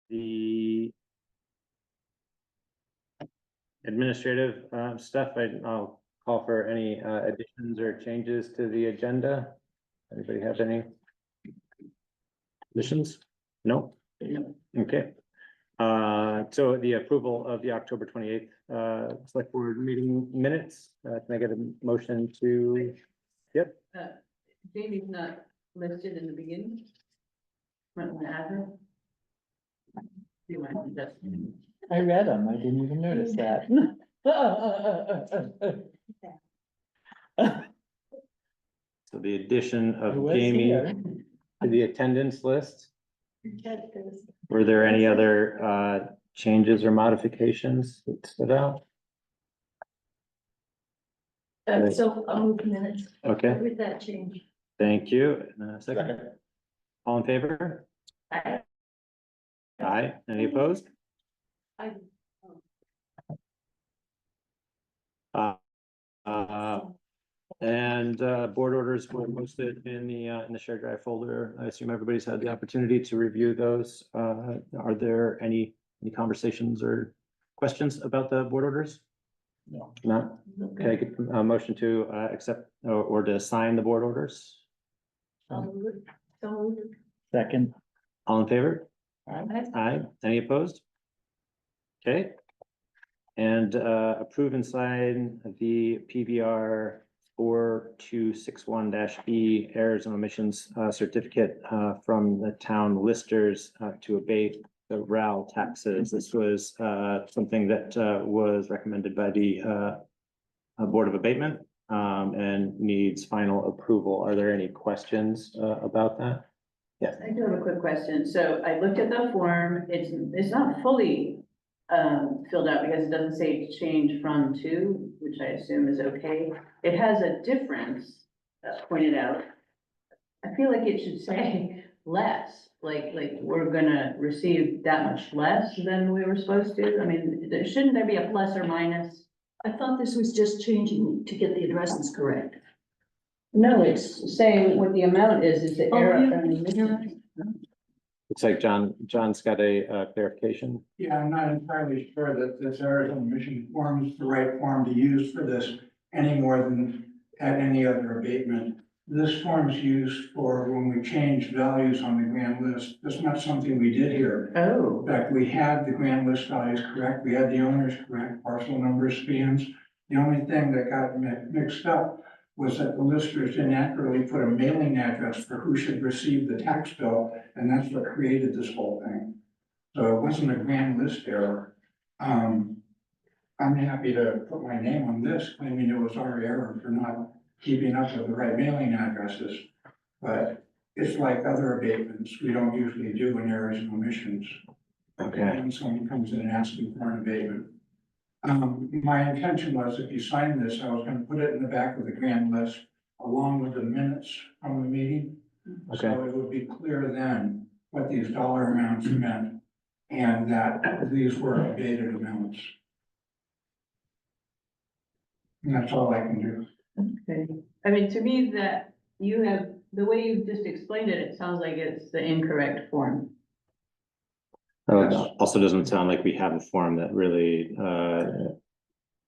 the administrative stuff, I'll call for any additions or changes to the agenda. Anybody have any additions? No? Okay. So the approval of the October 28th select board meeting minutes. Can I get a motion to? Yep. Jamie's not listed in the beginning. Might want to add her. Do you want to just? I read them. I didn't even notice that. So the addition I of was Jamie here. to the attendance list. Were there any other changes or modifications that stood out? So I'll move the minutes Okay, with that change. thank you. Second. All in favor? Aye. Aye. Any opposed? I- And board orders were posted in the shared drive folder. I assume everybody's had the opportunity to review those. Are there any conversations or questions about the board orders? No. No? Okay, get a motion to accept or to sign the board orders. I'll move it. So moved. Second. All in favor? Aye. Aye. Any opposed? Okay. And approve and sign the PBR 4261-E errors and omissions certificate from the town listers to abate the RAL taxes. This was something that was recommended by the Board of Abatement and needs final approval. Are there any questions about that? Yes. I do have a quick question. So I looked at the form. It's not fully filled out because it doesn't say change from to, which I assume is okay. It has a difference pointed out. I feel like it should say less, like we're gonna receive that much less than we were supposed to. I mean, shouldn't there be a plus or minus? I thought this was just changing to get the addresses correct. No, it's saying what the amount is the Oh, error. yeah, and you're right. Looks like John's got a clarification. Yeah, I'm not entirely sure that this errors and omission form is the right form to use for this any more than at any other abatement. This form is used for when we change values on the grand list. That's not something we did here. Oh, In fact, we had the grand list values correct, we had the owners correct, parcel numbers, spans. The only thing that got mixed up was that the listers inaccurately put a mailing address for who should receive the tax bill, and that's what created this whole thing. So it wasn't a grand list error. I'm happy to put my name on this, claiming it was our error for not keeping up with the right mailing addresses. But it's like other abatements, we don't usually do in errors and omissions. Okay. When someone comes in and asking for an abatement. My intention was if you sign this, I was gonna put it in the back of the grand list along with the minutes from the meeting. Okay. So it would be clear then what these dollar amounts meant and that these were abated amounts. And that's all I can do. okay. I mean, to me, that you have, the way you just explained it, it sounds like it's the incorrect form. Also doesn't sound like we have a form that really,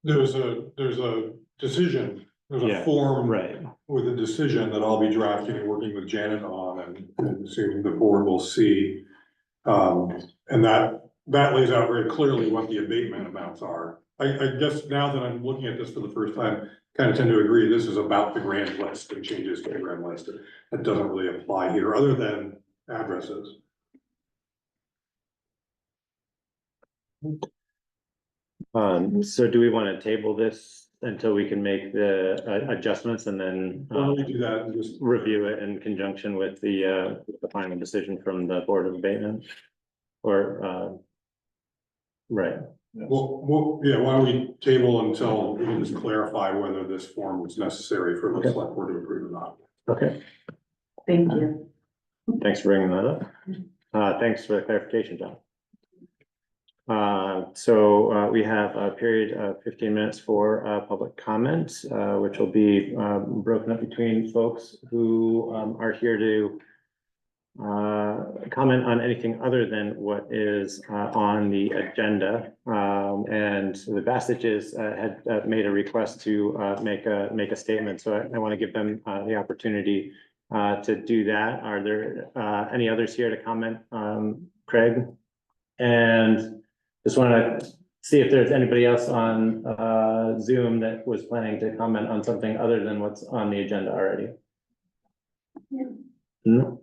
There's a decision, there's Yeah, a form right, with a decision that I'll be drafting and working with Janet on and assuming the board will see. And that lays out very clearly what the abatement amounts are. I guess now that I'm looking at this for the first time, kind of tend to agree, this is about the grand list and changes to the grand list. That doesn't really apply here, other than addresses. so do we want to table this until we can make the adjustments and then Why don't we do that and just review it in conjunction with the final decision from the Board of Abatement? Or, right, Well, yeah, why don't we table until we can just clarify whether this form was necessary for the Okay. select board to approve or not. okay, Thank you. thanks for bringing that up. Thanks for the clarification, John. So we have a period of 15 minutes for public comment, which will be broken up between folks who are here to comment on anything other than what is on the agenda. And the Bassages had made a request to make a statement, so I want to give them the opportunity to do that. Are there any others here to comment, Craig? And just want to see if there's anybody else on Zoom that was planning to comment on something other than what's on the agenda already. No.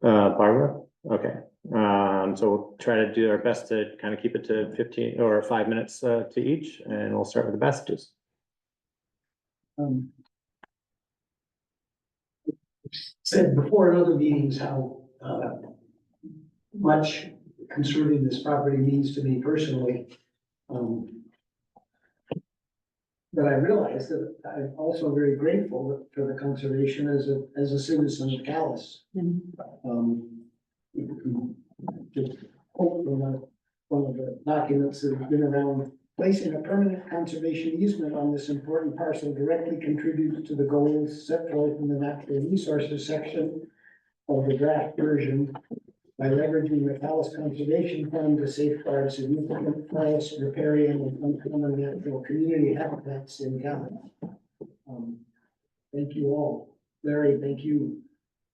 Barbara? Okay, so we'll try to do our best to kind of keep it to 15 or 5 minutes to each, and we'll start with the Bassages. Said before in other meetings how much conserving this property means to me personally. But I realize that I'm also very grateful for the conservation as a citizen of Calais. Just one of the documents that have been around, placing a permanent conservation easement on this important parcel directly contributes to the goals set forth in the natural resources section of the draft version by leveraging the Calais Conservation Fund to safeguard significant forest, riparian, and uncommon natural community habitats in Calais. Thank you all. Larry, thank you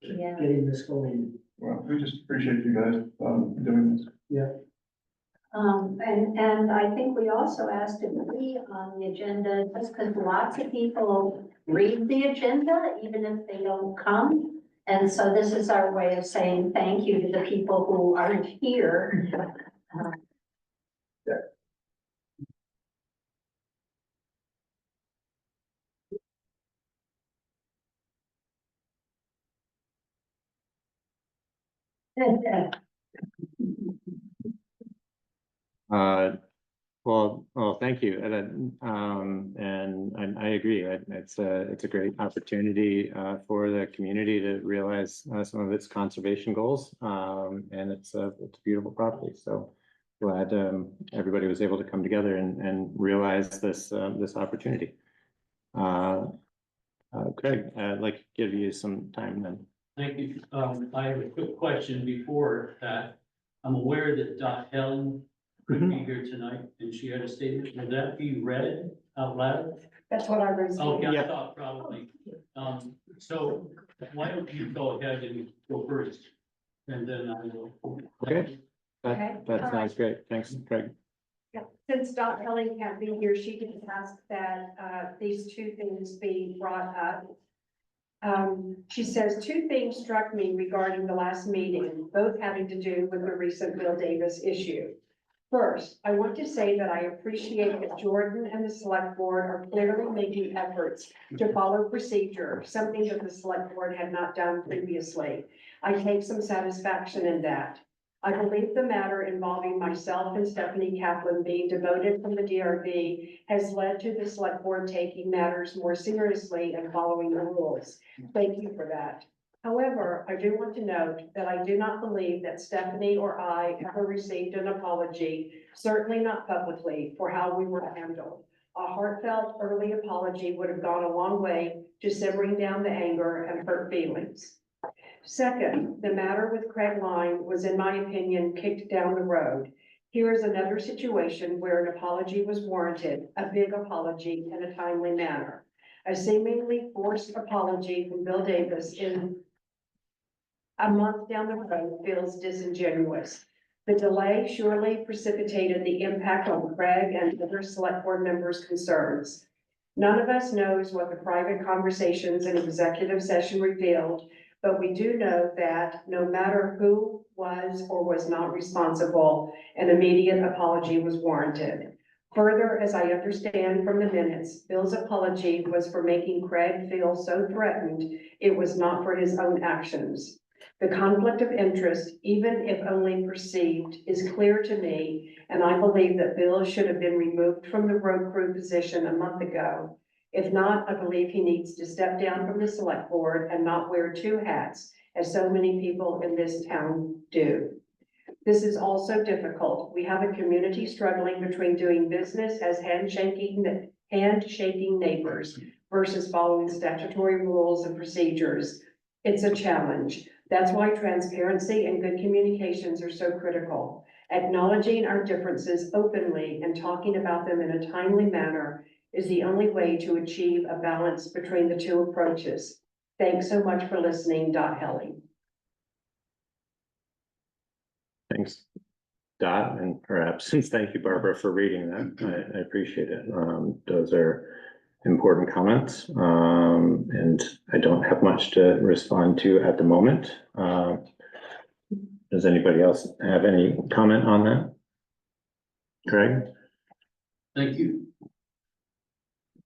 for getting this going. Well, we just appreciate you guys doing this. Yeah. And I think we also asked it to be on the agenda, just because lots of people read the agenda, even if they don't come. And so this is our way of saying thank you to the people who aren't here. Well, thank you. And I agree. It's a great opportunity for the community to realize some of its conservation goals. And it's a beautiful property. So glad everybody was able to come together and realize this opportunity. Craig, I'd like to give you some time then. Thank you. I have a quick question before that. I'm aware that Dot Helen couldn't be here tonight and she had a statement. Will that be read out loud? That's what I was. Okay, Yeah. I thought probably. So why don't you go ahead and go first? And then I will. Okay. Okay. That sounds great. Thanks, Craig. Yeah, since Dot Helling can't be here, she can ask that these two things be brought up. She says, two things struck me regarding the last meeting, both having to do with the recent Bill Davis issue. First, I want to say that I appreciate that Jordan and the select board are clearly making efforts to follow procedure, something that the select board had not done previously. I take some satisfaction in that. I believe the matter involving myself and Stephanie Kaplan being demoted from the DRB has led to the select board taking matters more seriously and following the rules. Thank you for that. However, I do want to note that I do not believe that Stephanie or I ever received an apology, certainly not publicly, for how we were handled. A heartfelt early apology would have gone a long way to simmering down the anger and hurt feelings. Second, the matter with Craig Line was, in my opinion, kicked down the road. Here is another situation where an apology was warranted, a big apology in a timely manner. A seemingly forced apology from Bill Davis in a month down the road feels disingenuous. The delay surely precipitated the impact on Craig and other select board members' concerns. None of us knows what the private conversations in executive session revealed, but we do know that no matter who was or was not responsible, an immediate apology was warranted. Further, as I understand from the minutes, Bill's apology was for making Craig feel so threatened, it was not for his own actions. The conflict of interest, even if only perceived, is clear to me, and I believe that Bill should have been removed from the road crew position a month ago. If not, I believe he needs to step down from the select board and not wear two hats, as so many people in this town do. This is also difficult. We have a community struggling between doing business as handshaking neighbors versus following statutory rules and procedures. It's a challenge. That's why transparency and good communications are so critical. Acknowledging our differences openly and talking about them in a timely manner is the only way to achieve a balance between the two approaches. Thanks so much for listening, Dot Helly. Thanks, Dot, and perhaps thank you, Barbara, for reading that. I appreciate it. Those are important comments, and I don't have much to respond to at the moment. Does anybody else have any comment on that? Craig? Thank you.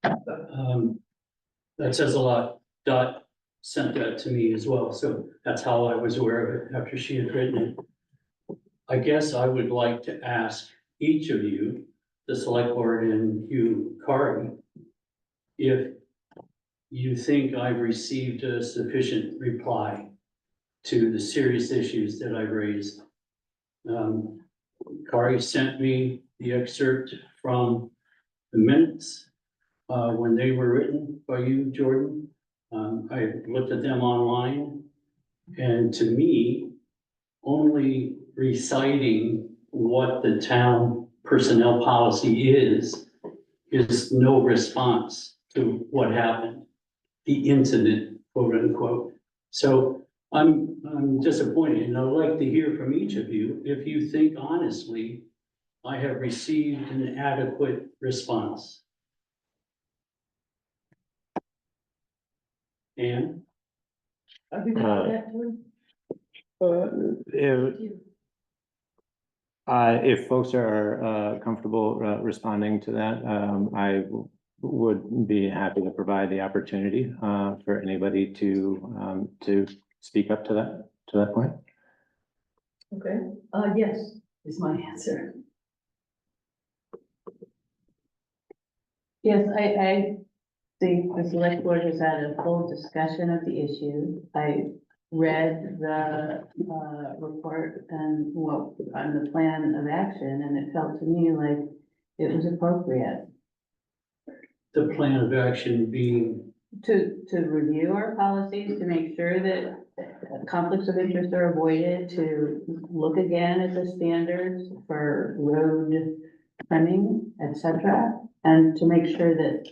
That says a lot. Dot sent that to me as well, so that's how I was aware of it after she had written it. I guess I would like to ask each of you, the select board and you, Kari, if you think I've received a sufficient reply to the serious issues that I've raised. Kari sent me the excerpt from the minutes when they were written by you, Jordan. I looked at them online, and to me, only reciting what the town personnel policy is no response to what happened, the incident, quote unquote. So I'm disappointed, and I'd like to hear from each of you if you think honestly I have received an adequate response. And Are we gonna do that, Jordan? If folks are comfortable responding to that, I would be happy to provide the opportunity for anybody to speak up to that point. Okay, yes, is my answer. Yes, I think the select board has had a full discussion of the issue. I read the report and on the plan of action, and it felt to me like it was appropriate the plan of action being, to review our policies, to make sure that conflicts of interest are avoided, to look again at the standards for road trimming, et cetera, and to make sure that,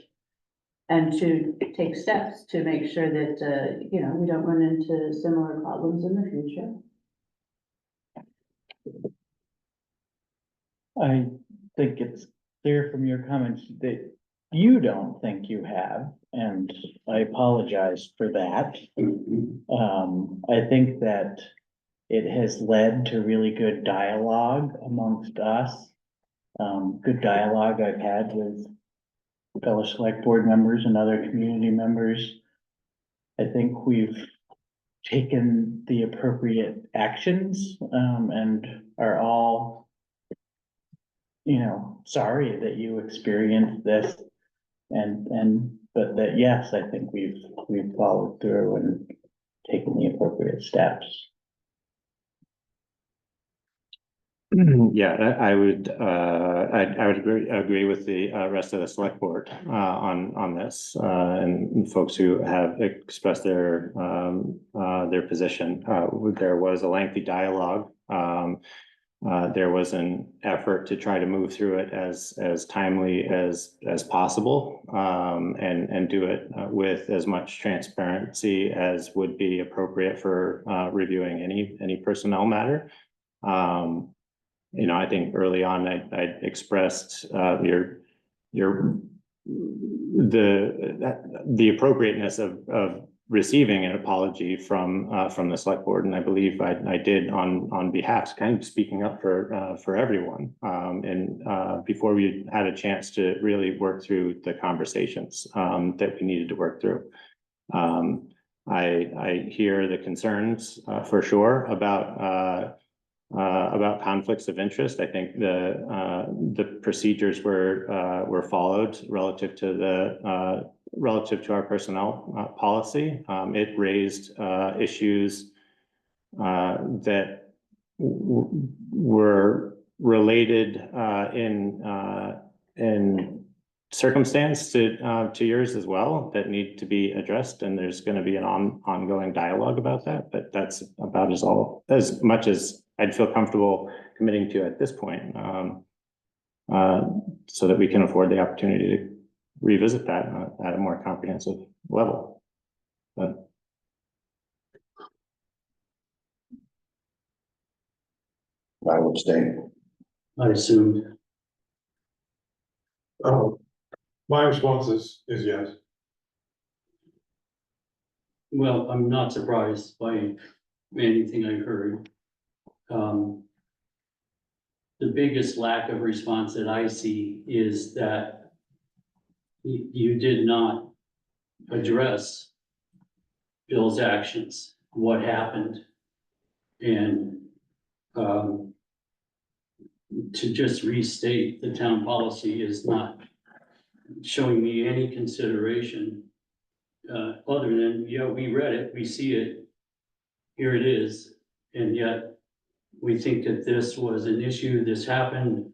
and to take steps to make sure that, you know, we don't run into similar problems in the future. I think it's clear from your comments that you don't think you have, and I apologize for that. I think that it has led to really good dialogue amongst us. Good dialogue I've had with fellow select board members and other community members. I think we've taken the appropriate actions, and are all, you know, sorry that you experienced this. But that, yes, I think we've followed through and taken the appropriate steps. Yeah, I would agree with the rest of the select board on this, and folks who have expressed their position. There was a lengthy dialogue. There was an effort to try to move through it as timely as possible, and do it with as much transparency as would be appropriate for reviewing any personnel matter. You know, I think early on I expressed the appropriateness of receiving an apology from the select board, and I believe I did on behalf, kind of speaking up for everyone, and before we had a chance to really work through the conversations that we needed to work through. I hear the concerns for sure about conflicts of interest. I think the procedures were followed relative to our personnel policy. It raised issues that were related in circumstance to yours as well that need to be addressed, and there's gonna be an ongoing dialogue about that, but that's about as much as I'd feel comfortable committing to at this point. So that we can afford the opportunity to revisit that at a more comprehensive level. But I would stay. I assumed. My response is yes. Well, I'm not surprised by anything I heard. The biggest lack of response that I see is that you did not address Bill's actions, what happened. And to just restate the town policy is not showing me any consideration other than, yeah, we read it, we see it, here it is, and yet we think that this was an issue, this happened.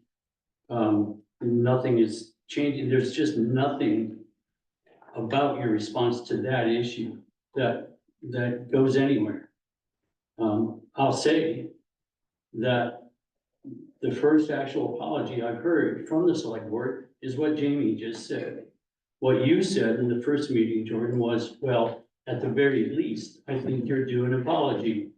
Nothing is changing, there's just nothing about your response to that issue that goes anywhere. I'll say that the first actual apology I've heard from the select board is what Jamie just said. What you said in the first meeting, Jordan, was, well, at the very least, I think you're due an apology. ...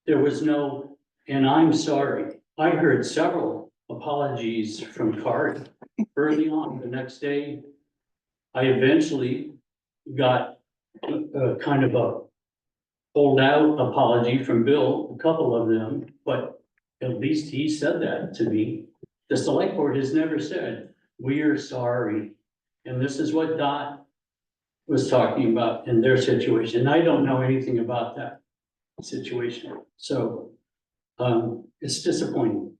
There was no, and I'm sorry. I heard several apologies from Cart early on. The next day, I eventually got a kind of a holdout apology from Bill, a couple of them, but at least he said that to me. The select board has never said, we are sorry. And this is what Dot was talking about in their situation. I don't know anything about that situation, so it's disappointing.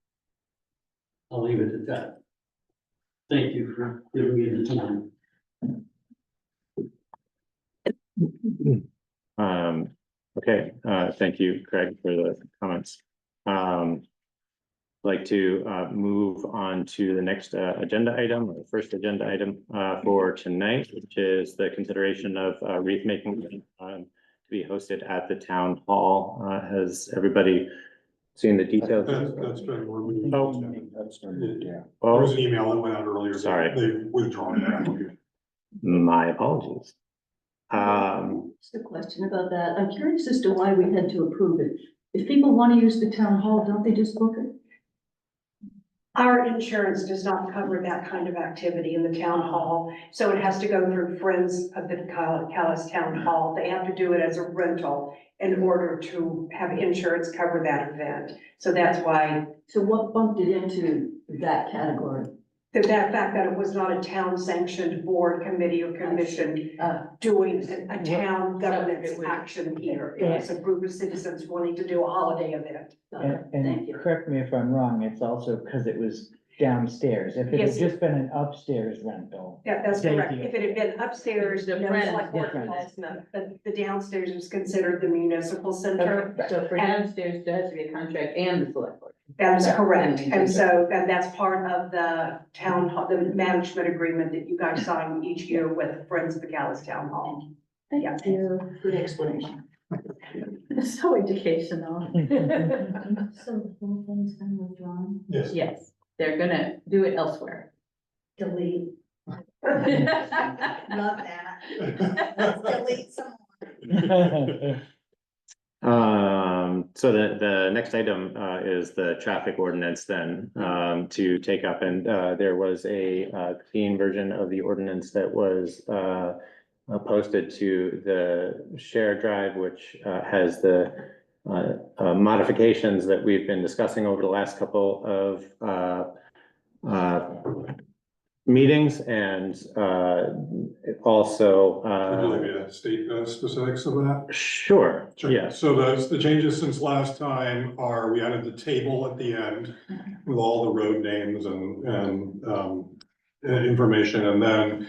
I'll leave it at that. Thank you for giving me the time. Okay, thank you, Craig, for the comments. Like to move on to the next agenda item, or the first agenda item for tonight, which is the consideration of wreath making to be hosted at the town hall. Has everybody seen the details? That's been removed. Oh. There Oh, was an email that went out earlier. Sorry. They've withdrawn that. my apologies. Just a question about that. I'm curious as to why we had to approve it. If people want to use the town hall, don't they just book it? Our insurance does not cover that kind of activity in the town hall, so it has to go through Friends of the Calais Town Hall. They have to do it as a rental in order to have insurance cover that event. So that's why, So what bumped it into that category? the fact that it was not a town sanctioned board, committee or commission doing a town governance action here. It was a group of citizens wanting to do a holiday event. Thank And you. correct me if I'm wrong, it's also because it was downstairs. If it had Yes. just been an upstairs rental. Yeah, that's Same correct. deal. If it had been upstairs, The no Friends select board different. involvement, but the downstairs is considered the municipal center. So for downstairs, there has to be a contract and the select board. That's Yeah. correct. And so, and that's part of the town hall, the management agreement that you guys sign each year with Friends of the Calais Town Hall. Yeah. Thank you. Good explanation. It's so educational. So the whole thing's been withdrawn? Yes. Yes, they're gonna do it elsewhere. Delete. Love that. Delete some. So the next item is the traffic ordinance then to take up, and there was a clean version of the ordinance that was posted to the shared drive, which has the modifications that we've been discussing over the last couple of meetings, and also Would you like me to state specifics of that? sure, Sure. yes. So the changes since last time are, we added the table at the end with all the road names and information, and then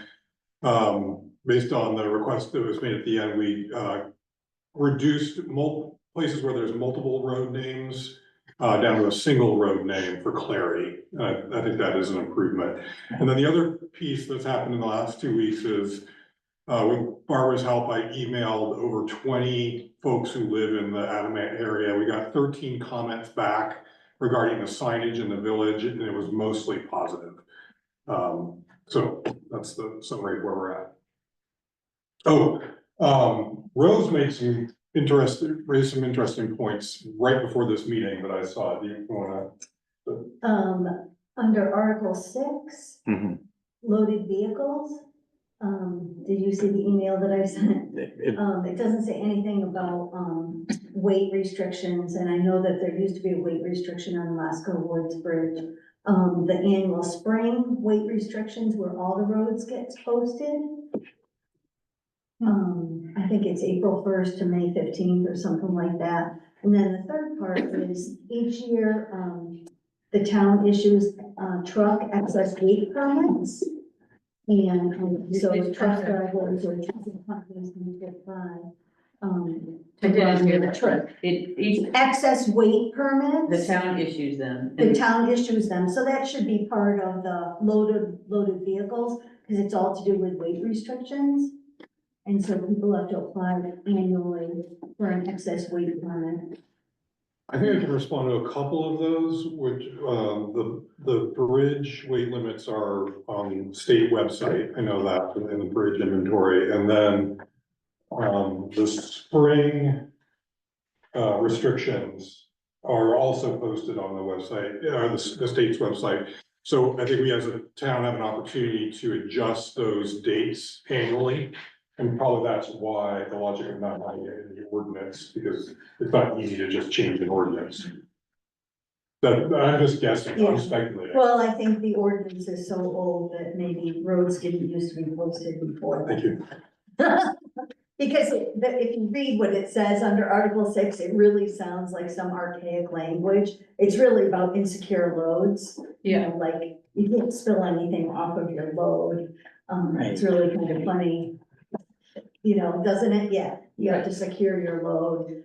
based on the request that was made at the end, we reduced places where there's multiple road names down to a single road name for clarity. I think that is an improvement. And then the other piece that's happened in the last 2 weeks is, with Barbara's help, I emailed over 20 folks who live in the Adamant area. We got 13 comments back regarding the signage in the village, and it was mostly positive. So that's the summary of where we're at. Rose raised some interesting points right before this meeting that I saw. Do you wanna? Under Article 6, Mhm. loaded vehicles, did you see the email that I sent? It doesn't say anything about, weight restrictions, and I know that there used to be a weight restriction on Lasco Woods Bridge. The annual spring weight restrictions where all the roads gets posted. I think it's April 1st to May 15th or something like that. And then the third part is each year, the town issues, truck excess weight permits. And so truck drivers or trucking companies can get by. I didn't hear the truck. Excess weight permits. The town issues them. The town issues them, so that should be part of the loaded vehicles, because it's all to do with weight restrictions. And so people have to apply annually for an excess weight permit. I think I can respond to a couple of those, which, the bridge weight limits are on the state website. I know that in the bridge inventory. And then, the spring, restrictions are also posted on the website, the state's website. So I think we as a town have an opportunity to adjust those dates annually. And probably that's why the logic of not having it in the ordinance, because it's not easy to just change an ordinance. But I'm just guessing, I'm speculating. Well, I think the ordinance is so old that maybe roads didn't used to be posted before. Thank you. Because if you read what it says under Article 6, it really sounds like some archaic language. It's really about insecure loads. You know, like you can't spill anything off of your load. It's really kind of funny. You know, doesn't it? Yeah, you have to secure your load.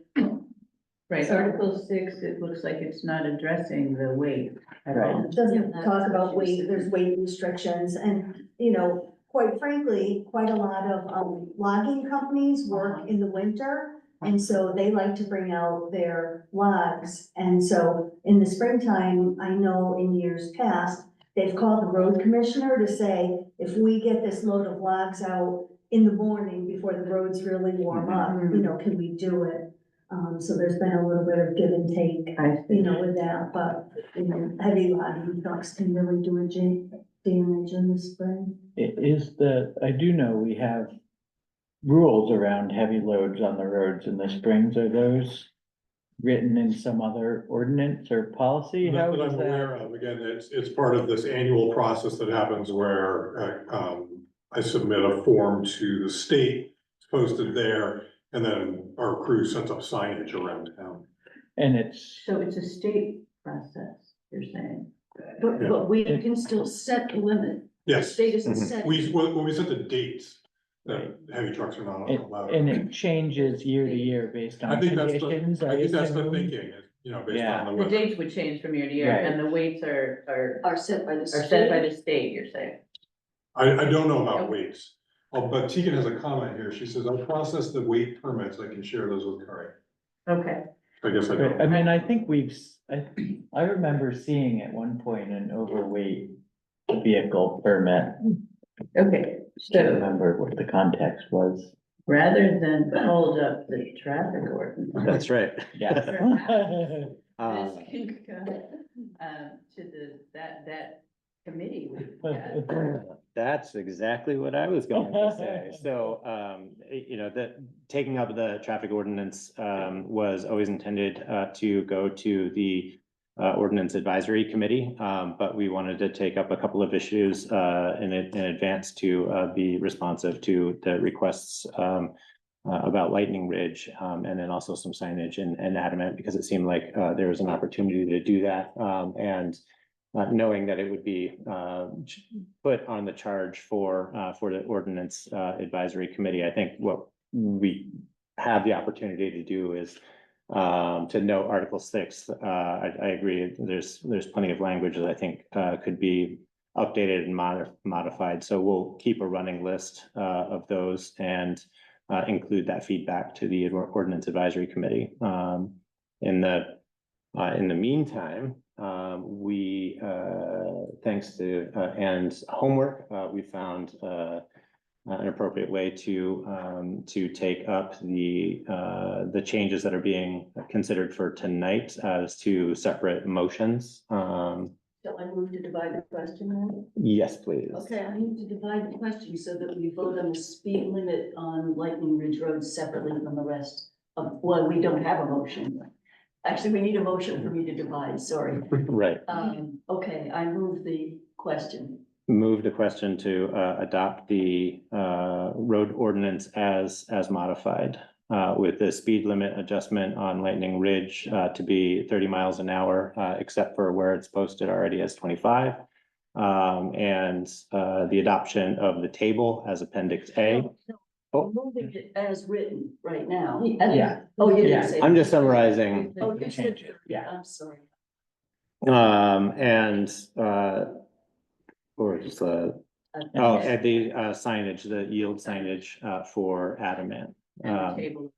Right, Article 6, it looks like it's not addressing the weight at all. It doesn't talk about weight, there's weight restrictions, and, you know, quite frankly, quite a lot of, logging companies work in the winter, and so they like to bring out their logs, and so in the springtime, I know in years past, they've called the road commissioner to say, if we get this load of logs out in the morning before the roads really warm up, you know, can we do it? So there's been a little bit of give and take, you know, with that, but, you know, heavy logging trucks can really do a damage in the spring. I do know we have rules around heavy loads on the roads in the springs. Are those written in some other ordinance or policy? Not How that is I'm that? aware of. Again, it's part of this annual process that happens where, I submit a form to the state, it's posted there, and then our crew sets up signage around town. And it's, So it's a state process, you're saying? But we can still set the limit. The Yes, state isn't Mhm. set. when we set the dates, that heavy trucks are not allowed. and it changes year to year based I on think that's conditions, I think that's the assume. thinking, you know, based Yeah. on the The weather. dates would change from year to year, Right. and the weights are Are set by the state. set by the state, you're saying? I don't know about weights. Oh, but Tegan has a comment here. She says, I processed the weight permits. I can share those with Kari. Okay, I guess I Right, I don't. mean, I think I remember seeing at one point an overweight vehicle permit. okay, Can't so remember what the context was. rather than hold up the traffic ordinance. That's right. Yeah. Uh, This can go, to that committee we've got. That's exactly what I was going to say. So, you know, taking up the traffic ordinance, was always intended, to go to the ordinance advisory committee. But we wanted to take up a couple of issues, in advance to, be responsive to the requests, about Lightning Ridge, and then also some signage and Adamant, because it seemed like, there was an opportunity to do that. And knowing that it would be put on the charge for the ordinance advisory committee, I think what we have the opportunity to do is to note Article 6, I agree, there's plenty of language that I think, could be updated and modified, so we'll keep a running list, of those and include that feedback to the Ordinance Advisory Committee. In the meantime, we, thanks to, Ann's homework, we found, an appropriate way to take up the changes that are being considered for tonight as two separate motions. Shall I move to divide the question then? Yes, please. Okay, I need to divide the question so that we vote on the speed limit on Lightning Ridge Road separately from the rest of, well, we don't have a motion. Actually, we need a motion for me to divide, sorry. Right. Okay, I move the question. Move the question to adopt the road ordinance as modified. With the speed limit adjustment on Lightning Ridge to be 30 miles an hour, except for where it's posted already as 25. And the adoption of the table as Appendix A. I'm moving it as written right now. Yeah. Oh, you Yeah. didn't say. I'm just summarizing. Oh, you said, Change it, yeah. I'm sorry. And or just at the signage, the yield signage for Adamant. And the table.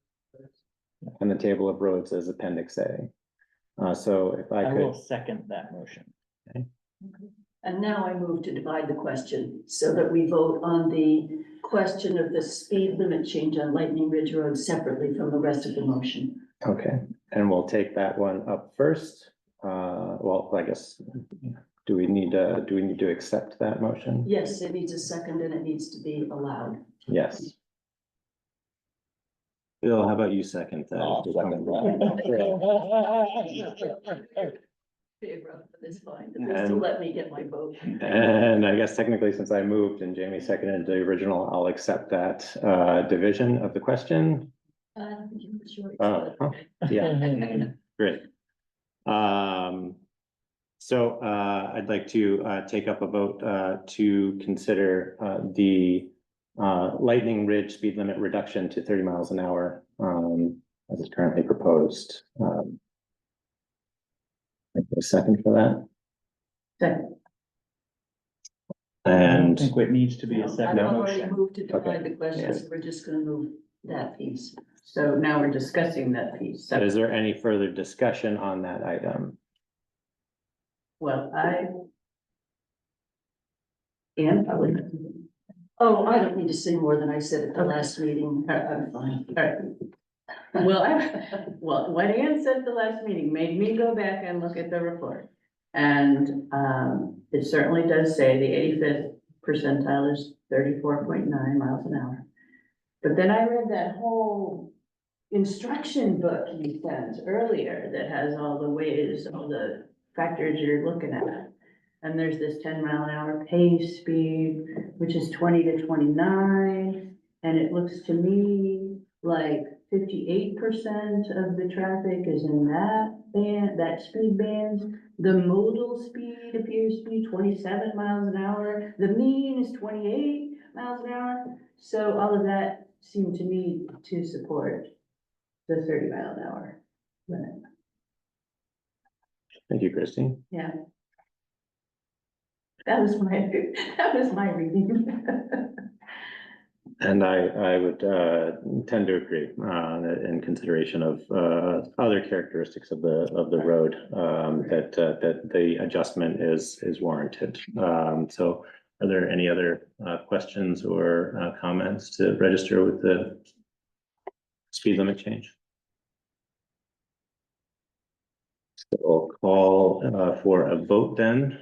And the table of roads as Appendix A. So if I I will could, second that motion. And now I move to divide the question so that we vote on the question of the speed limit change on Lightning Ridge Road separately from the rest of the motion. okay, and we'll take that one up first. Well, I guess, do we need to accept that motion? Yes, it needs a second and it needs to be allowed. Yes. Bill, how about you second that? I'll second It's fine, but still let me get my vote. And I guess technically, since I moved and Jamie seconded the original, I'll accept that division of the question. Sure. Oh, yeah, great. So I'd like to take up a vote to consider the Lightning Ridge speed limit reduction to 30 miles an hour as it's currently proposed. A second for that. Second. I don't And think it needs to be a I've separate already motion. moved to divide Okay, the question, yeah. so we're just gonna move that piece. So now we're discussing that piece. is there any further discussion on that item? Well, Oh, I don't need to say more than I said at the last meeting. I'm fine. all right. Well, what Ann said at the last meeting made me go back and look at the report. And it certainly does say the 85th percentile is 34.9 miles an hour. But then I read that whole instruction book you sent earlier that has all the ways, all the factors you're looking at. And there's this 10 mile an hour pace speed, which is 20 to 29. And it looks to me like 58% of the traffic is in that band, that speed band. The modal speed appears to be 27 miles an hour. The mean is 28 miles an hour. So all of that seemed to me to support the 30 mile an hour limit. Thank you, Christine. Yeah. That was my reading. And I would tend to agree in consideration of other characteristics of the road that the adjustment is warranted. So are there any other questions or comments to register with the speed limit change? So we'll call for a vote then.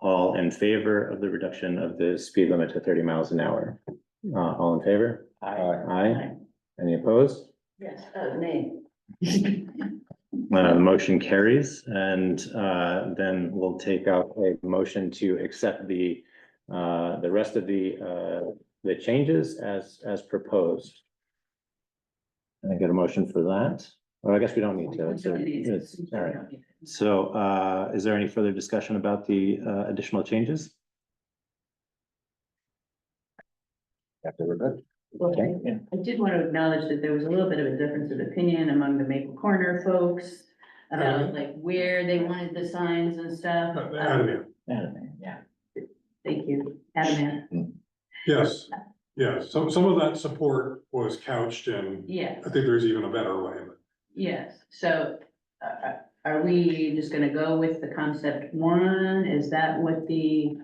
All in favor of the reduction of the speed limit to 30 miles an hour? All in favor? Aye. Any opposed? Yes, nay. The motion carries, and then we'll take out a motion to accept the rest of the changes as proposed. Can I get a motion for that? Well, I guess we don't need to. It's all right. So is there any further discussion about the additional changes? After we're good. Okay. Yeah. I did want to acknowledge that there was a little bit of a difference of opinion among the Maple Corner folks about like where they wanted the signs and stuff. Adam, Yeah. Thank you, Adamant. yes, yes, some of that support was couched in, Yes, I think there's even a better way, but yes. So are we just gonna go with the concept one? Is that what the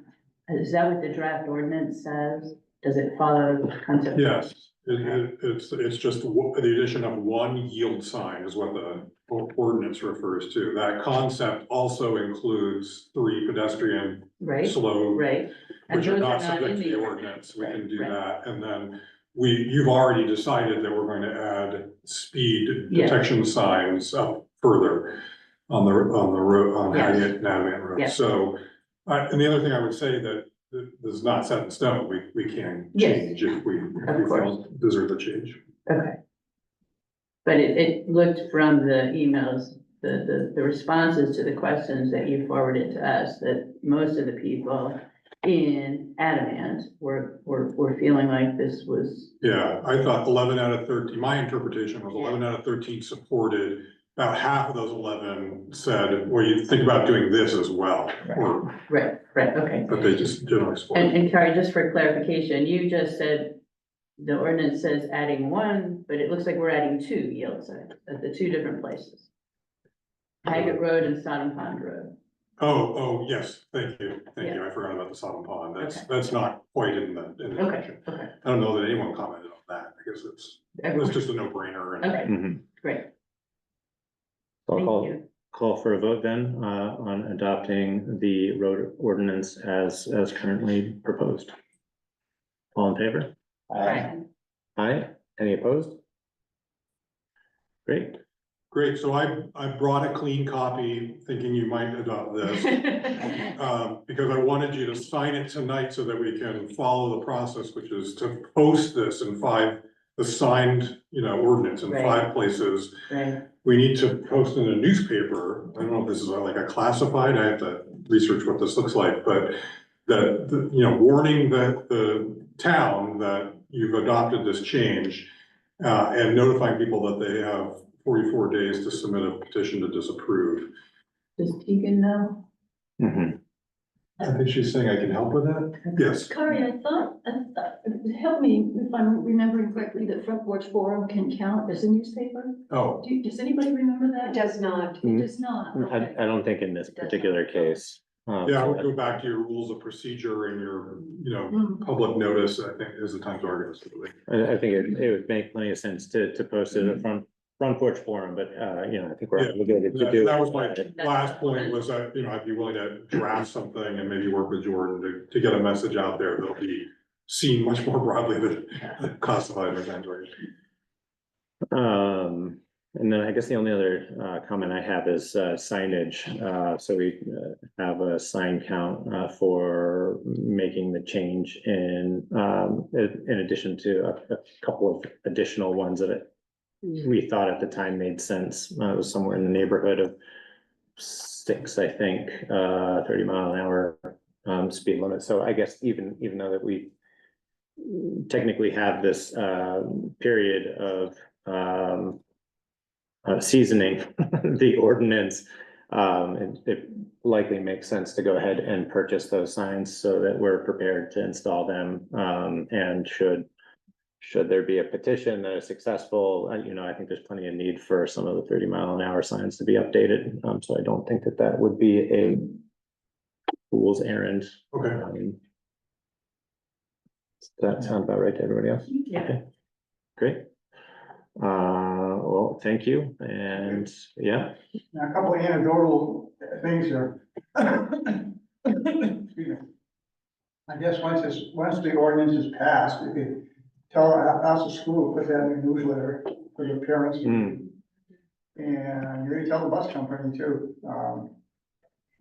draft ordinance says? Does it follow concept? yes, it's just the addition of one yield sign is what the ordinance refers to. That concept also includes 3 pedestrian Right, slow, right. And which are those not in subject to the ordinance, we can do that, and then you've already decided that we're going to add speed Yes. detection signs up further on the road, on Yes. Haggett and Adamant Road, Yes. so, and the other thing I would say that is not set in stone, we can Yes. change if we Of course. feel deserve a change. Okay. But it looked from the emails, the responses to the questions that you forwarded to us, that most of the people in Adamant were feeling like this was, Yeah, I thought 11 out of 13, my interpretation was 11 out of 13 supported. About half of those 11 said, well, you think about doing this as well, or, right, okay. but they just generally support. And Carrie, just for clarification, you just said the ordinance says adding 1, but it looks like we're adding 2 yield signs at the 2 different places. Haggett Road and Sodom Pond Road. Oh, yes, thank you, I forgot about the Sodom Pond, Okay. that's not quite in the Okay, motion. okay, I don't know that anyone commented on that, because it's just a no-brainer. And okay, Mhm. great, So thank I'll you. call for a vote then, on adopting the road ordinance as currently proposed. All in favor? Right. Aye. Any opposed? Great. Great, so I brought a clean copy, thinking you might adopt this. Because I wanted you to sign it tonight so that we can follow the process, which is to post this in the signed, ordinance in Right. 5 places. Right, We need to post in a newspaper. I don't know if this is like a classified, I have to research what this looks like, but warning the town that you've adopted this change, and notifying people that they have 44 days to submit a petition to disapprove. does Tegan know? Mhm. I think she's saying I can help with that? Yes. Kari, I thought, help me if I'm remembering correctly, that Front Porch Forum can count as a newspaper? Oh, Does anybody remember that? It does not. It does not, okay. I don't think in this particular case. yeah, I would go back to your rules of procedure and your, public notice, I think is the time to organize it. I think it would make plenty of sense to post it at front porch forum, but, I think we're Yeah, obligated to do. That was my last point, was that, I'd be willing to draft something and maybe work with Jordan to get a message out there that'll be seen much more broadly than classified event. And then I guess the only other comment I have is signage. So we have a sign count for making the change in addition to a couple of additional ones that we thought at the time made sense. It was somewhere in the neighborhood of 6, I think, 30-mile-an-hour speed limit. So I guess even though that we technically have this period of seasoning the ordinance, it likely makes sense to go ahead and purchase those signs so that we're prepared to install them. And should there be a petition that is successful, I think there's plenty of need for some of the 30-mile-an-hour signs to be updated. So I don't think that would be a fool's errand. Okay. Does that sound about right to everybody else? Yeah. Okay, great. Well, thank you, and yeah. Now, a couple of anecdotal things here. Excuse me. I guess once the ordinance is passed, if you ask the school, put that in the newsletter for the parents. Mm. And you really tell the bus company too.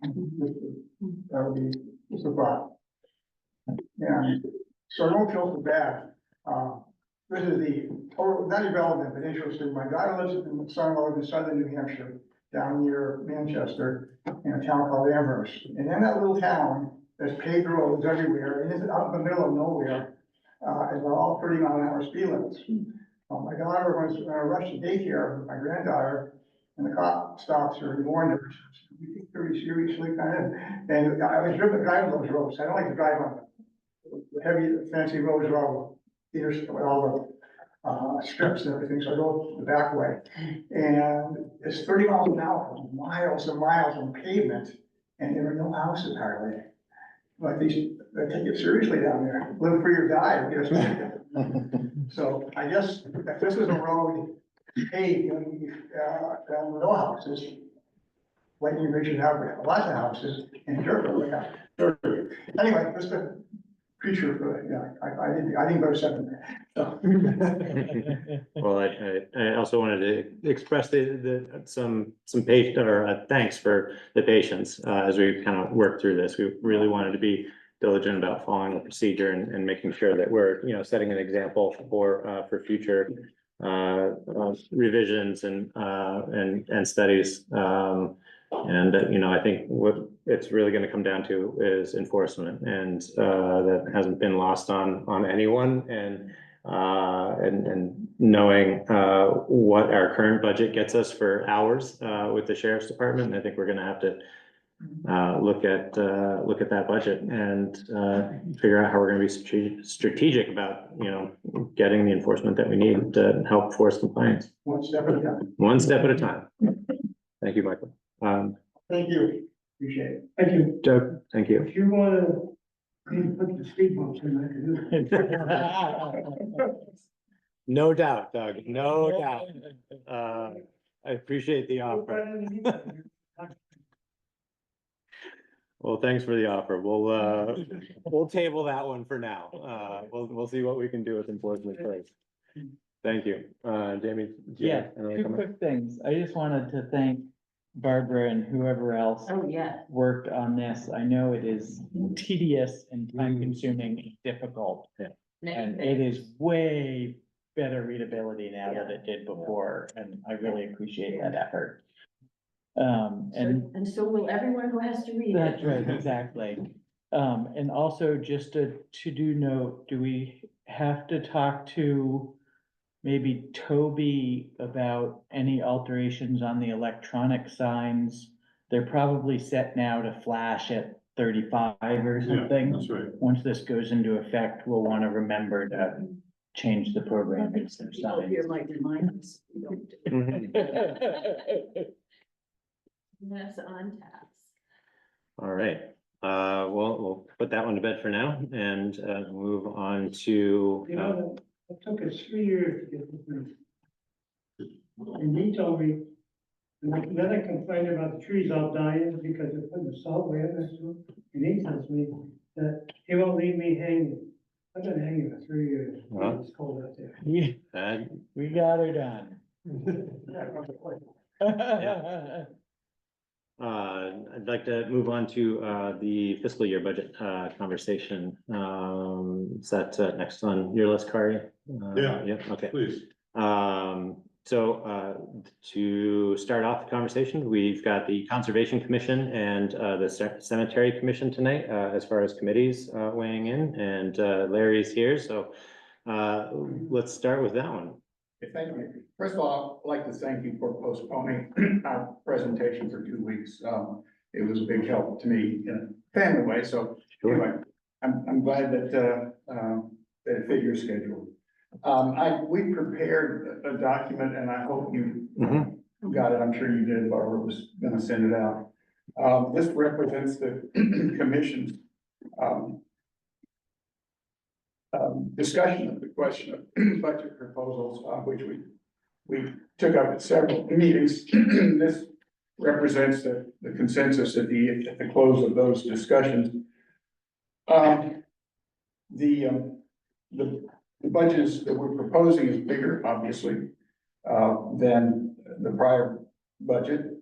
That would be just a thought. And so don't feel so bad. This is the total, not irrelevant, but interesting. My daughter lives in son-in-law lives in southern New Hampshire, down near Manchester, in a town called Amherst. And in that little town, there's paved roads everywhere, and it's out in the middle of nowhere. and they're all 30-mile-an-hour speed limits. My daughter was rushed to daycare with my granddaughter, and the cop stops her and warned her, "We take 30 seriously, kind of." And I was driven to drive those roads. I don't like to drive on the heavy, fancy roads with all the strips and everything, so I go the back way. And it's 30 miles an hour, miles and miles on pavement, and there are no houses hardly. But they take it seriously down there, live free or die, or get us. So I guess if this is a road paved, with no houses, Lightning Ridge should have lots of houses, and dirt road, yeah. Anyway, just a creature for, yeah, I think better second. So. Well, I also wanted to express some patience or thanks for the patience as we kind of work through this. We really wanted to be diligent about following the procedure and making sure that we're, setting an example for future revisions and studies. I think what it's really going to come down to is enforcement, and that hasn't been lost on anyone. And knowing what our current budget gets us for hours with the sheriff's department, I think we're going to have to look at that budget and figure out how we're going to be strategic about getting the enforcement that we need to help force compliance. One step at a time. One step at a time. Thank you, Michael. Thank you, appreciate it. Thank you. Doug, thank you. If you wanna put the speed bumps in, I can do it. No doubt, Doug, no doubt. I appreciate the offer. Well, thanks for the offer. We'll table that one for now. We'll see what we can do with enforcement first. Thank you. Jamie? Yeah, two quick things. I just wanted to thank Barbara and whoever else Oh, yeah. worked on this. I know it is tedious and time consuming and difficult. And it is way better readability now than it did before, and I really appreciate that effort. And so will everyone who has to read it. That's right, exactly. And also just a to-do note, do we have to talk to maybe Toby about any alterations on the electronic signs? They're probably set now to flash at 35 or something. That's right. Once this goes into effect, we'll want to remember to change the programming. People here might remind us. We don't do it. That's on task. All right, we'll put that one to bed for now and move on to. It took us 3 years to get this thing. And he told me, and then I complained about the trees all dying because they're putting the salt way in this one. And he tells me that he won't leave me hanging. I've been hanging for 3 years. Well. It's cold out there. We got her done. I'd like to move on to the fiscal year budget conversation. Is that next on your list, Kari? Yeah, okay. Please. So to start off the conversation, we've got the Conservation Commission and the Cemetery Commission tonight as far as committees weighing in, and Larry's here, so let's start with that one. Thank you. First of all, I'd like to thank you for postponing our presentation for 2 weeks. It was a big help to me in a family way, so anyway, I'm glad that it fit your schedule. We prepared a document, and I hope you got it. I'm sure you did. Barbara was gonna send it out. This represents the commission's discussion of the question of budget proposals, which we took up at several meetings. This represents the consensus at the close of those discussions. The budgets that we're proposing is bigger, obviously, than the prior budget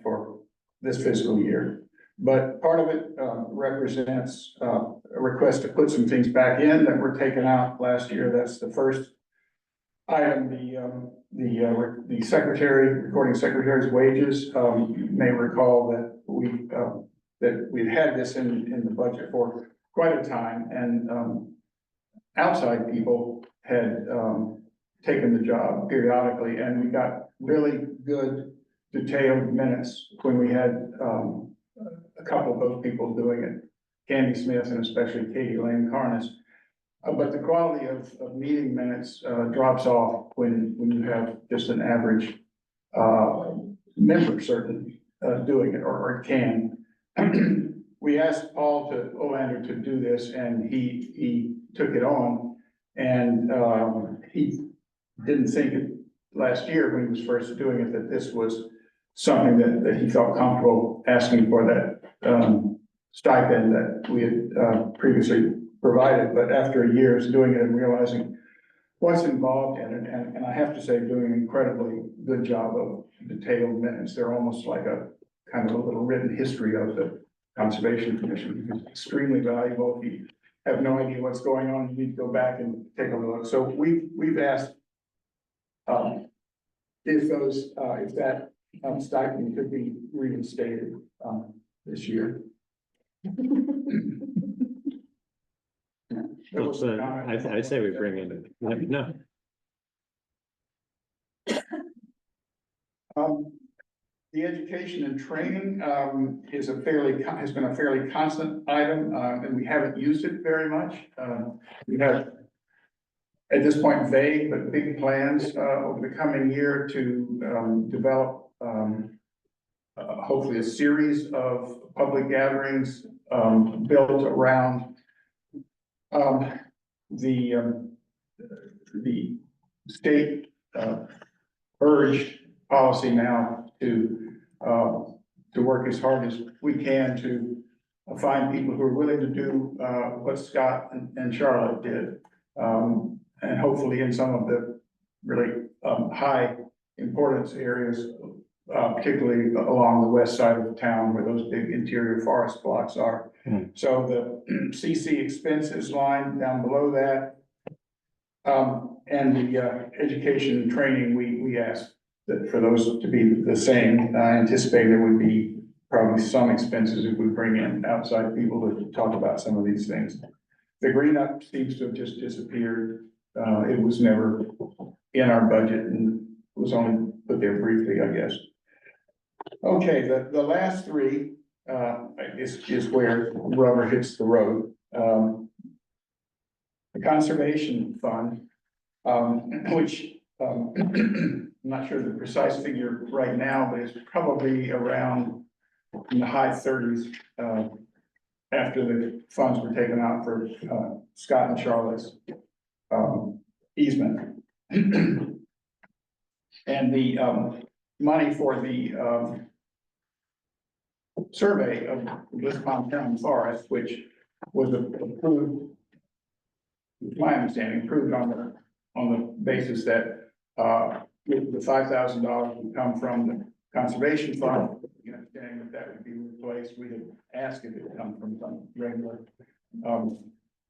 for this fiscal year. But part of it represents a request to put some things back in that were taken out last year. That's the first item, the recording secretary's wages. You may recall that we've had this in the budget for quite a time, and outside people had, taken the job periodically, and we got really good detailed minutes when we had, a couple of those people doing it, Candy Smith and especially Katie Lane Carnes. But the quality of meeting minutes, drops off when you have just an average, member certainly, doing it, or can. We asked Paul Olander to do this, and he took it on. And, he didn't think it last year when he was first doing it, that this was something that he felt comfortable asking for that, stipend that we had, previously provided. But after years doing it and realizing what's involved in it, and I have to say, doing an incredibly good job of detailed minutes. They're almost like a kind of a little written history of the Conservation Commission. It's extremely valuable. If you have no idea what's going on, you need to go back and take a look. So we've asked, if that stipend could be reinstated, this year. I say we bring in, no, The education and training, has been a fairly constant item, and we haven't used it very much. We have, at this point, vague but big plans, over the coming year to, develop, hopefully a series of public gatherings, built around, the state, urged policy now to work as hard as we can to find people who are willing to do, what Scott and Charlotte did. And hopefully in some of the really, high importance areas, particularly along the west side of the town where those big interior forest blocks are. So the CC expenses line down below that. And the, education and training, we asked that for those to be the same. I anticipate there would be probably some expenses if we bring in outside people to talk about some of these things. The green up seems to have just disappeared. It was never in our budget and was only put there briefly, I guess. Okay, the last three, is where rubber hits the road. The conservation fund, which, I'm not sure the precise figure right now, but it's probably around in the high thirties, after the funds were taken out for, Scott and Charlotte's, easement. And the, money for the, survey of Lisbon Town Forest, which was approved, my understanding, approved on the basis that, the $5,000 would come from the conservation fund. You understanding that would be replaced. We had asked if it would come from some regular,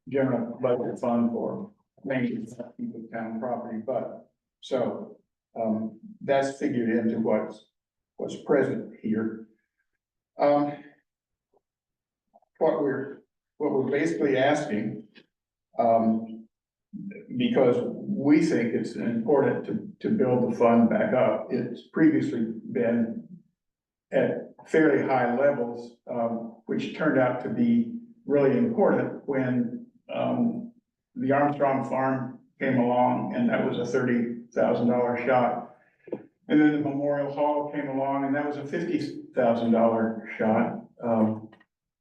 general budget fund for maintenance of town property, but so, that's figured into what's present here. What we're basically asking, because we think it's important to build the fund back up. It's previously been at fairly high levels, which turned out to be really important when, the Armstrong farm came along, and that was a $30,000 shot. And then the Memorial Hall came along, and that was a $50,000 shot.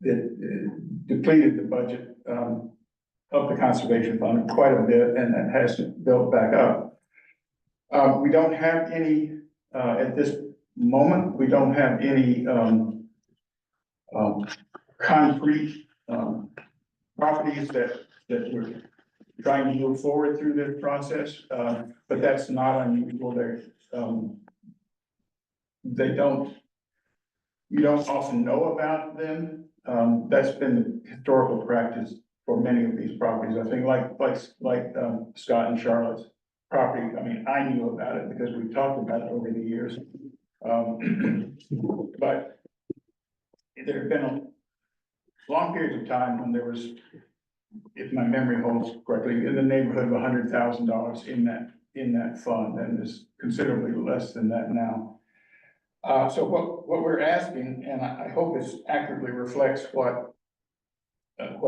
It depleted the budget, of the conservation fund quite a bit, and it has built back up. We don't have any, at this moment, we don't have any, concrete, properties that we're trying to move forward through this process, but that's not unusual. You don't often know about them. That's been the historical practice for many of these properties. I think like Scott and Charlotte's property. I mean, I knew about it because we've talked about it over the years. But there have been a long period of time when there was if my memory holds correctly, in the neighborhood of $100,000 in that fund, and is considerably less than that now. So what we're asking, and I hope this accurately reflects what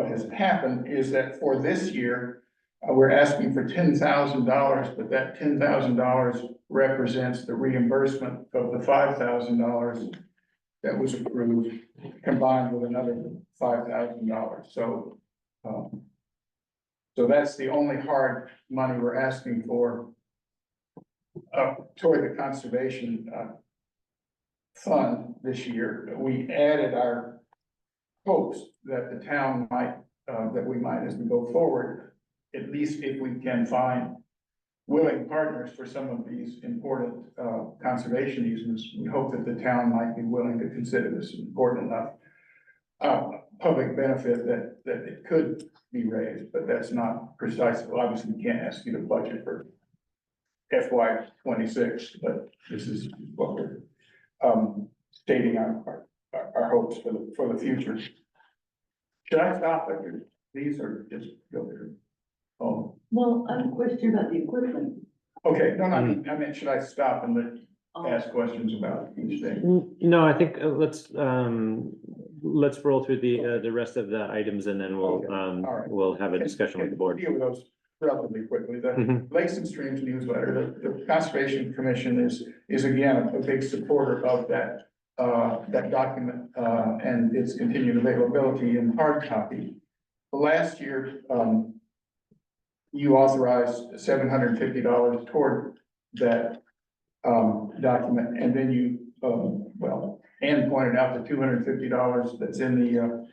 has happened, is that for this year, we're asking for $10,000, but that $10,000 represents the reimbursement of the $5,000 that was approved, combined with another $5,000. So that's the only hard money we're asking for toward the conservation fund this year. We added our hopes that the town might, that we might, as we go forward, at least if we can find willing partners for some of these important conservation easements, we hope that the town might be willing to consider this important enough public benefit that it could be raised, but that's not precise. Well, obviously, we can't ask you to budget for FY 26, but this is what we're stating our hopes for the future. Should I stop at these or just go through? Oh, Well, I have a question about the equipment. okay, no, I meant, should I stop and ask questions about each thing? No, I think let's roll through the rest of the items and then we'll, Okay, all right. we'll have a discussion with the board. Deal with those relatively quickly. The Mhm. Lakes and Streams newsletter, the Conservation Commission is again a big supporter of that document, and its continued availability in hard copy. Last year, you authorized $750 toward that document, and then you, Ann pointed out the $250 that's in the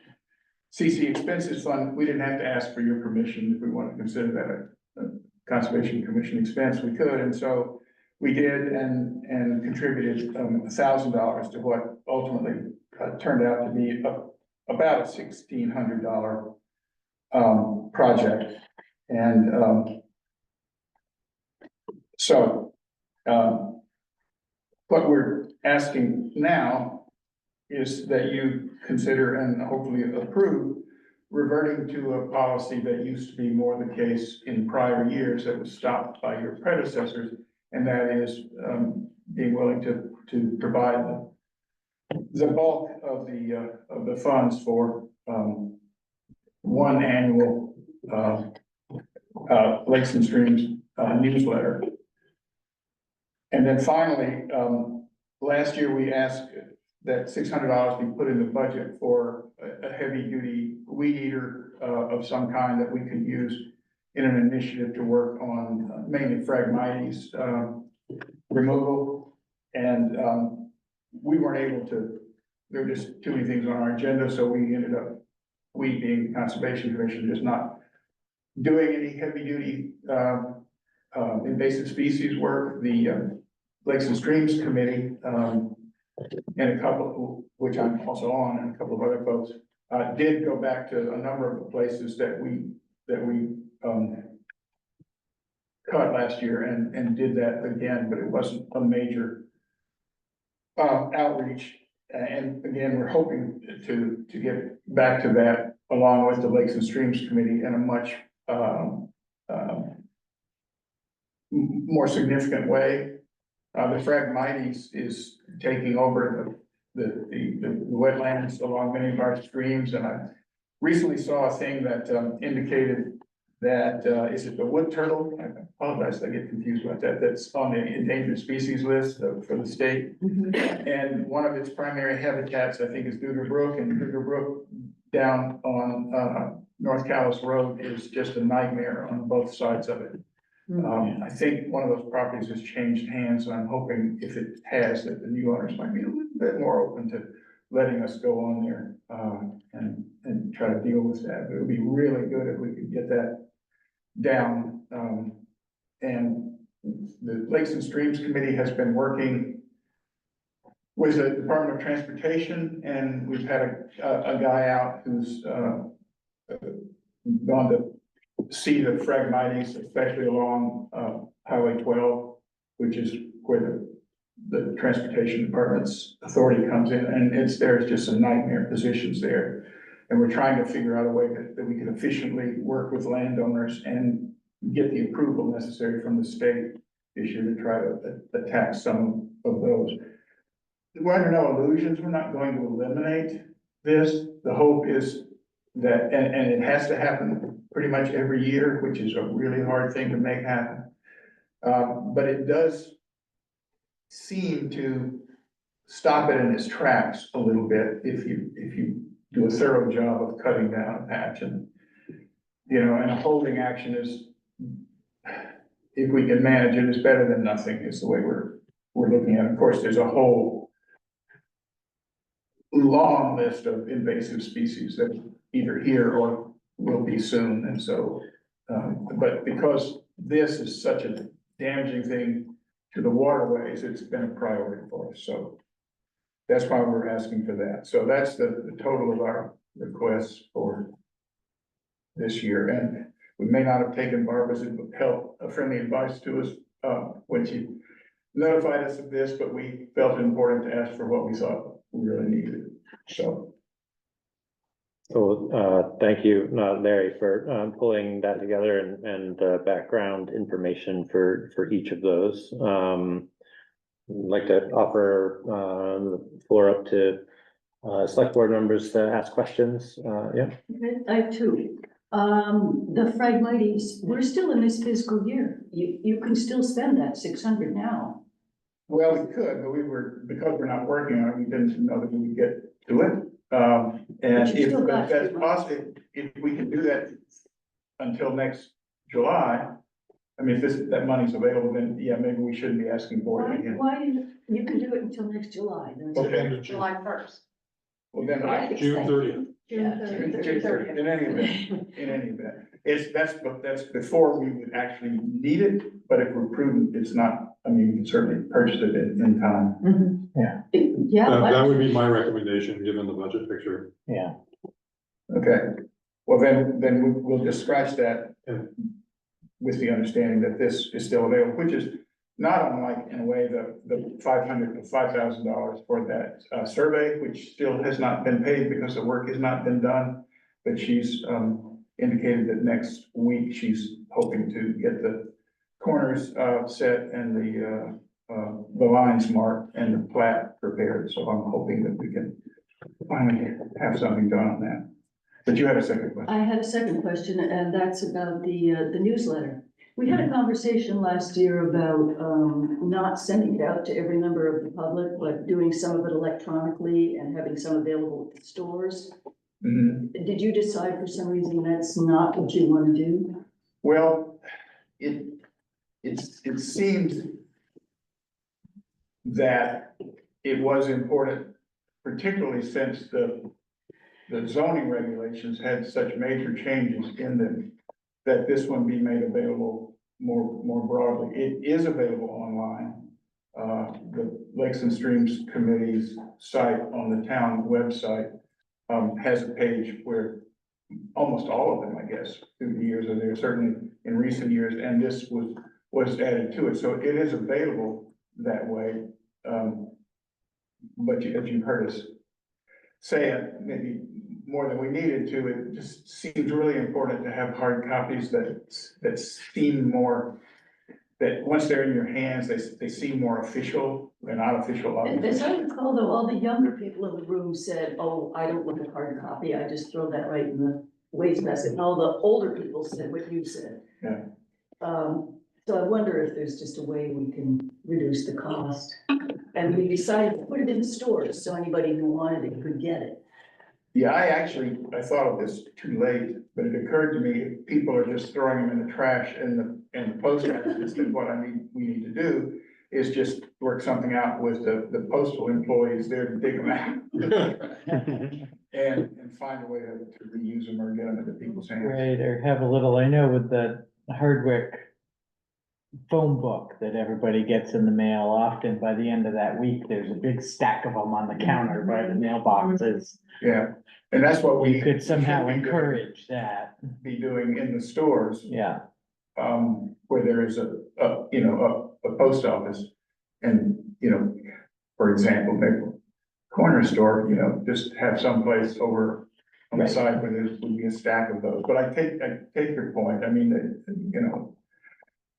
CC expenses fund. We didn't have to ask for your permission if we want to consider that a Conservation Commission expense, we could, and so we did and contributed $1,000 to what ultimately turned out to be about a $1,600 project. And what we're asking now is that you consider and hopefully approve reverting to a policy that used to be more the case in prior years that was stopped by your predecessors, and that is being willing to provide the bulk of the funds for one annual Lakes and Streams newsletter. And then finally, last year we asked that $600 be put in the budget for a heavy duty weed eater of some kind that we could use in an initiative to work on mainly Phragmites removal. And we weren't able to, there were just too many things on our agenda, so we ended up, we being the Conservation Commission, just not doing any heavy duty invasive species work. The Lakes and Streams Committee and a couple, which I'm also on, and a couple of other folks, did go back to a number of the places that we cut last year and did that again, but it wasn't a major outreach. And again, we're hoping to get back to that along with the Lakes and Streams Committee in a much more significant way. The Phragmites is taking over the wetlands along many of our streams, and I recently saw a thing that indicated that is it the wood turtle? I apologize, I get confused about that. That's on the endangered species list for the state. And one of its primary habitats, I think, is Cougar Brook, and Cougar Brook down on North Calais Road is just a nightmare on both sides of it. I think one of those properties has changed hands, and I'm hoping if it has, that the new owners might be a little bit more open to letting us go on there and try to deal with that. But it would be really good if we could get that down. And the Lakes and Streams Committee has been working with the Department of Transportation, and we've had a guy out who's gone to see the Phragmites, especially along Highway 12, which is where the Transportation Department's authority comes in, and there's just some nightmare positions there. And we're trying to figure out a way that we can efficiently work with landowners and get the approval necessary from the state this year to try to attack some of those. We're under no illusions, we're not going to eliminate this. The hope is that, and it has to happen pretty much every year, which is a really hard thing to make happen. But it does seem to stop it in its tracks a little bit if you do a thorough job of cutting down a patch. And, you know, and a holding action is, if we can manage it, is better than nothing, is the way we're looking at it. Of course, there's a whole long list of invasive species that either here or will be soon, and so, but because this is such a damaging thing to the waterways, it's been a priority for us, so that's why we're asking for that. So that's the total of our requests for this year, and we may not have taken Barbara's help, friendly advice to us, when she notified us of this, but we felt it important to ask for what we thought we really needed, so. So, thank you, Larry, for pulling that together and background information for each of those. I'd like to offer the floor up to select board members to ask questions. Yeah. Okay, I have two. The Phragmites, we're still in this fiscal year. You can still spend that 600 now. Well, we could, but because we're not working on it, we didn't know that we would get to it. And But you still got if that's 2 months. possible, if we can do that until next July, I mean, if that money's available, then yeah, maybe we shouldn't be asking for it again. Why you can do it until next July. That's- Okay. July 1st. Well, then, June 30th. Yeah, June 30th, in any event, that's before we would actually need it, but if we're prudent, it's not, I mean, we can certainly purchase it in time. Mhm. Yeah. Yeah. That would be my recommendation, given the budget picture. Yeah, Okay, well, then we'll just scratch that Yeah. with the understanding that this is still available, which is not unlike, in a way, the $5,000 for that survey, which still has not been paid because the work has not been done. But she's indicated that next week she's hoping to get the corners set and the lines marked and the plat prepared. So I'm hoping that we can finally have something done on that. But you had a second question. I had a second question, and that's about the newsletter. We had a conversation last year about not sending it out to every member of the public, but doing some of it electronically and having some available at the stores. Mhm. Did you decide for some reason that's not what you want to do? Well, it seemed that it was important, particularly since the zoning regulations had such major changes in them, that this one be made available more broadly. It is available online. The Lakes and Streams Committee's site on the town website has a page where almost all of them, I guess, through the years, are there, certainly in recent years, and this was added to it. So it is available that way. But as you've heard us say it, maybe more than we needed to, it just seems really important to have hard copies that seem more, that once they're in your hands, they seem more official and not official. As I recall, though, all the younger people in the room said, oh, I don't look at hard copy, I just throw that right in the wastebasket. And all the older people said what you said. Yeah. So I wonder if there's just a way we can reduce the cost. And we decided to put it in the stores, so anybody who wanted it could get it. Yeah, I thought of this too late, but it occurred to me, if people are just throwing them in the trash and the post office, then what we need to do is just work something out with the postal employees there to dig them out. And find a way to reuse them or get them into people's hands. right, or have a little, I know with the Hardwick phone book that everybody gets in the mail, often by the end of that week, there's a big stack of them on the counter by the mailboxes. Yeah, and that's what You could somehow encourage that, be doing in the stores, yeah. where there is a post office. And, for example, maybe corner store, just have someplace over on the Right. side where there would be a stack of those, but I take your point, I mean, you know,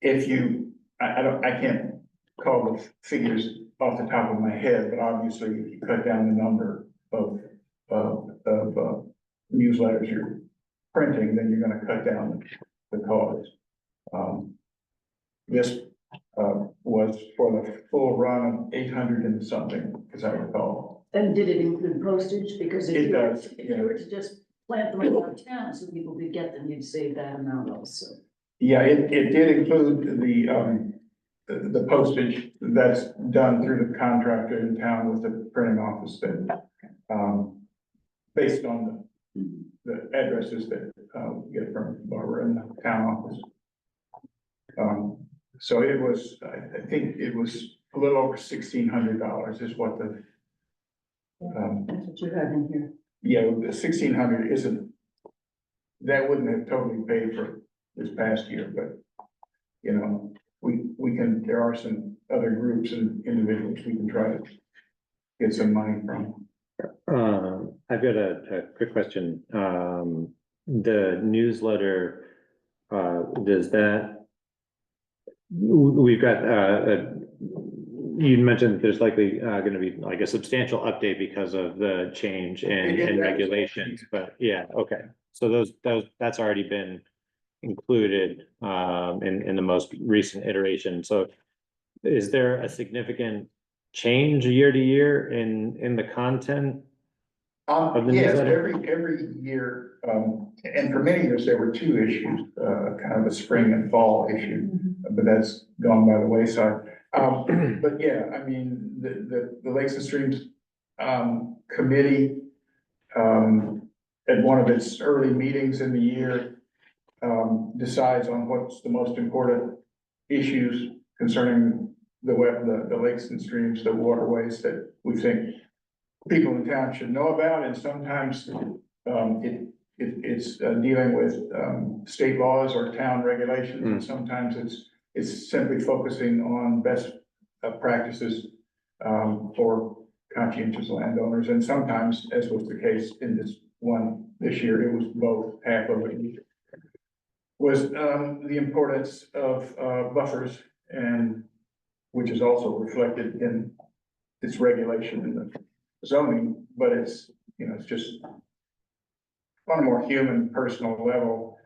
if you, I can't call the figures off the top of my head, but obviously if you cut down the number of newsletters you're printing, then you're gonna cut down the cost. This, was for the full run of 800 and something, as I recall. And did it include postage? Because It does, if you were to just plant them around town so people could get them, you'd save that amount also. Yeah, it did include the postage that's done through the contractor in town with the printing office that, based on the addresses that, we get from Barbara in the town office. So it was, I think it was a little over $1,600 is what the, That's what you have in here. yeah, the 1,600 isn't, that wouldn't have totally paid for this past year, but, you know, we can, there are some other groups and individuals we can try to get some money from. I've got a quick question. The newsletter, does that, we've got, you mentioned that there's likely gonna be like a substantial update because of the change in regulations, but yeah, okay. So that's already been included in the most recent iteration. So is there a significant change year to year in the content? Of the Yes, newsletter? every year, and for many years, there were two issues, kind of a spring and fall issue, but that's gone by the wayside. But yeah, I mean, the Lakes and Streams, committee, at one of its early meetings in the year, decides on what's the most important issues concerning the lakes and streams, the waterways that we think people in town should know about, and sometimes it's dealing with state laws or town regulations, and sometimes it's simply focusing on best practices for conscientious landowners, and sometimes, as was the case in this year, it was both, half of it was the importance of buffers, and which is also reflected in its regulation in the zoning, but it's, you know, it's just on a more human, personal level.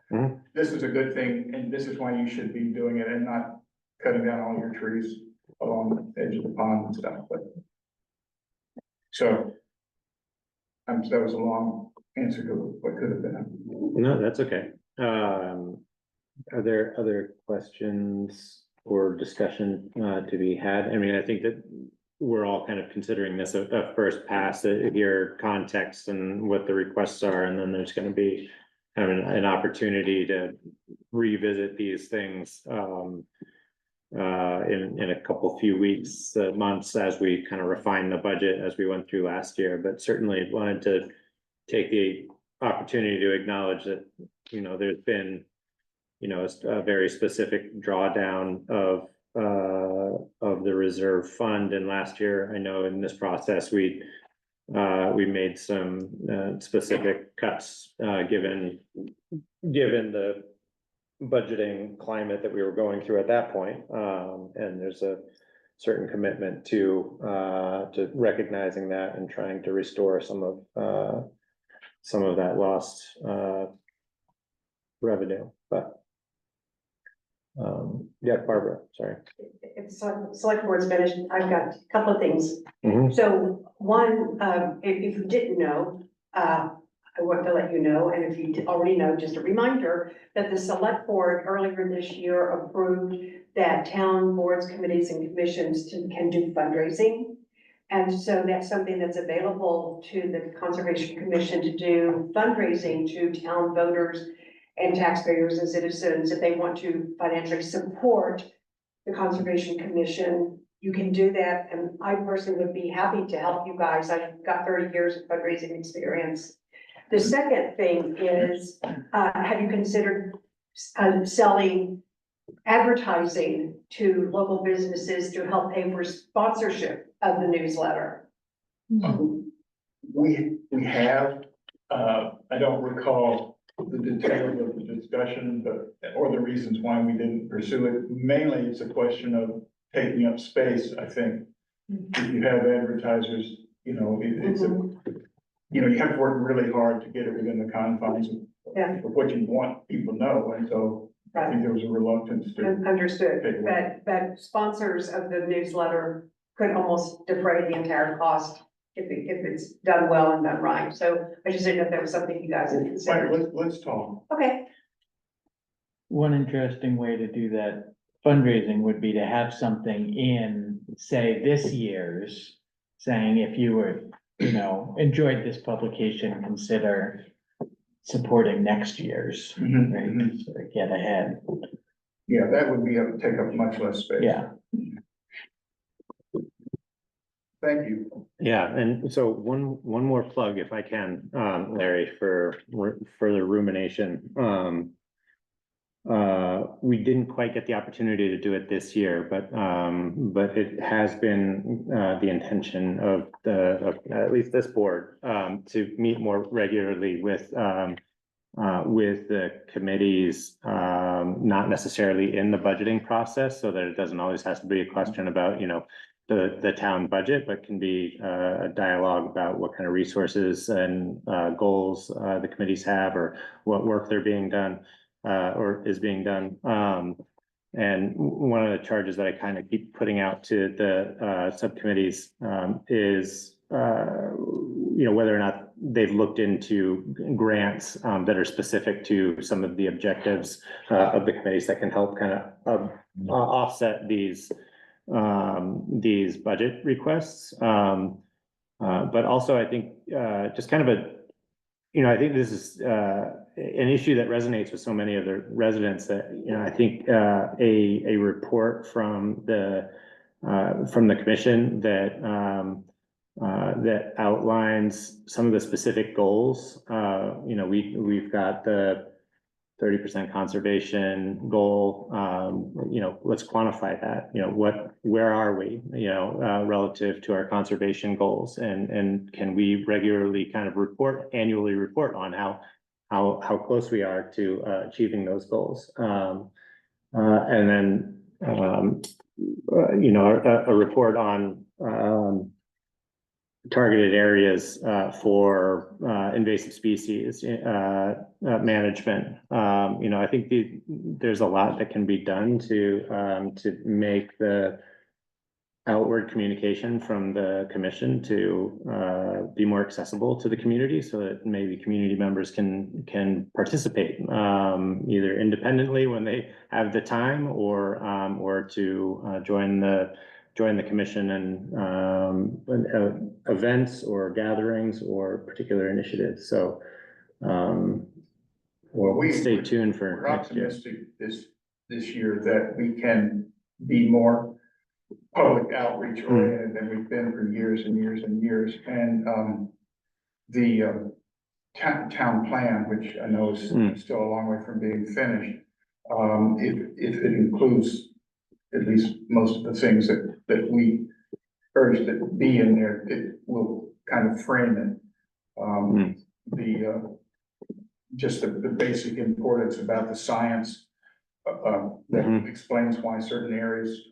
This is a good thing, and this is why you should be doing it and not cutting down all your trees along the edge of the pond and stuff, but. So. That was a long answer to what could have been. No, that's okay. Are there other questions or discussion to be had? I mean, I think that we're all kind of considering this a first pass to hear context and what the requests are, and then there's gonna be kind of an opportunity to revisit these things in a few weeks, months, as we kind of refine the budget as we went through last year. But certainly wanted to take the opportunity to acknowledge that, you know, there's been, you know, a very specific drawdown of the reserve fund. And last year, I know in this process, we made some specific cuts given the budgeting climate that we were going through at that point. And there's a certain commitment to recognizing that and trying to restore some of that lost revenue, but yeah, Barbara, sorry. If the select board's finished, I've got a couple of things. Mhm. So one, if you didn't know, I want to let you know, and if you already know, just a reminder that the select board earlier this year approved that town boards, committees and commissions can do fundraising. And so that's something that's available to the Conservation Commission to do fundraising to town voters and taxpayers and citizens. If they want to financially support the Conservation Commission, you can do that. And I personally would be happy to help you guys. I've got 30 years of fundraising experience. The second thing is, have you considered selling advertising to local businesses to help pay for sponsorship of the newsletter? We have, I don't recall the details of the discussion, or the reasons why we didn't pursue it. Mainly, it's a question of taking up space, I think. If you have advertisers, you know, it's a, you know, you have to work really hard to get it within the confines Yeah. of what you want people to know, and so I think there was a reluctance to. Understood, take it. but sponsors of the newsletter could almost defray the entire cost if it's done well and done right. So I just didn't know if that was something you guys had Right, considered. let's talk. Okay, One interesting way to do that fundraising would be to have something in, say, this year's, saying if you were, you know, enjoyed this publication, consider supporting next year's, right? Sort of get ahead. Yeah, that would be, take up much less space. Yeah. Thank you. Yeah, and so one more plug if I can, Larry, for further rumination. We didn't quite get the opportunity to do it this year, but it has been the intention of at least this board to meet more regularly with the committees, not necessarily in the budgeting process, so that it doesn't always have to be a question about, you know, the town budget, but can be a dialogue about what kind of resources and goals the committees have, or what work they're being done or is being done. And one of the charges that I kind of keep putting out to the subcommittees is you know, whether or not they've looked into grants that are specific to some of the objectives of the committees that can help kind of offset these budget requests. But also I think just kind of you know, I think this is an issue that resonates with so many of the residents that, you know, I think a report from the commission that outlines some of the specific goals. You know, we've got the 30% conservation goal. You know, let's quantify that. You know, where are we, you know, relative to our conservation goals, and can we regularly kind of annually report on how close we are to achieving those goals. And then you know, a report on targeted areas for invasive species management. You know, I think there's a lot that can be done to make the outward communication from the commission to be more accessible to the community, so that maybe community members can participate either independently when they have the time, or to join the commission and events or gatherings or particular initiatives. So we'll stay tuned for We're next year. optimistic this year that we can be more public outreach oriented than we've been for years and years and years. And the town plan, which I know is still a long way from being finished, if it includes at least most of the things that we urge that be in there, it will kind of frame it. Just the basic importance about the science that explains why certain areas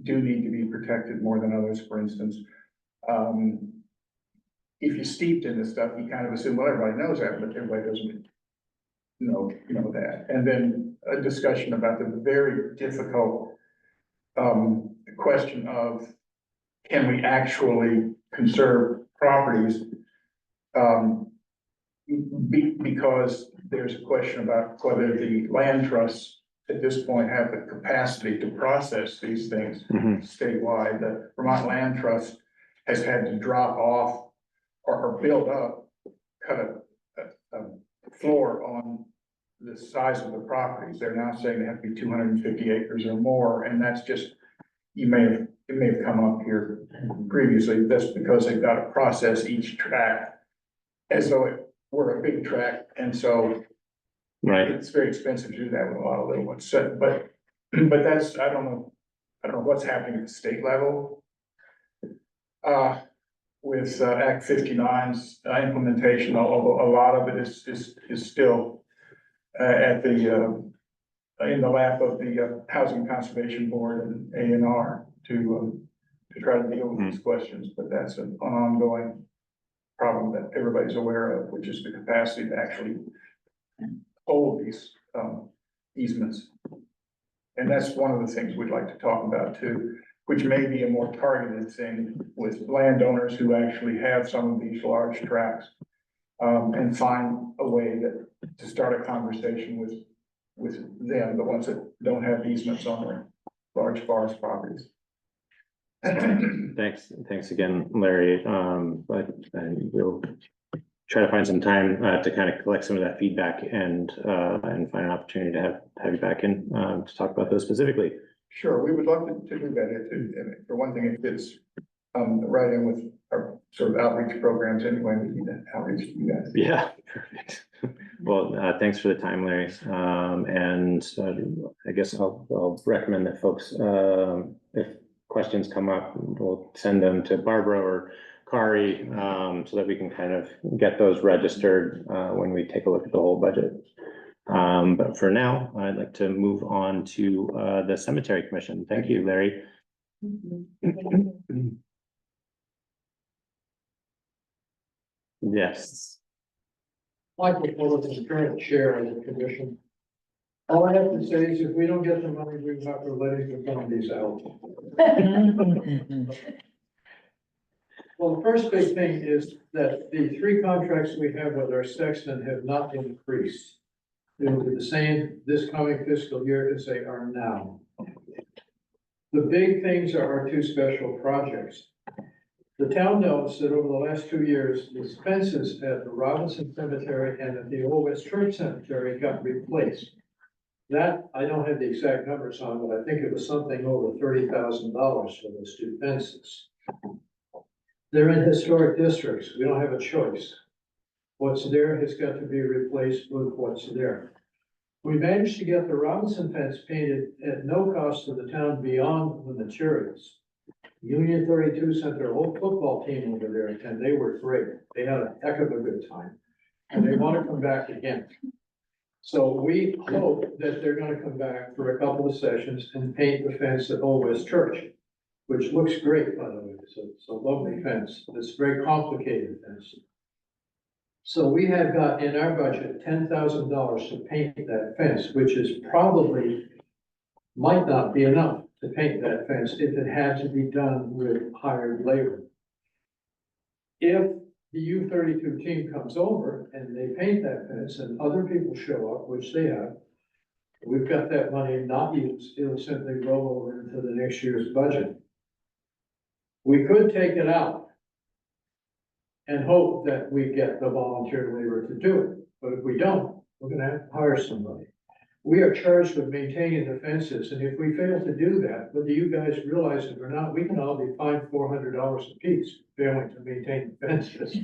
do need to be protected more than others, for instance. If you're steeped in this stuff, you kind of assume, well, everybody knows that, but everybody doesn't know that. And then a discussion about the very difficult question of, can we actually conserve properties? Because there's a question about whether the land trusts at this point have the capacity to process these things statewide. The Vermont Land Trust has had to drop off or build up, cut a floor on the size of the properties. They're now saying they have to be 250 acres or more, and that's just, it may have come up here previously. That's because they've got to process each tract as though it were a big tract, and so it's very expensive to do that with a lot of little ones. So, but that's, I don't know what's happening at the state level. with Act 59's implementation, although a lot of it is still at the, in the lap of the Housing Conservation Board and A&R to try to deal with these questions, but that's an ongoing problem that everybody's aware of, which is the capacity to actually hold these easements. And that's one of the things we'd like to talk about too, which may be a more targeted thing with landowners who actually have some of these large tracts. And find a way to start a conversation with them, the ones that don't have easements on their large forest properties. Thanks again, Larry. But we'll try to find some time to kind of collect some of that feedback and find an opportunity to have you back in to talk about those specifically. Sure, we would love to do that. For one thing, it fits right in with our sort of outreach programs anyway. We need to outreach to you guys. Yeah, perfect. Well, thanks for the time, Larry. And I guess I'll recommend that folks, if questions come up, we'll send them to Barbara or Kari, so that we can kind of get those registered when we take a look at the whole budget. But for now, I'd like to move on to the Cemetery Commission. Thank you, Larry. Yes. Michael Fuller is the current chair of the commission. All I have to say is if we don't get the money, we have to let it come these out. Well, the first big thing is that the 3 contracts we have with our sexton have not increased. They will be the same this coming fiscal year as they are now. The big things are our 2 special projects. The town knows that over the last 2 years, the fences at the Robinson Cemetery and at the Old West Church Cemetery got replaced. That, I don't have the exact numbers on, but I think it was something over $30,000 for those 2 fences. They're in historic districts. We don't have a choice. What's there has got to be replaced with what's there. We managed to get the Robinson fence painted at no cost to the town beyond the materials. Union 32 sent their whole football team over there and they were great. They had a heck of a good time and they want to come back again. So we hope that they're going to come back for a couple of sessions and paint the fence at Old West Church, which looks great, by the way. It's a lovely fence. It's a very complicated fence. So we have got in our budget $10,000 to paint that fence, which is probably might not be enough to paint that fence if it had to be done with hired labor. If the U32 team comes over and they paint that fence and other people show up, which they have, we've got that money not used. It'll simply roll over into the next year's budget. We could take it out and hope that we get the volunteer labor to do it. But if we don't, we're gonna have to hire somebody. We are charged with maintaining the fences, and if we fail to do that, whether you guys realize it or not, we can all be fined $400 a piece, failing to maintain the fences.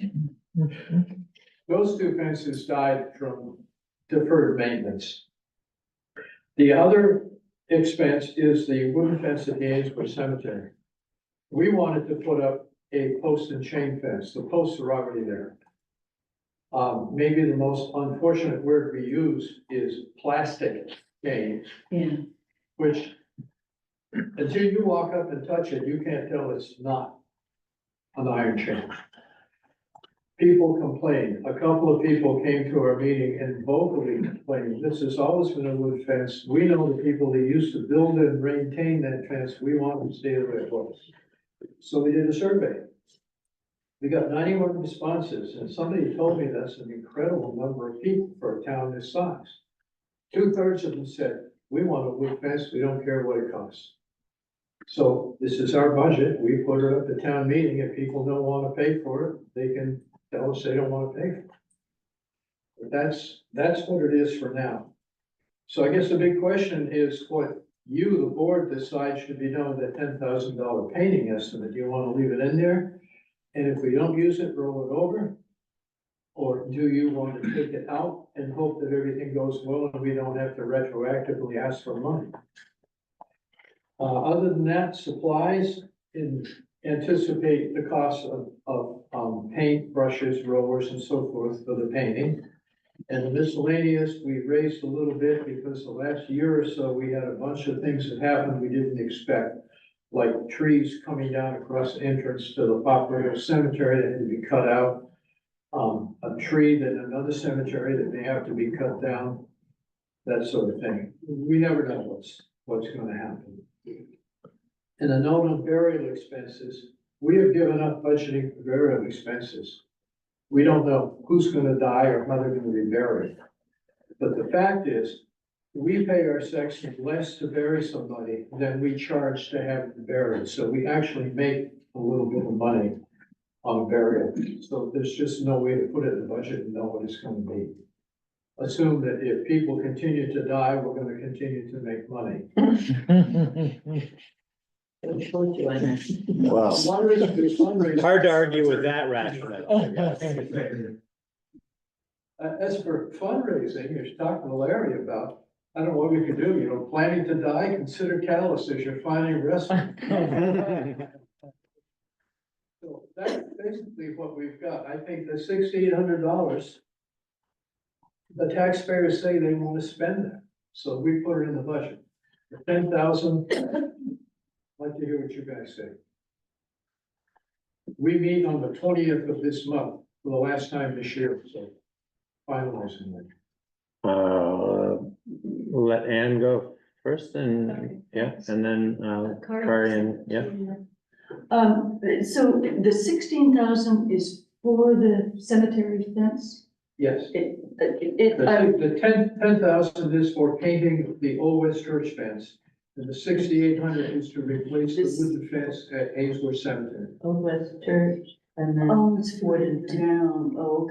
Those 2 fences died from deferred maintenance. The other expense is the wooden fence at the Amesbury Cemetery. We wanted to put up a post and chain fence. The posts are already there. Maybe the most unfortunate word we use is plastic chain. Yeah. Which, until you walk up and touch it, you can't tell it's not an iron chain. People complain. A couple of people came to our meeting and vocally complained, this has always been a wood fence. We know the people that used to build and maintain that fence. We want them to stay the way it was. So we did a survey. We got 91 responses, and somebody told me that's an incredible number of people for a town this size. 2/3 of them said, we want a wood fence, we don't care what it costs. So this is our budget, we put it up at town meeting, if people don't want to pay for it, they can tell us they don't want to pay for it. But that's what it is for now. So I guess the big question is what you, the board, decide should be done with that $10,000 painting estimate. Do you want to leave it in there? And if we don't use it, roll it over? Or do you want to take it out and hope that everything goes well and we don't have to retroactively ask for money? Other than that, supplies, in anticipate the cost of paint, brushes, rollers and so forth for the painting. And the miscellaneous, we raised a little bit because the last year or so, we had a bunch of things that happened we didn't expect. Like trees coming down across the entrance to the Poplar Cemetery that had to be cut out. A tree that another cemetery that may have to be cut down, that sort of thing. We never know what's gonna happen. And the note on burial expenses, we have given up budgeting for burial expenses. We don't know who's gonna die or how they're gonna be buried. But the fact is, we pay our section less to bury somebody than we charge to have them buried. So we actually make a little bit of money on burial. So there's just no way to put it in the budget and know what it's gonna be. Assume that if people continue to die, we're gonna continue to make money. Wow. Fundraising- Hard to argue with that rationale, I guess. As for fundraising, you're talking to Larry about, I don't know what we could do, planning to die, consider Calais as your final rescue. So that's basically what we've got. I think the $6,800, the taxpayers say they want to spend that, so we put it in the budget. 10,000, I'd like to hear what you guys say. We meet on the 20th of this month for the last time this year, so finalizing it. Let Ann go first and, yeah, and then, Kari and, yeah. So the 16,000 is for the cemetery fence? Yes. It, The 10,000 is for painting the Old West Church fence, and the 6,800 is to replace the wooden fence at Ainsworth Cemetery. Old West Church, and then. Oh, it's wooded down, oh,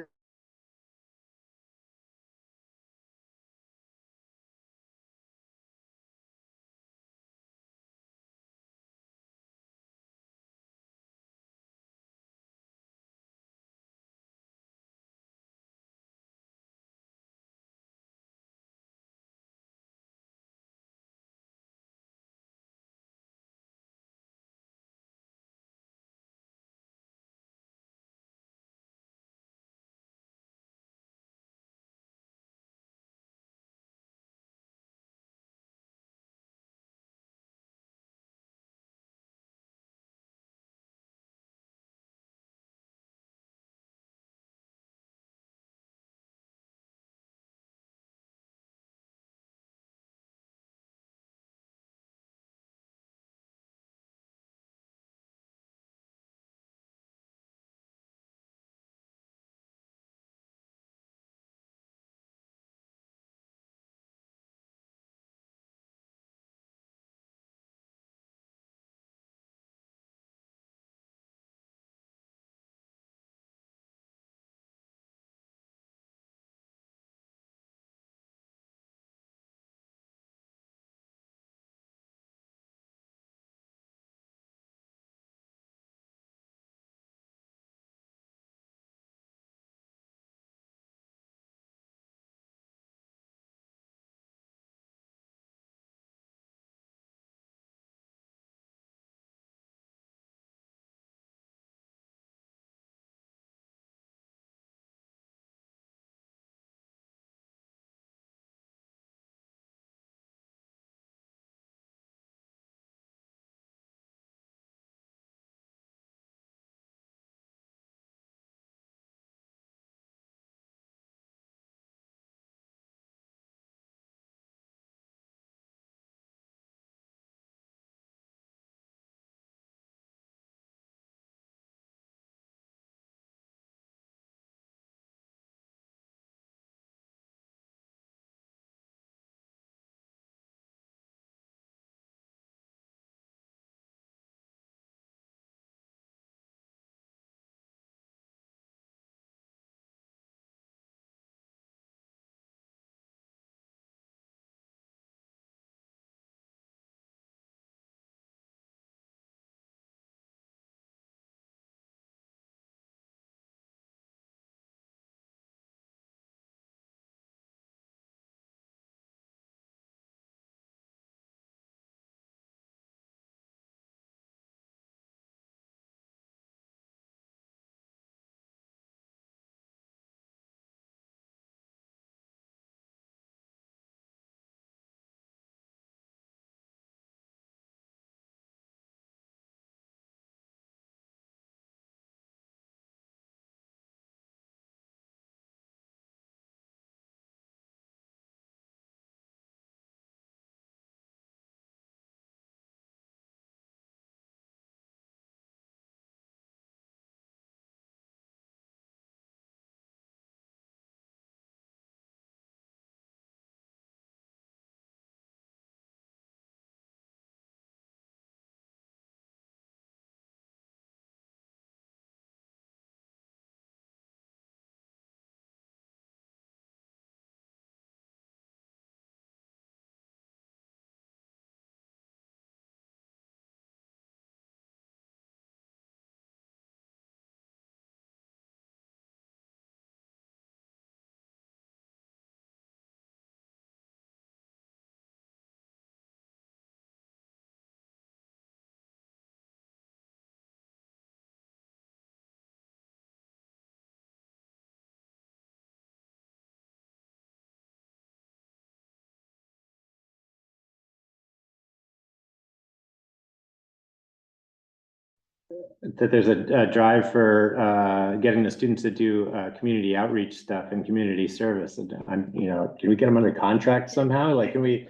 that there's a drive for getting the students to do community outreach stuff and community service. And I'm, you know, can we get them under contract somehow? Like, can we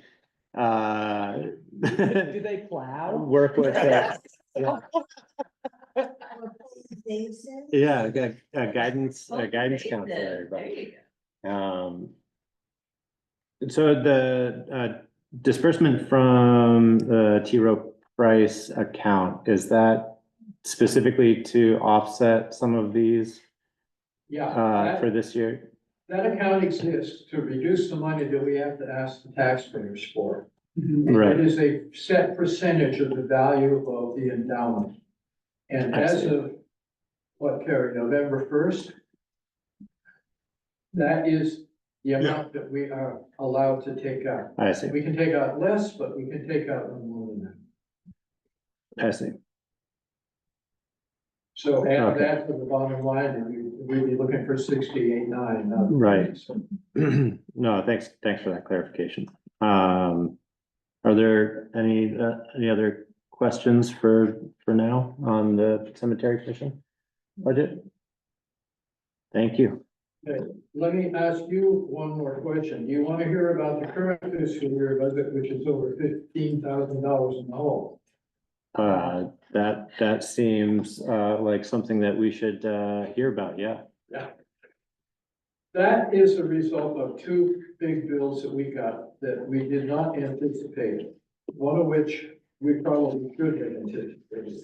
Do they plow? work with yeah, a guidance counselor, but so the disbursement from the T. Rowe Price account, is that specifically to offset some of these Yeah, for this year? that account exists to reduce the money that we have to ask the taxpayers for. And Right. it is a set percentage of the value of the endowment. And I as see. of, what, Carrie, November first? That is the amount that we are allowed to take out. I see, We can take out less, but we can take out no more than that. I see. So add Okay. that to the bottom line, and we'd be looking for 68.9. Right. So, No, thanks for that clarification. Are there any other questions for now on the cemetery commission budget? Thank you. okay, let me ask you one more question. Do you want to hear about the current fiscal year budget, which is over $15,000 in the hole? That seems like something that we should hear about, yeah. That is a result of two big bills that we got that we did not anticipate, one of which we probably should have anticipated.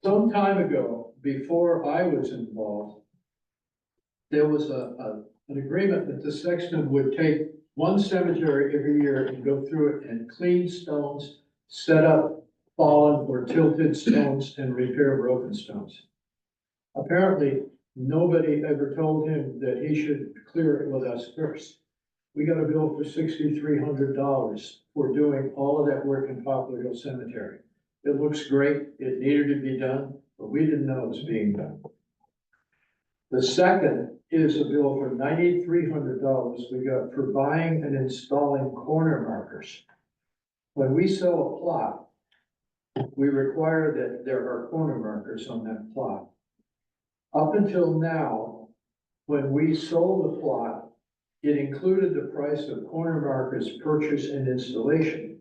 Some time ago, before I was involved, there was an agreement that the sexton would take one cemetery every year and go through it and clean stones, set up fallen or tilted stones, and repair broken stones. Apparently, nobody ever told him that he should clear it with us first. We got a bill for $6,300 for doing all of that work in Poplar Hill Cemetery. It looks great, it needed to be done, but we didn't know it was being done. The second is a bill for $9,300 we got for buying and installing corner markers. When we sell a plot, we require that there are corner markers on that plot. Up until now, when we sold the plot, it included the price of corner markers purchase and installation.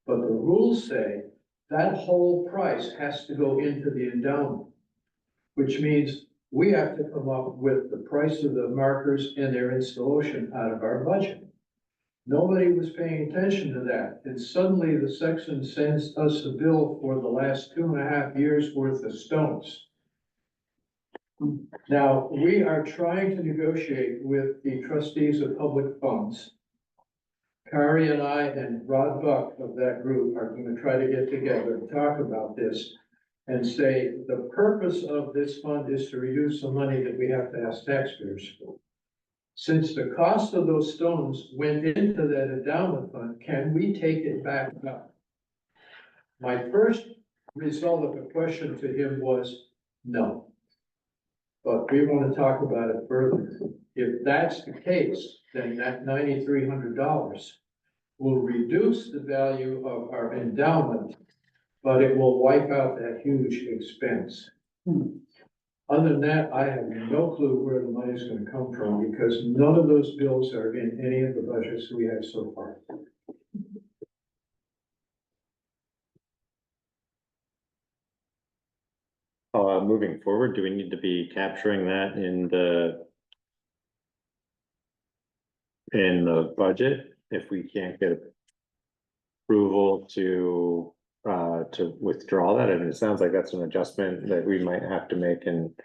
But the rules say that whole price has to go into the endowment, which means we have to come up with the price of the markers and their installation out of our budget. Nobody was paying attention to that, and suddenly the sexton sends us a bill for the last 2.5 years worth of stones. Now, we are trying to negotiate with the trustees of public funds. Kari and I and Rod Buck of that group are going to try to get together and talk about this and say, the purpose of this fund is to reduce the money that we have to ask taxpayers for. Since the cost of those stones went into that endowment fund, can we take it back up? My first result of the question to him was no. But we want to talk about it further. If that's the case, then that $9,300 will reduce the value of our endowment, but it will wipe out that huge expense. Other than that, I have no clue where the money is going to come from, because none of those bills are in any of the budgets we have so far. Moving forward, do we need to be capturing that in the budget if we can't get approval to withdraw that? And it sounds like that's an adjustment that we might have to make in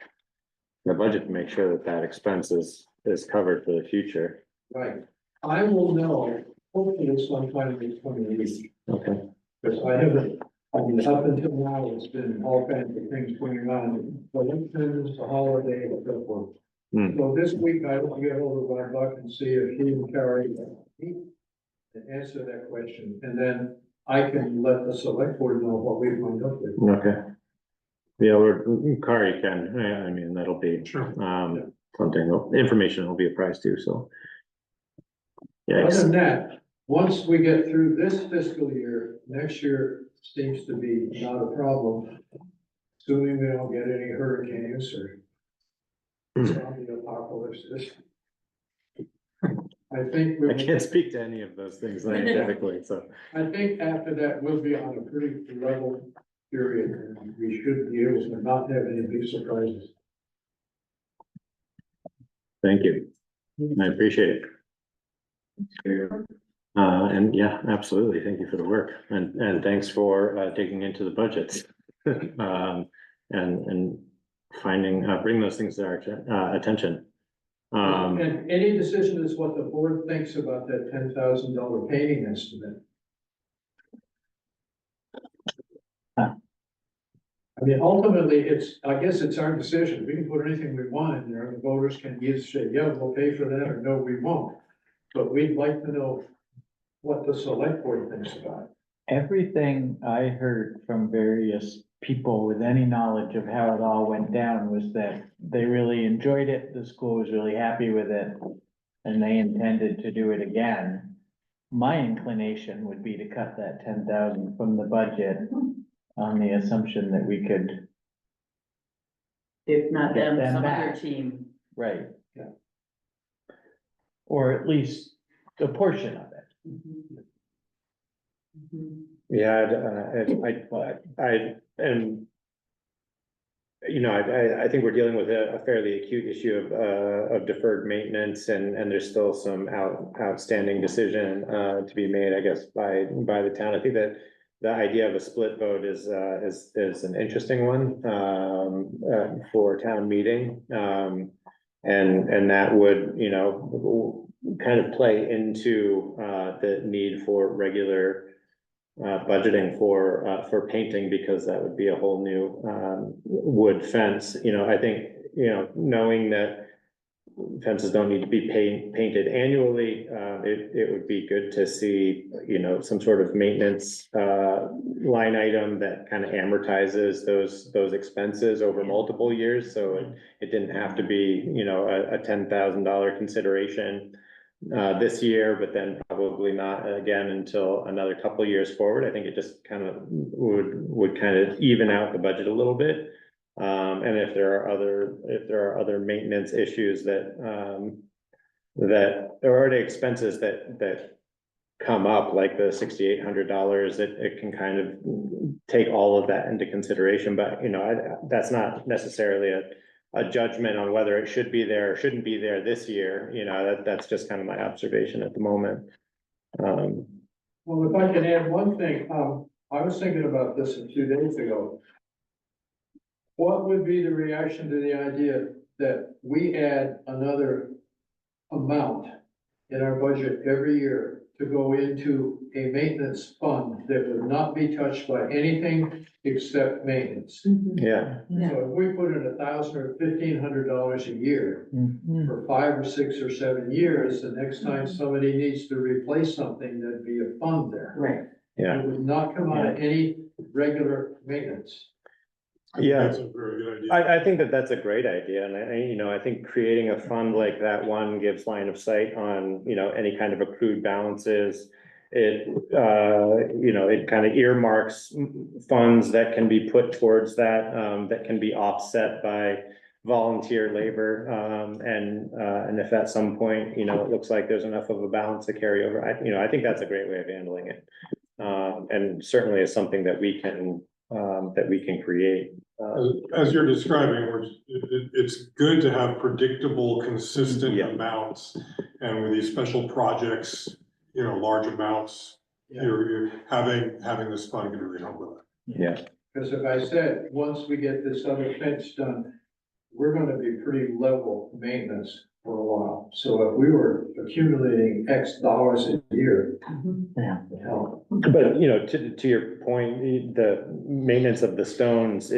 the budget to make sure that that expense is covered for the future. Right. I will know, hopefully sometime in 20 Okay. because I haven't, I mean, up until now, it's been all kinds of things going on, the elections, the holiday, and so forth. So this week, I will get hold of Rod Buck and see if he and Carrie can answer that question, and then I can let the select board know what we find up with. Okay. Yeah, Kari can, yeah, I mean, that'll be something, information will be a prize too, so. Yeah. Other than that, once we get through this fiscal year, next year, seems to be not a problem. Assuming we don't get any hurricanes or zombie apocalypses. I think I can't speak to any of those things scientifically, so. I think after that, we'll be on a pretty level period, and we should be able to not have any big surprises. Thank you. I appreciate it. And yeah, absolutely. Thank you for the work and thanks for digging into the budgets. And finding, bring those things to our attention. And any decision is what the board thinks about that $10,000 painting estimate. I mean, ultimately, I guess it's our decision. We can put anything we want in there. The voters can either say, yeah, we'll pay for that, or no, we won't. But we'd like to know what the select board thinks about it. Everything I heard from various people with any knowledge of how it all went down was that they really enjoyed it, the school was really happy with it, and they intended to do it again. My inclination would be to cut that 10,000 from the budget on the assumption that we could, If not Get them, them some other back. team. right? Yeah. Or at least a portion of it. Yeah, and you know, I think we're dealing with a fairly acute issue of deferred maintenance and there's still some outstanding decision to be made, I guess, by the town. I think that the idea of a split vote is an interesting one for town meeting. And that would, you know, kind of play into the need for regular budgeting for painting, because that would be a whole new wood fence. You know, I think, you know, knowing that fences don't need to be painted annually, it would be good to see, you know, some sort of maintenance line item that kind of amortizes those expenses over multiple years. So it didn't have to be, you know, a $10,000 consideration this year, but then probably not again until another couple of years forward. I think it just kind of would kind of even out the budget a little bit. And if there are other maintenance issues that there are already expenses that come up, like the $6,800, it can kind of take all of that into consideration. But, you know, that's not necessarily a judgment on whether it should be there or shouldn't be there this year. You know, that's just kind of my observation at the moment. Well, if I can add one thing, I was thinking about this a few days ago. What would be the reaction to the idea that we add another amount in our budget every year to go into a maintenance fund that would not be touched by anything except maintenance? Yeah, So if we put in $1,000 or $1,500 a year Mhm. for 5 or 6 or 7 years, the next time somebody needs to replace something, there'd be a fund there. Right. yeah, It would not come out of any regular maintenance. yeah. That's a very good idea. I think that's a great idea, and you know, I think creating a fund like that, one, gives line of sight on, you know, any kind of accrued balances. It, you know, it kind of earmarks funds that can be put towards that, that can be offset by volunteer labor. And if at some point, you know, it looks like there's enough of a balance to carry over, I think that's a great way of handling it. And certainly is something that we can create. As you're describing, it's good to have predictable, consistent Yeah. amounts. And with these special projects, you know, large amounts, you're having this fund can really help with that. Yeah, Because if I said, once we get this other fence done, we're gonna be pretty level maintenance for a while. So if we were accumulating X dollars a year, Yeah. hell, but you know, to your point, the maintenance of the stones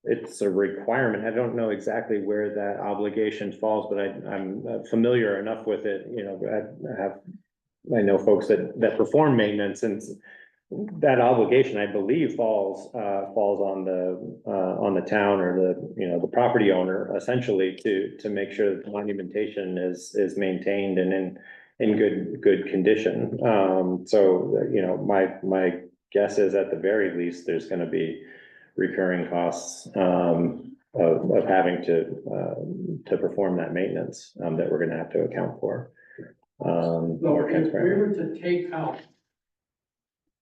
it's a requirement. I don't know exactly where that obligation falls, but I'm familiar enough with it, you know, I know folks that perform maintenance, and that obligation, I believe, falls on the town or the property owner, essentially, to make sure that the monumentation is maintained and in good condition. So, you know, my guess is at the very least, there's gonna be recurring costs, of having to perform that maintenance, that we're gonna have to account for. So more if we transparent. were to take out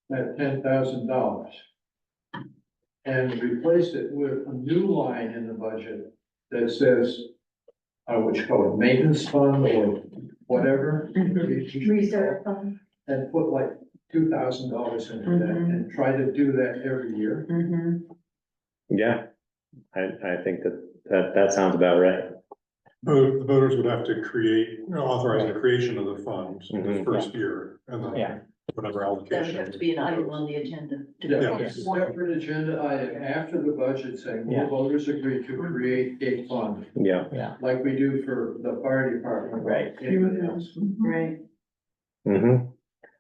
that $10,000 and replace it with a new line in the budget that says, what you call it, maintenance fund or whatever. Reserve fund. And put like $2,000 into that and try to do that every year. Yeah, I think that sounds about right. The voters would have to create, authorize the creation of the fund in the Mhm. first year, and Yeah. then whatever That would allocation. have to be an item on the agenda. Yeah. A separate agenda item after the budget saying, Yeah. will voters agree to create a fund, Yeah. like we do for the fire department. Right. Anything else. Right. Mm-hmm.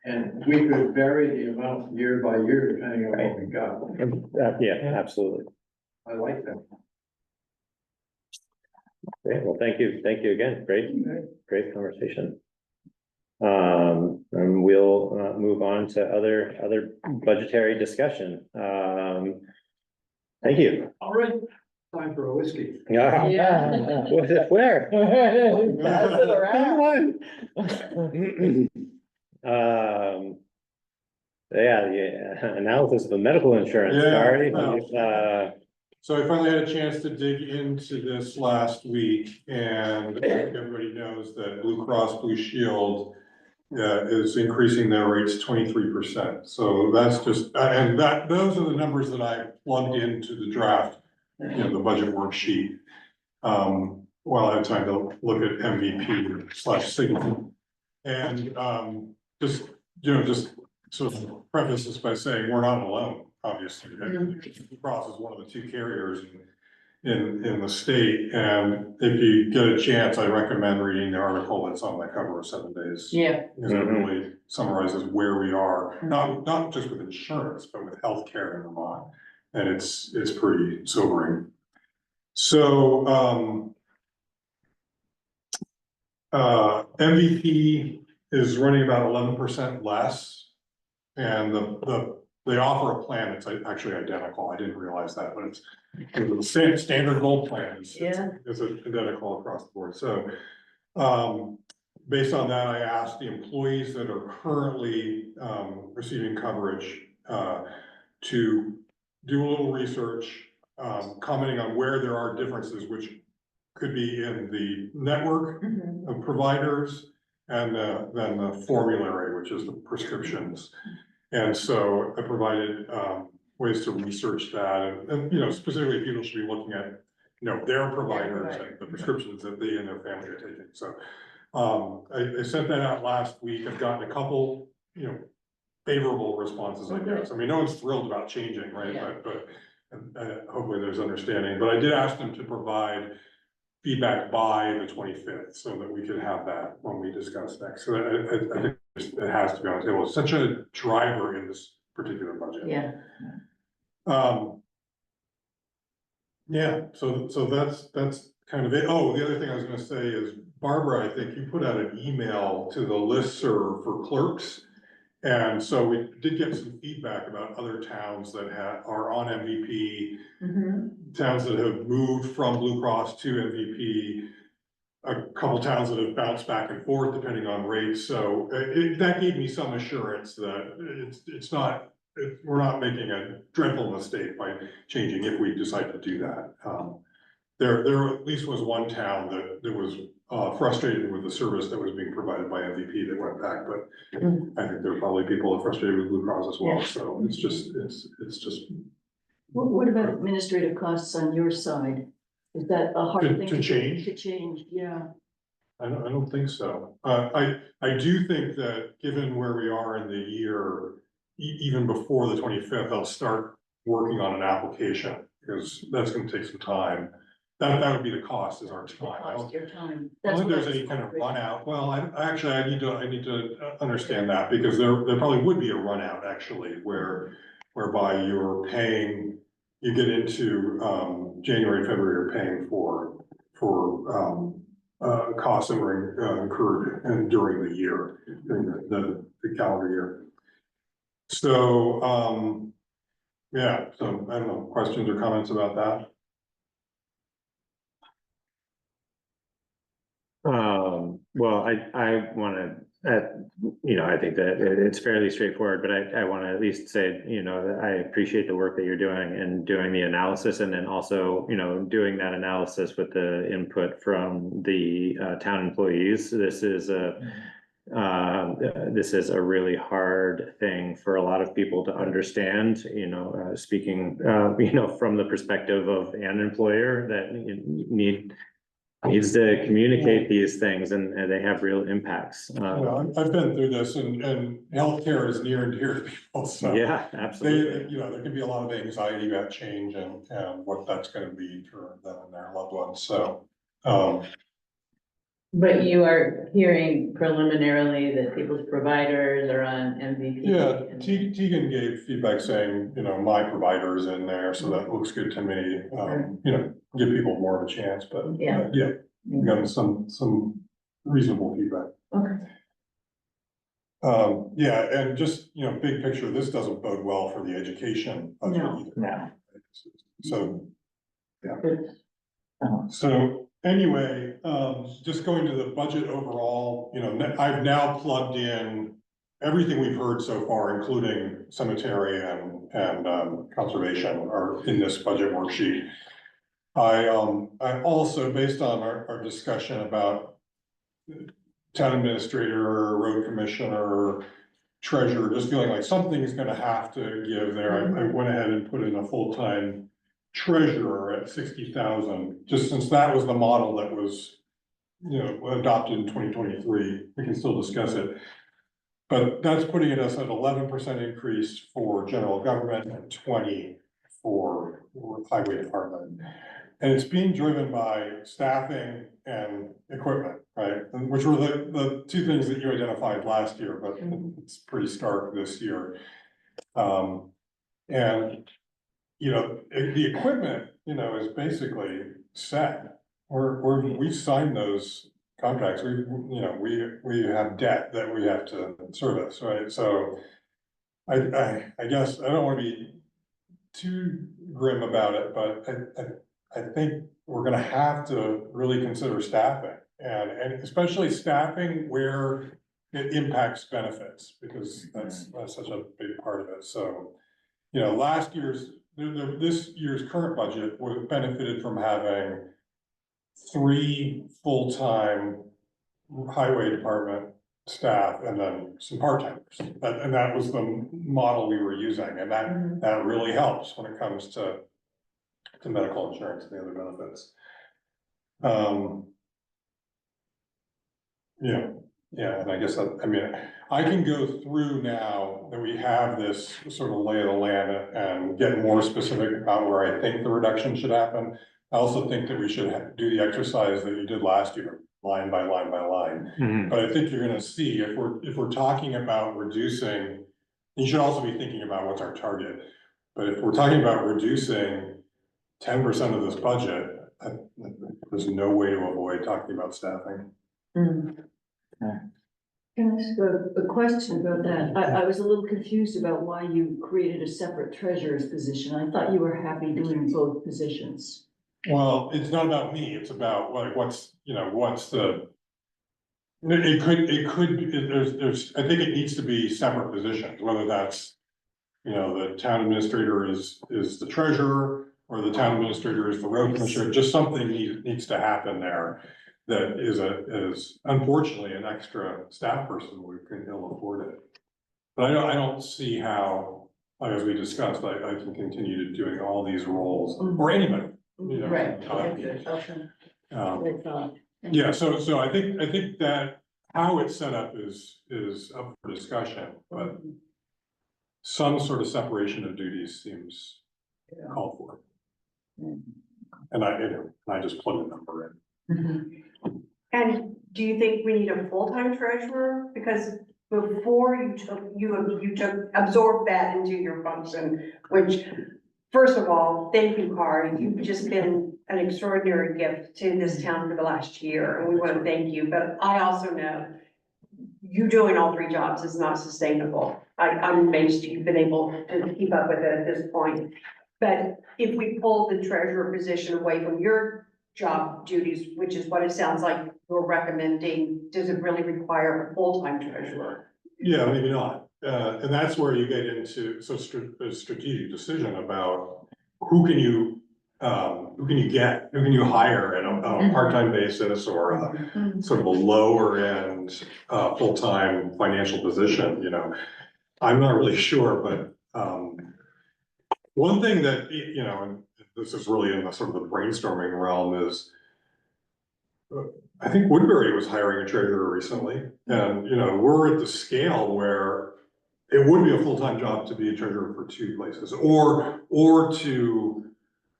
And we could vary the amount year by year depending on what we got. Yeah, absolutely. I like that. Great, well, thank you again, great conversation. And we'll move on to other budgetary discussion. Thank you. All right, time for a whiskey. Yeah. Where? Pass it around. Yeah, analysis of the medical insurance, Yeah, sorry. So I finally had a chance to dig into this last week, and I think everybody knows that Blue Cross Blue Shield is increasing their rates 23%. So that's just, and those are the numbers that I plugged into the draft, the budget worksheet. While I had time to look at MVP/Signal. And just sort of preface this by saying we're not alone, obviously. Blue Cross is one of the two carriers in the state, and if you get a chance, I recommend reading the article that's on the cover of 7 Days. Yeah. Because it really summarizes where we are, not just with insurance, but with healthcare in Vermont, and it's pretty sobering. So MVP is running about 11% less. And they offer a plan that's actually identical. I didn't realize that, but it's the standard gold plan is identical across the board. So based on that, I asked the employees that are currently receiving coverage to do a little research, commenting on where there are differences, which could be in the network of providers and then the formulary, which is the prescriptions. And so I provided ways to research that, and specifically people should be looking at their providers and the prescriptions that they and their family are taking. So I sent that out last week. I've gotten a couple favorable responses, I guess. I mean, no one's thrilled about changing, right? Yeah. But hopefully there's understanding. But I did ask them to provide feedback by the 25th so that we could have that when we discuss next. So I think it has to be on the table. It's such a driver in this particular budget. Yeah. Yeah, so that's kind of it. Oh, the other thing I was gonna say is, Barbara, I think you put out an email to the listserv for clerks. And so we did get some feedback about other towns that are on MVP, towns that have moved from Blue Cross to MVP, a couple towns that have bounced back and forth depending on rates. So that gave me some assurance that we're not making a dreadful mistake by changing if we decide to do that. There at least was one town that was frustrated with the service that was being provided by MVP that went back, but I think there are probably people that are frustrated with Blue Cross as well. So it's just. What about administrative costs on your side? Is that a hard thing To change? To change, yeah. I don't think so. I do think that given where we are in the year, even before the 25th, I'll start working on an application, because that's gonna take some time. That would be the cost, is our time. I don't Your time. I don't think there's any kind of run out. Well, I need to understand that, because there probably would be a run out actually, whereby you're paying, you get into January, February, you're paying for costs that were incurred and during the year, during the calendar year. So, yeah, so I don't know, questions or comments about that? Well, I wanna, I think that it's fairly straightforward, but I wanna at least say, that I appreciate the work that you're doing and doing the analysis, and then also, doing that analysis with the input from the town employees. This is a really hard thing for a lot of people to understand, speaking, from the perspective of an employer that needs to communicate these things, and they have real impacts. I've been through this, and healthcare is near and dear to people, so. Yeah, absolutely. There can be a lot of anxiety about change and what that's gonna be for them and their loved ones, so. But you are hearing preliminarily that people's providers are on MVP. Yeah, and- Tegan gave feedback saying, my provider is in there, so that looks good to me. Give people more of a chance, but Yeah. got some reasonable feedback. Okay. Yeah, and just, big picture, this doesn't bode well for the education budget No. either. No. So, Good. so anyway, just going to the budget overall, I've now plugged in everything we've heard so far, including cemetery and conservation, are in this budget worksheet. I also, based on our discussion about town administrator, road commissioner, treasurer, just feeling like something's gonna have to give there, I went ahead and put in a full-time treasurer at 60,000, just since that was the model that was, adopted in 2023, we can still discuss it. But that's putting us at 11% increase for general government and 20 for highway department. And it's being driven by staffing and equipment, right? And which were the two things that you identified last year, but it's pretty stark this year. And the equipment, is basically set. We signed those contracts. We have debt that we have to service, right? So I guess I don't want to be too grim about it, but I think we're gonna have to really consider staffing, and especially staffing where it impacts benefits, because that's such a big part of it. So, last year's, this year's current budget would have benefited from having 3 full-time highway department staff and then some part-timers. And that was the model we were using, and that really helps when it comes to medical insurance and the other benefits. And I guess, I can go through now that we have this sort of lay of the land and get more specific about where I think the reduction should happen. I also think that we should do the exercise that you did last year, line by line by line. But I think you're gonna see, if we're talking about reducing, you should also be thinking about what's our target. But if we're talking about reducing 10% of this budget, there's no way to avoid talking about staffing. Can I ask a question about that? I was a little confused about why you created a separate treasurer's position. I thought you were happy doing both positions. Well, it's not about me, it's about what's the. It could, there's, I think it needs to be separate positions, whether that's, the town administrator is the treasurer, or the town administrator is the road commissioner, just something needs to happen there. That is unfortunately an extra staff person, we can ill afford it. But I don't see how, as we discussed, I can continue doing all these roles, or anybody. Right. Yeah, so I think that how it's set up is up for discussion, but some sort of separation of duties seems called for. And I just plug the number in. And do you think we need a full-time treasurer? Because before you absorbed that into your function, which, first of all, thank you, Kari. You've just been an extraordinary gift to this town for the last year, and we want to thank you. But I also know you doing all three jobs is not sustainable. I'm amazed you've been able to keep up with it at this point. But if we pull the treasurer position away from your job duties, which is what it sounds like you're recommending, does it really require a full-time treasurer? Yeah, maybe not. And that's where you get into a strategic decision about who can you hire at a part-time basis or a sort of a lower end, full-time financial position, you know. I'm not really sure, but, one thing that, you know, and this is really in the sort of the brainstorming realm is, I think Woodbury was hiring a treasurer recently, and, you know, we're at the scale where it would be a full-time job to be a treasurer for two places, or to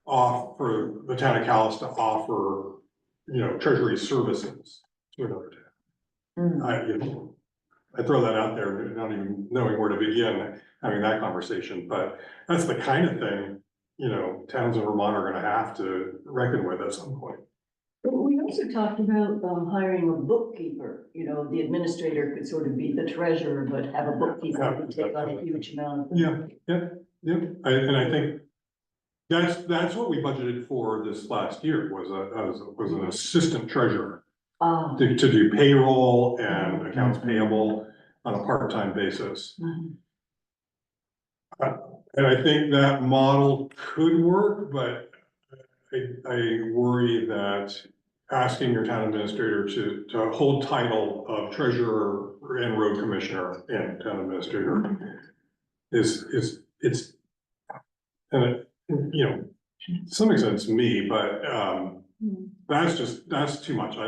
offer the town of Calais to offer, you know, treasury services to another town. I throw that out there, not even knowing where to begin having that conversation, but that's the kind of thing, you know, towns in Vermont are gonna have to reckon with at some point. But we also talked about hiring a bookkeeper, you know, the administrator could sort of be the treasurer, but have a bookkeeper who could take on a huge amount. Yeah. And I think that's what we budgeted for this last year was an assistant treasurer to do payroll and accounts payable on a part-time basis. And I think that model could work, but I worry that asking your town administrator to hold title of treasurer and road commissioner and town administrator is and you know, to some extent it's me, but that's too much. I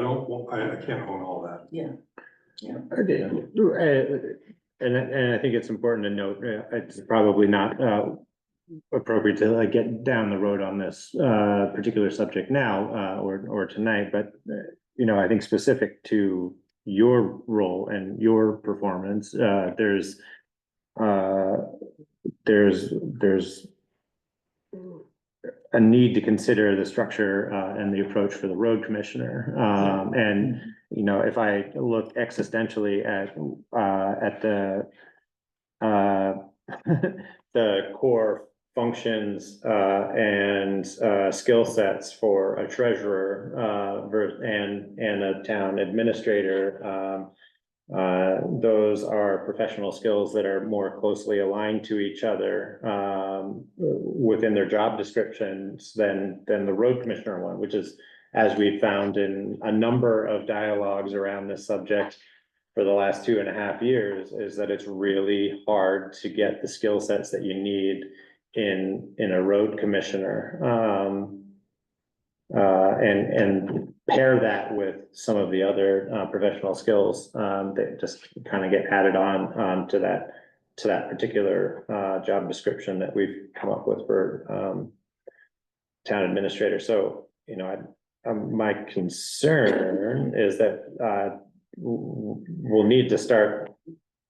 can't own all that. Yeah. And I think it's important to note, it's probably not appropriate to like get down the road on this particular subject now or tonight, but you know, I think specific to your role and your performance, there's a need to consider the structure and the approach for the road commissioner. And, you know, if I look existentially at the core functions and skill sets for a treasurer and a town administrator, those are professional skills that are more closely aligned to each other within their job descriptions than the road commissioner one, which is, as we found in a number of dialogues around this subject for the last 2.5 years, is that it's really hard to get the skill sets that you need in a road commissioner. And pair that with some of the other professional skills that just kind of get added on to that particular job description that we've come up with for town administrator. So, you know, my concern is that we'll need to start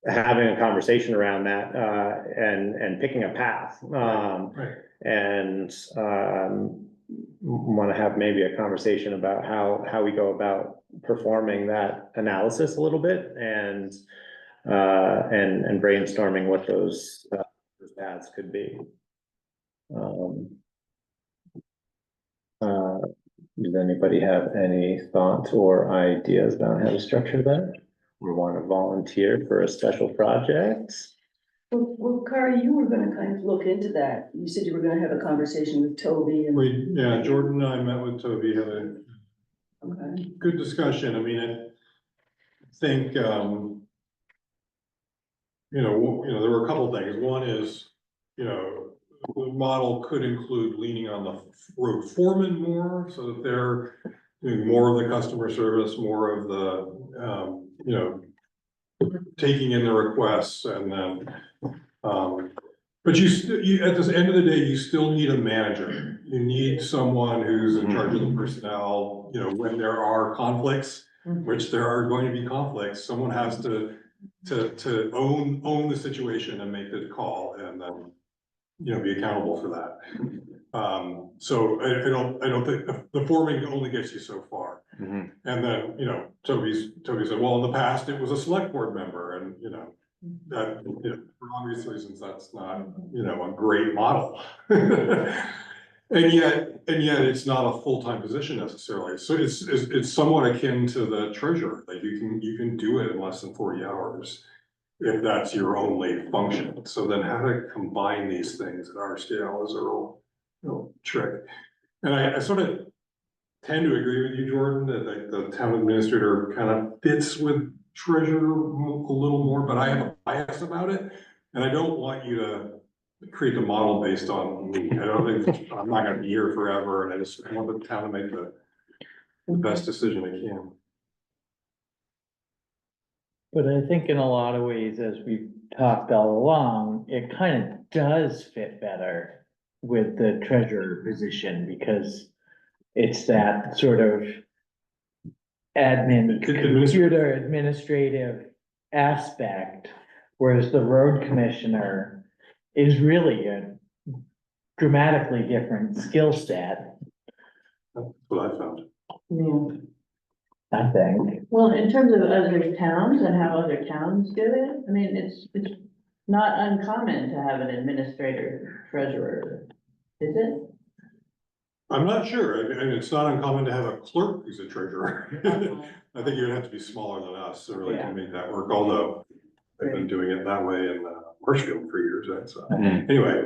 having a conversation around that and picking a path. And want to have maybe a conversation about how we go about performing that analysis a little bit and brainstorming what those paths could be. Does anybody have any thoughts or ideas about how to structure that? We want to volunteer for a special project? Well, Kari, you were gonna kind of look into that. You said you were gonna have a conversation with Toby and. Jordan and I met with Toby, had a good discussion. I mean, I think, you know, there were a couple of things. One is, you know, the model could include leaning on the road foreman more, so that they're doing more of the customer service, more of the, you know, taking in the requests, and then, but you at the end of the day, you still need a manager. You need someone who's in charge of the personnel, you know, when there are conflicts, which there are going to be conflicts, someone has to own the situation and make the call, and then, you know, be accountable for that. So I don't think, the forming only gets you so far. Mhm. And then, you know, Toby said, well, in the past, it was a select board member and, you know, that, you know, for obvious reasons, that's not, you know, a great model. And yet it's not a full-time position necessarily. So it's somewhat akin to the treasurer, like you can do it in less than 40 hours if that's your only function. So then how to combine these things at our scale is a real trick. And I sort of tend to agree with you, Jordan, that like the town administrator kind of fits with treasurer a little more, but I have a bias about it. And I don't want you to create the model based on me. I don't think, I'm not gonna be here forever, and I just want the town to make the best decision it can. But I think in a lot of ways, as we've talked all along, it kind of does fit better with the treasurer position because it's that sort of admin, computer administrative aspect, whereas the road commissioner is really a dramatically different skill set, That's what I found. Yeah. I think. Well, in terms of other towns and how other towns do it, I mean, it's not uncommon to have an administrator treasurer, is it? I'm not sure. I mean, it's not uncommon to have a clerk who's a treasurer. I think you would have to be smaller than us to really to make that work, although I've been doing it that way in Marshfield for years, right? So anyway,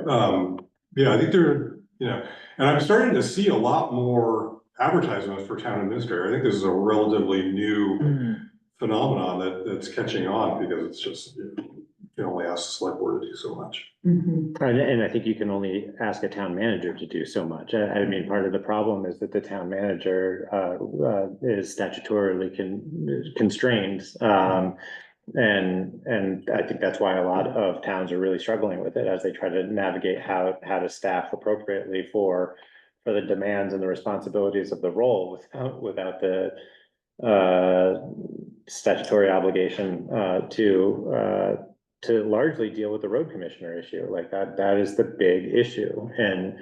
yeah, I think they're, you know, and I'm starting to see a lot more advertisements for town administrator. I think this is a relatively new phenomenon that's catching on because it's just, you can only ask the select board to do so much. And I think you can only ask a town manager to do so much. I mean, part of the problem is that the town manager is statutorily constrained. And I think that's why a lot of towns are really struggling with it as they try to navigate how to staff appropriately for the demands and the responsibilities of the role without the statutory obligation to largely deal with the road commissioner issue. Like that is the big issue. And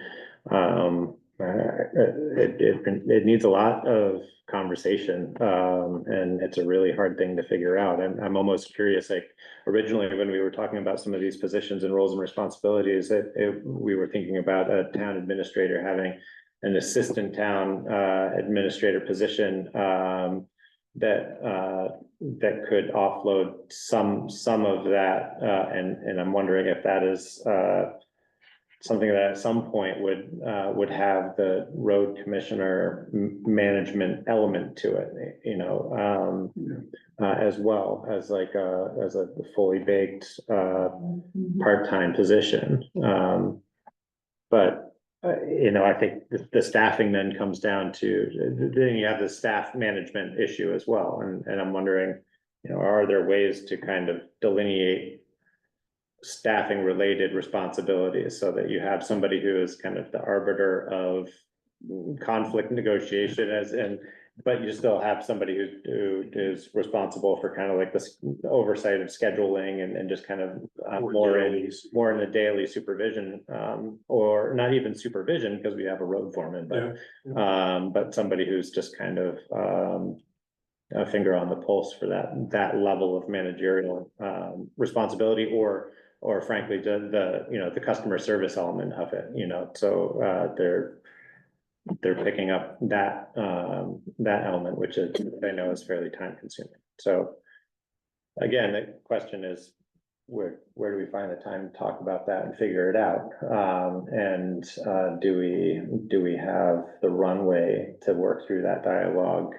it needs a lot of conversation, and it's a really hard thing to figure out. I'm almost curious, like originally when we were talking about some of these positions and roles and responsibilities, we were thinking about a town administrator having an assistant town administrator position that could offload some of that, and I'm wondering if that is something that at some point would have the road commissioner management element to it, you know, as well as like as a fully baked part-time position. But you know, I think the staffing then comes down to, then you have the staff management issue as well. And I'm wondering, you know, are there ways to kind of delineate staffing related responsibilities so that you have somebody who is kind of the arbiter of conflict negotiation but you still have somebody who is responsible for kind of like this oversight of scheduling and just kind of more in the daily supervision, or not even supervision because we have a road foreman, but somebody who's just kind of a finger on the pulse for that level of managerial responsibility, or frankly the you know, the customer service element of it, you know. So they're picking up that element, which is, I know, is fairly time consuming. So again, the question is, where do we find the time to talk about that and figure it out? And do we have the runway to work through that dialogue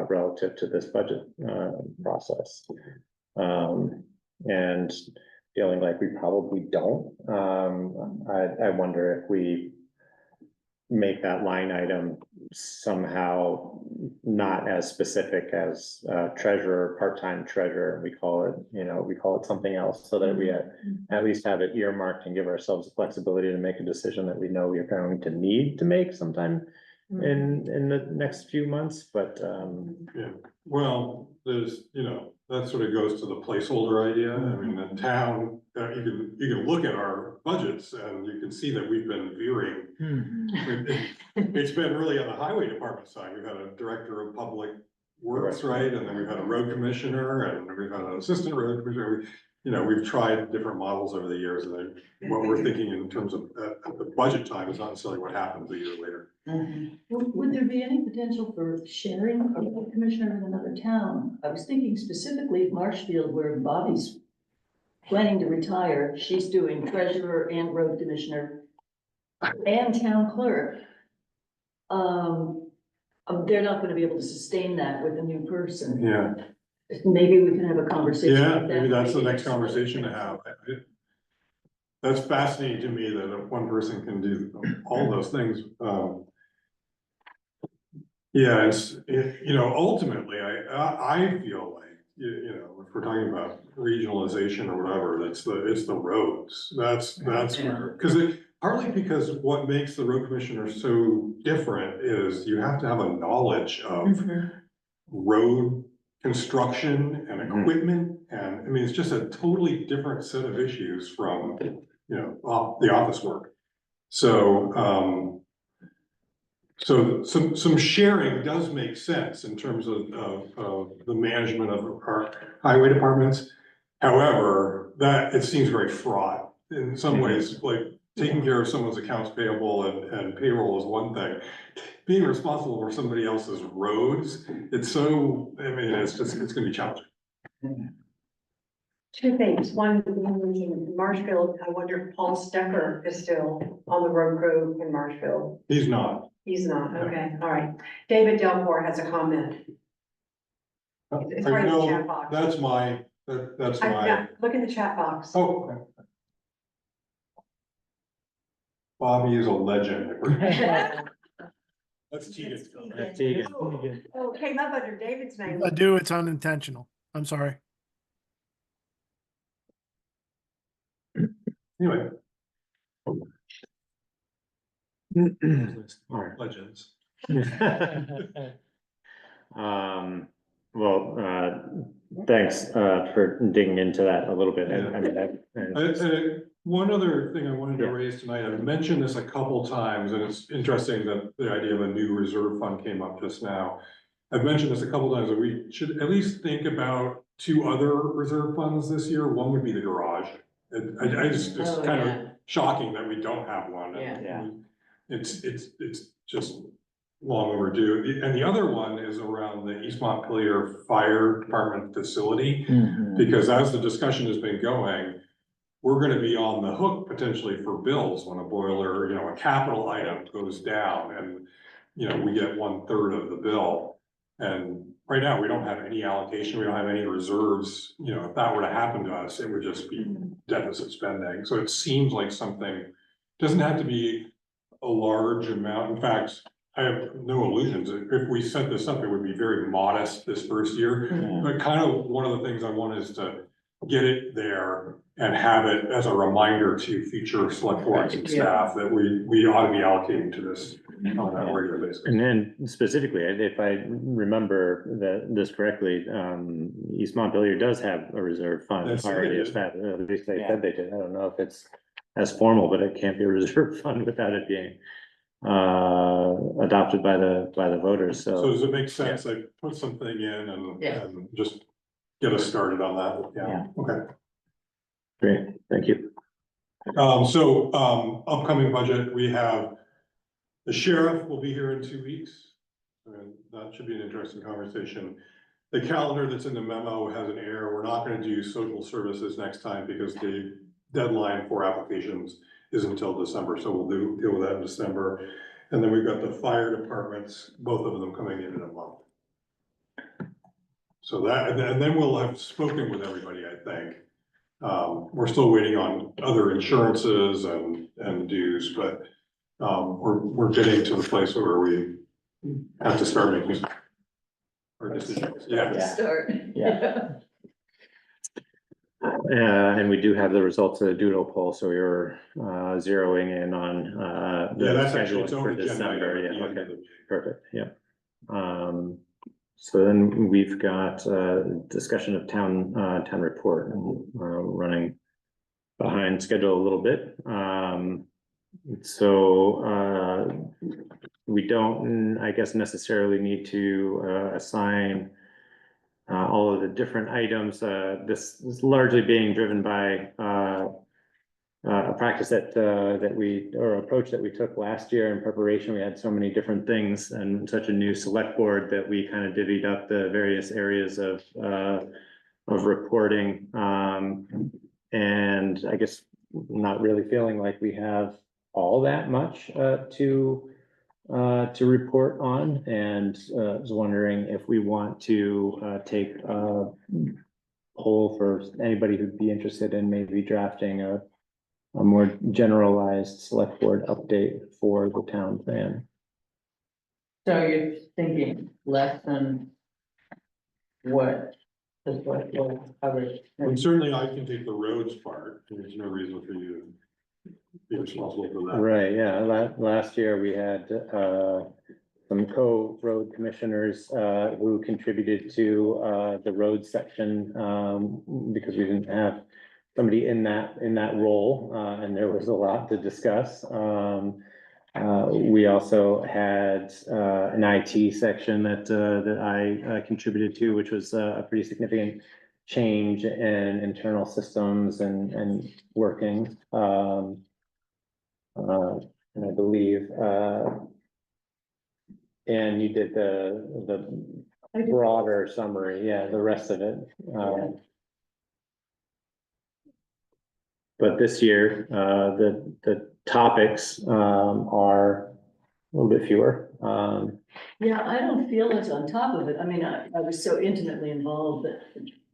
relative to this budget process? And feeling like we probably don't. I wonder if we make that line item somehow not as specific as treasurer, part-time treasurer, we call it something else, so that we at least have it earmarked and give ourselves the flexibility to make a decision that we know we are going to need to make sometime in the next few months, but, Well, there's, that sort of goes to the placeholder idea. I mean, the town, you can look at our budgets and you can see that we've been veering. It's been really on the highway department side. We've had a director of public works, right? And then we've had a road commissioner and we've had an assistant road commissioner. We've tried different models over the years, and then what we're thinking in terms of at the budget time is not necessarily what happens a year later. Would there be any potential for sharing a road commissioner with another town? I was thinking specifically of Marshfield, where Bobby's planning to retire. She's doing treasurer and road commissioner and town clerk. They're not gonna be able to sustain that with a new person. Yeah. Maybe we can have a conversation. Yeah, like maybe that. that's the next conversation to have. That's fascinating to me that one person can do all those things. Yeah, ultimately, I feel like, if we're talking about regionalization or whatever, it's the roads. That's where, partly because what makes the road commissioner so different is you have to have a knowledge of road construction and equipment, and I mean, it's just a totally different set of issues from, the office work. So, so some sharing does make sense in terms of the management of our highway departments. However, that it seems very fraught in some ways, like taking care of someone's accounts payable and payroll is one thing. Being responsible for somebody else's roads, it's gonna be challenging. Two things. One, in Marshfield, I wonder if Paul Stecker is still on the road crew in Marshfield. He's not. He's not, okay, all right. David Delpore has a comment. It's part of the chat box. That's my. Look in the chat box. Oh, okay. Bobby is a legend. That's Tegan's. Tegan. Oh, it came up under David's name. I do, it's unintentional. I'm sorry. Anyway. Alright. Legends. Thanks, for digging into that a little bit. I mean, One other thing I wanted to Yeah. raise tonight, I've mentioned this a couple times, and it's interesting that the idea of a new reserve fund came up just now. I've mentioned this a couple times, that we should at least think about two other reserve funds this year. One would be the garage. It's kind of shocking that we don't have one. Yeah. It's just long overdue. And the other one is around the East Montpelier Fire Department facility, because as the discussion has been going, we're gonna be on the hook potentially for bills when a boiler, a capital item goes down and, we get 1/3 of the bill. And right now, we don't have any allocation, we don't have any reserves, if that were to happen to us, it would just be deficit spending. So it seems like something, doesn't have to be a large amount. In fact, I have no illusions. If we set this up, it would be very modest this first year. But kind of one of the things I want is to get it there and have it as a reminder to future select boards and staff that we ought to be allocating to this on a regular basis. and then specifically, if I remember this correctly, East Montpelier does have a reserve fund Yes, they already do. established. At least they said they did. I don't know if it's as formal, but it can't be a reserve fund without it being adopted by the voters. So So does it make sense? I put something in and just get us started on that. Yeah, okay. great, thank you. Upcoming budget, we have the sheriff will be here in 2 weeks. And that should be an interesting conversation. The calendar that's in the memo has an error. We're not gonna do social services next time because the deadline for applications is until December, so we'll deal with that in December. And then we've got the fire departments, both of them coming in a month. So that, and then we'll have spoken with everybody, I think. We're still waiting on other insurances and dues, but we're getting to the place where we have to start making our decisions. Yeah. Start. Yeah. And we do have the results of the doodle poll, so we were zeroing in on Yeah, the that's actually schedule its own for agenda December. item at Yeah, the end of okay, the- perfect, yeah. So then we've got discussion of town report, running behind schedule a little bit. So we don't, I guess, necessarily need to assign all of the different items. This is largely being driven by a practice that we, or approach that we took last year in preparation. We had so many different things and such a new select board that we kind of divvied up the various areas of reporting. And I guess not really feeling like we have all that much to report on, and was wondering if we want to take a poll for anybody who'd be interested in maybe drafting a more generalized select board update for the town plan. So you're thinking less than what the select board covered? And certainly I can take the roads part, there's no reason for you to be responsible for that. Right, yeah, last year we had some co-road commissioners who contributed to the road section because we didn't have somebody in that role, and there was a lot to discuss. We also had an IT section that I contributed to, which was a pretty significant change in internal systems and working. And I believe, and you did the broader summary, yeah, the rest of it. But this year, the topics are a little bit fewer. Yeah, I don't feel it's on top of it. I mean, I was so intimately involved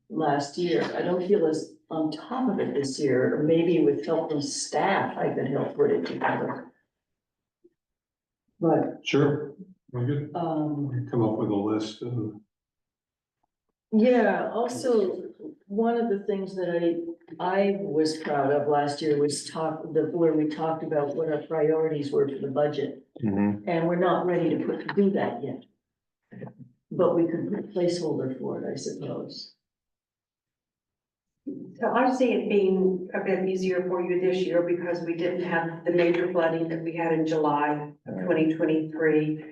last year. I don't feel as on top of it this year, or maybe with help from staff, I could help put it together. But, Sure, I'm good. Come up with a list and. yeah, also, one of the things that I was proud of last year was where we talked about what our priorities were for the budget. Mhm. And we're not ready to do that yet. But we could put a placeholder for it, I suppose. So I see it being a bit easier for you this year because we didn't have the major flooding that we had in July of 2023.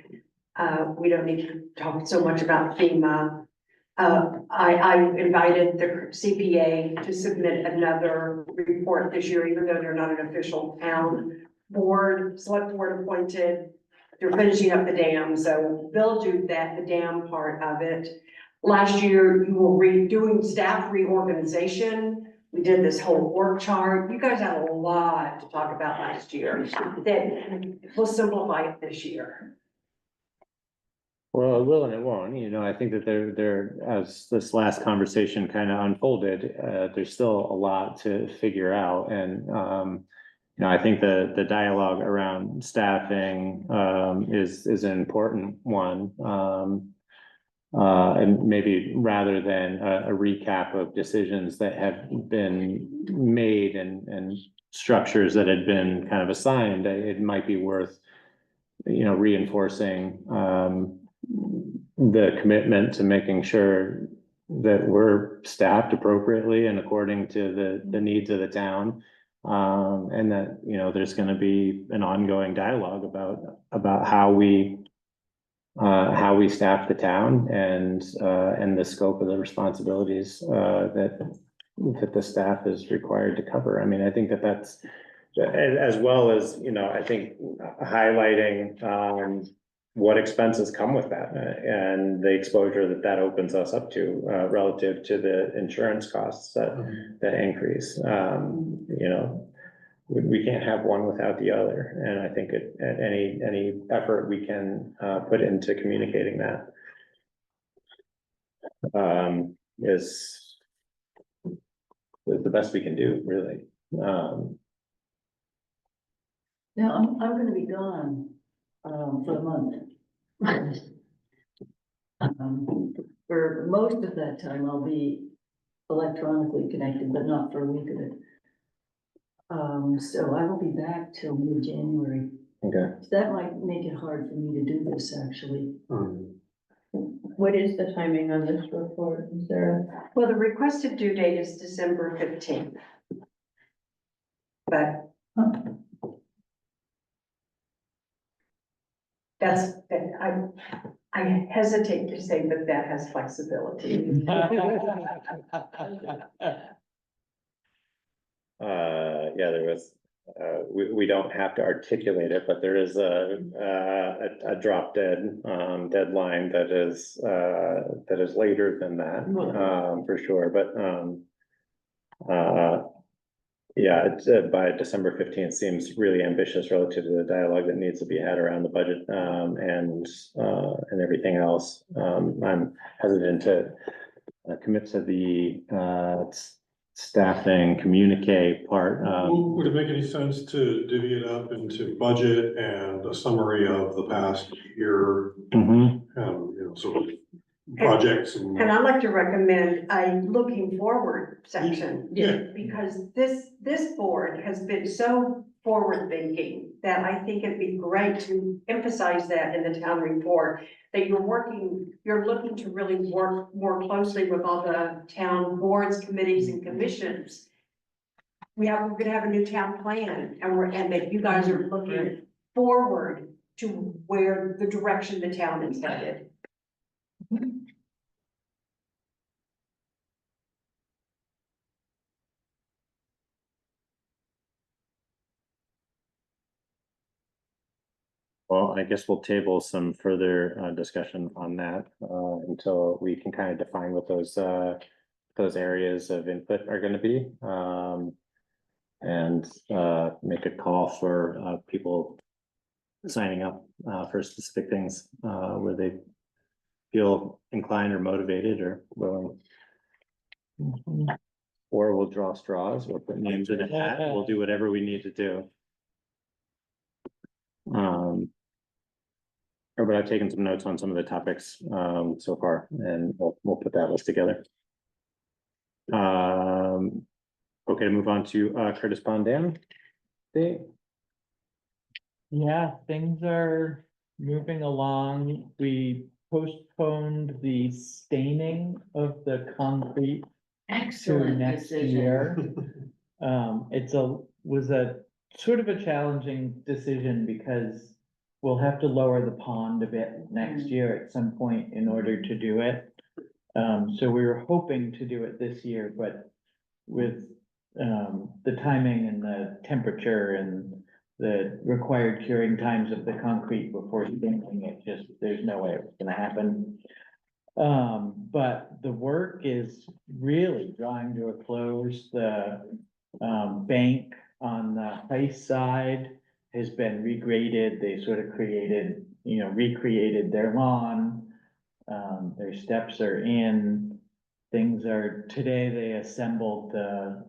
We don't need to talk so much about FEMA. I invited the CPA to submit another report this year, even though they're not an official town board, select board appointed. They're finishing up the dam, so they'll do that, the dam part of it. Last year, you were doing staff reorganization. We did this whole org chart. You guys had a lot to talk about last year. That we'll simplify it this year. Well, it will and it won't, I think that there, as this last conversation kind of unfolded, there's still a lot to figure out. And, I think the dialogue around staffing, is an important one. And maybe rather than a recap of decisions that have been made and structures that had been kind of assigned, it might be worth, reinforcing, the commitment to making sure that we're staffed appropriately and according to the needs of the town. And that, there's gonna be an ongoing dialogue about how we staff the town and the scope of the responsibilities, that the staff is required to cover. I mean, I think that's, as well as, I think highlighting, what expenses come with that, and the exposure that opens us up to, relative to the insurance costs that increase. We can't have one without the other, and I think any effort we can put into communicating that is the best we can do, really. Now, I'm gonna be gone, for a month. For most of that time, I'll be electronically connected, but not for a week of it. So I will be back till mid-January. Okay. So that might make it hard for me to do this, actually. What is the timing on this report? Is there? Well, the requested due date is December 15th. But that's, I hesitate to say that that has flexibility. Yeah, there was, we don't have to articulate it, but there is a drop dead, deadline that is later than that, for sure, but, yeah, it's, by December 15th seems really ambitious relative to the dialogue that needs to be had around the budget, and everything else. I'm hesitant to commit to the, staffing communique part. Would it make any sense to divvy it up into budget and a summary of the past year, Mhm. sort of projects and? And I'd like to recommend a looking forward section. Yeah. Because this board has been so forward thinking that I think it'd be great to emphasize that in the town report. That you're looking to really work more closely with all the town boards, committees and commissions. We're gonna have a new town plan and that you guys are looking forward to where the direction the town is headed. Well, I guess we'll table some further discussion on that until we can kind of define what those areas of input are going to be. And make a call for people signing up for specific things where they feel inclined or motivated or willing. Or we'll draw straws, we'll put names in a hat, we'll do whatever we need to do. But I've taken some notes on some of the topics so far, and we'll put that list together. Okay, move on to Curtis Pond Dam. Yeah, things are moving along. We postponed the staining of the concrete to Excellent next decision. year. Was a sort of a challenging decision because we'll have to lower the pond a bit next year at some point in order to do it. So we were hoping to do it this year, but with the timing and the temperature and the required curing times of the concrete before staining it, there's no way it's gonna happen. But the work is really drawing to a close. The bank on the high side has been regraded. They sort of recreated their lawn. Their steps are in. Today they assembled the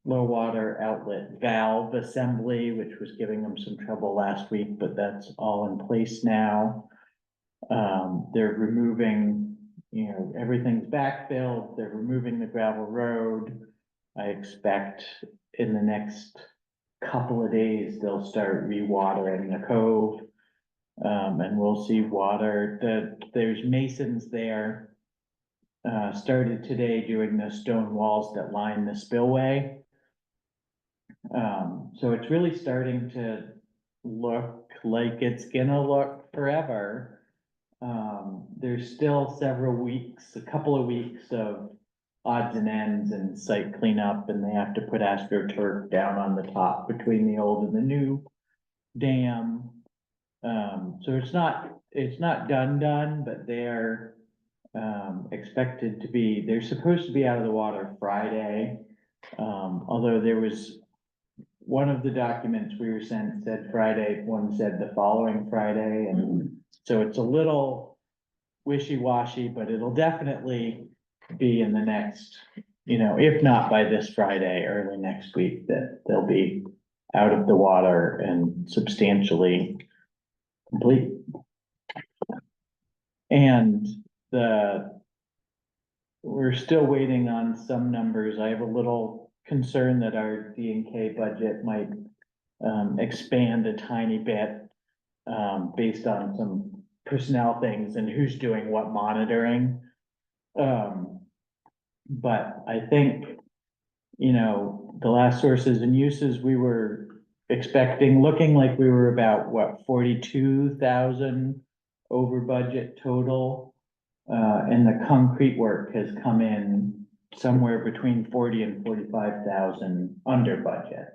low water outlet valve assembly, which was giving them some trouble last week, but that's all in place now. They're removing, everything's backfilled. They're removing the gravel road. I expect in the next couple of days, they'll start re-watering the cove. And we'll see water. There's masons there. Started today doing the stone walls that line the spillway. So it's really starting to look like it's gonna look forever. There's still a couple of weeks of odds and ends and site cleanup, and they have to put AstroTurf down on the top between the old and the new dam. So it's not done, but they're they're supposed to be out of the water Friday. Although there was one of the documents we were sent said Friday, one said the following Friday, and so it's a little wishy-washy, but it'll definitely be in the next, if not by this Friday, early next week, that they'll be out of the water and substantially complete. And the we're still waiting on some numbers. I have a little concern that our D and K budget might expand a tiny bit based on some personnel things and who's doing what monitoring. But I think, the last sources and uses, we were looking like we were about, what, 42,000 over budget total. And the concrete work has come in somewhere between 40 and 45,000 under budget.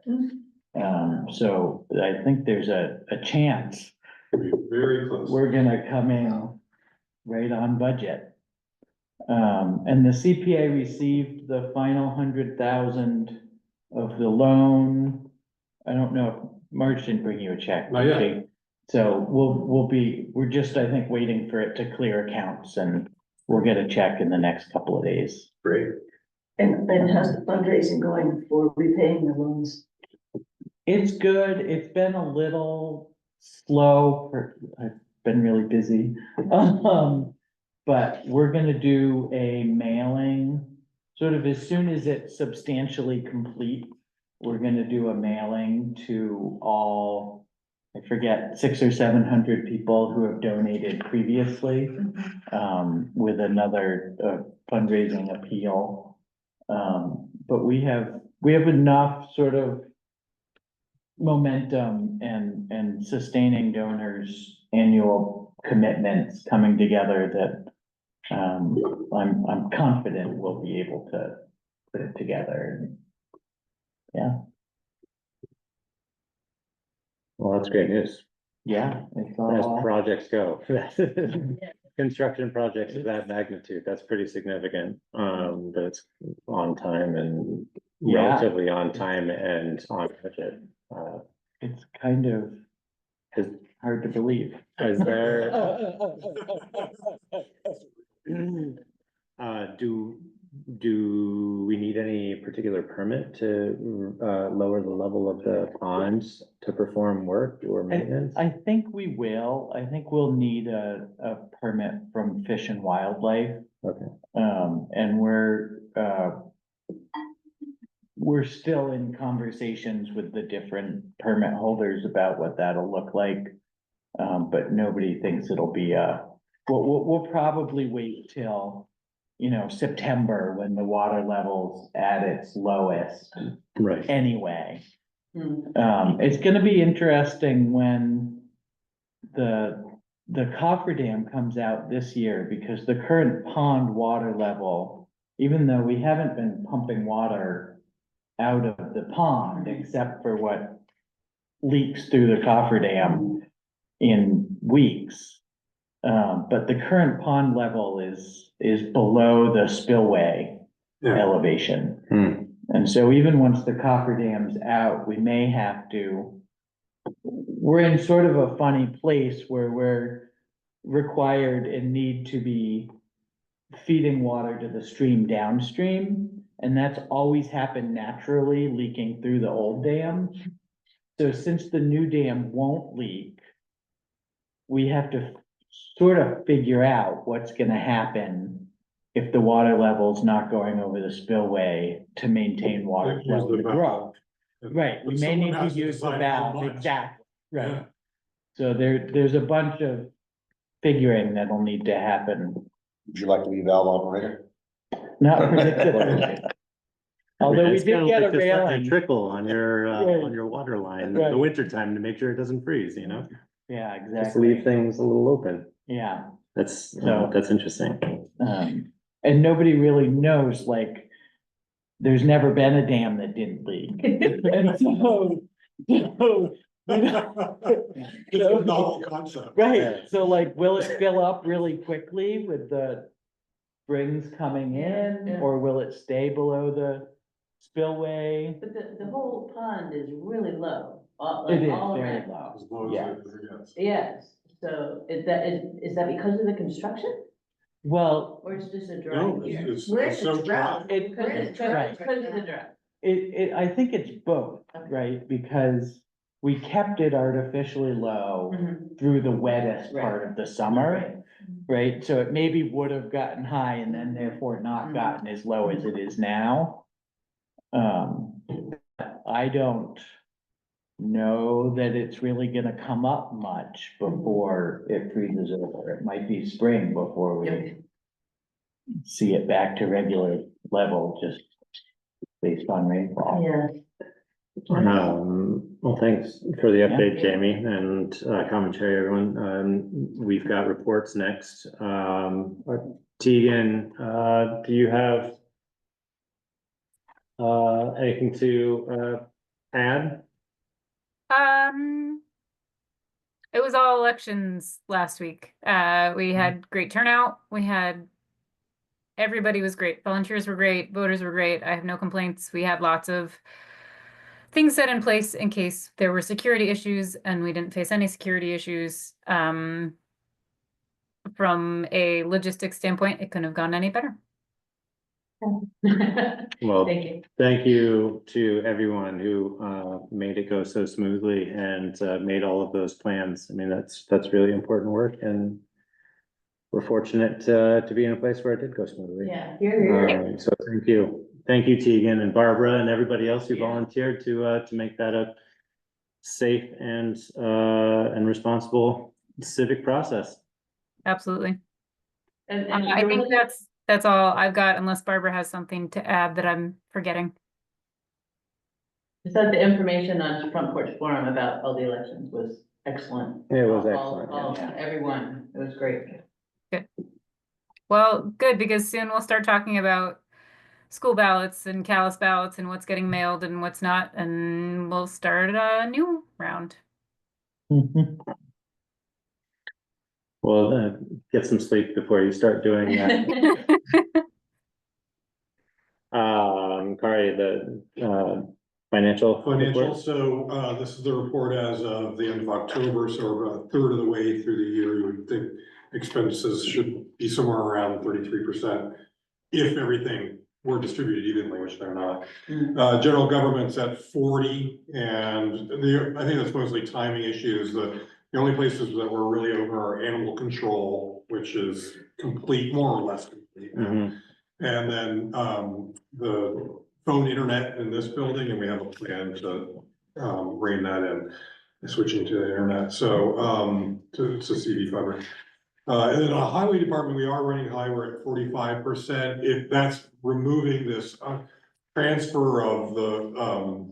So I think there's a chance Very close. we're gonna come in right on budget. And the CPA received the final 100,000 of the loan. I don't know if Marge didn't bring you a check. Not yet. did she? So we're just, I think, waiting for it to clear accounts, and we'll get a check in the next couple of days. Great. And how's the fundraising going for repaying the loans? It's good. It's been a little slow. I've been really busy. But we're gonna do a mailing, sort of as soon as it's substantially complete. We're gonna do a mailing to all, I forget, 600 or 700 people who have donated previously, with another fundraising appeal. But we have enough sort of momentum and sustaining donors' annual commitments coming together that I'm confident we'll be able to put it together. Yeah, Well, that's great news. yeah, it's As all, projects go. Construction projects of that magnitude, that's pretty significant. But it's on time and Yeah. relatively on time and on budget. it's kind of Is, hard to believe. is there? Do we need any particular permit to lower the level of the ponds to perform work or maintenance? I think we will. I think we'll need a permit from Fish and Wildlife. Okay. And we're still in conversations with the different permit holders about what that'll look like. But nobody thinks it'll be we'll probably wait till, September when the water level's at its lowest Right. anyway. It's gonna be interesting when the cofferdam comes out this year, because the current pond water level, even though we haven't been pumping water out of the pond except for what leaks through the cofferdam in weeks. But the current pond level is below the spillway Yeah. elevation. Hmm. And so even once the cofferdam's out, we may have to, we're in sort of a funny place where we're required and need to be feeding water to the stream downstream. And that's always happened naturally, leaking through the old dam. So since the new dam won't leak, we have to sort of figure out what's gonna happen if the water level's not going over the spillway to maintain water Use flow the to grow. valve. Right, we But may someone need to has to use the decide how valve, much. exactly, Yeah. right. So there's a bunch of figuring that'll need to happen, Would you like to be valve operator? not particularly. Although we It's kinda did get a like just letting it railing, trickle on Right. your water line in Right. the winter time to make sure it doesn't freeze, yeah, Just leave exactly, things a little open. yeah. That's interesting. And nobody really knows, like, there's never been a dam that didn't leak. And so, It's a novel concept. right, so like, will it fill up really quickly with the springs coming in, Yeah. or will it stay below the spillway? But the whole pond is really low, It like is all very around. low, As low as yeah. it gets. Yes, so is that because of the construction, Well, or it's just a dry No, year? it's We're in so a drought. dry. it, Because it's right. because of the drought. I think it's both, Okay. right, because we kept it artificially low Mhm. through the wettest Right. part of the summer. Right. right? So it maybe would have gotten high and then therefore not gotten as low as it is now. I don't know that it's really gonna come up much before it freezes over. It might be spring before we see it back to regular level, just based on rainfall. Yeah. Well, thanks for the update, Jamie, and commentary, everyone. We've got reports next. Tegan, do you have anything to add? It was all elections last week. We had great turnout. Everybody was great. Volunteers were great. Voters were great. I have no complaints. We had lots of things set in place in case there were security issues, and we didn't face any security issues. From a logistics standpoint, it couldn't have gone any better. Well, Thank you. thank you to everyone who made it go so smoothly and made all of those plans. I mean, that's really important work, and we're fortunate to be in a place where it did go smoothly. Yeah, here. So thank you, Tegan and Barbara and everybody else who volunteered to make that a safe and responsible civic process. Absolutely. And I think that's all I've got, unless Barbara has something to add that I'm forgetting. Just that the information on Front Porch Forum about all the elections was excellent. It was All- excellent. Everyone, it was great. Well, good, because soon we'll start talking about school ballots and Calais ballots and what's getting mailed and what's not, and we'll start a new round. Well, get some sleep before you start doing that. Kari, the financial Financial, report? so, this is the report as of the end of October, so we're about a third of the way through the year. You would think expenses should be somewhere around 33% if everything were distributed evenly, which they're not. General government's at 40, and I think that's mostly timing issues. The only places that we're really over are animal control, which is complete, more or less complete. Mhm. And then, the phone internet in this building, and we have a plan to, rein that in, switching to the internet, so, to CD fiber. And then on highway department, we are running high, we're at 45%. If that's removing this, transfer of the,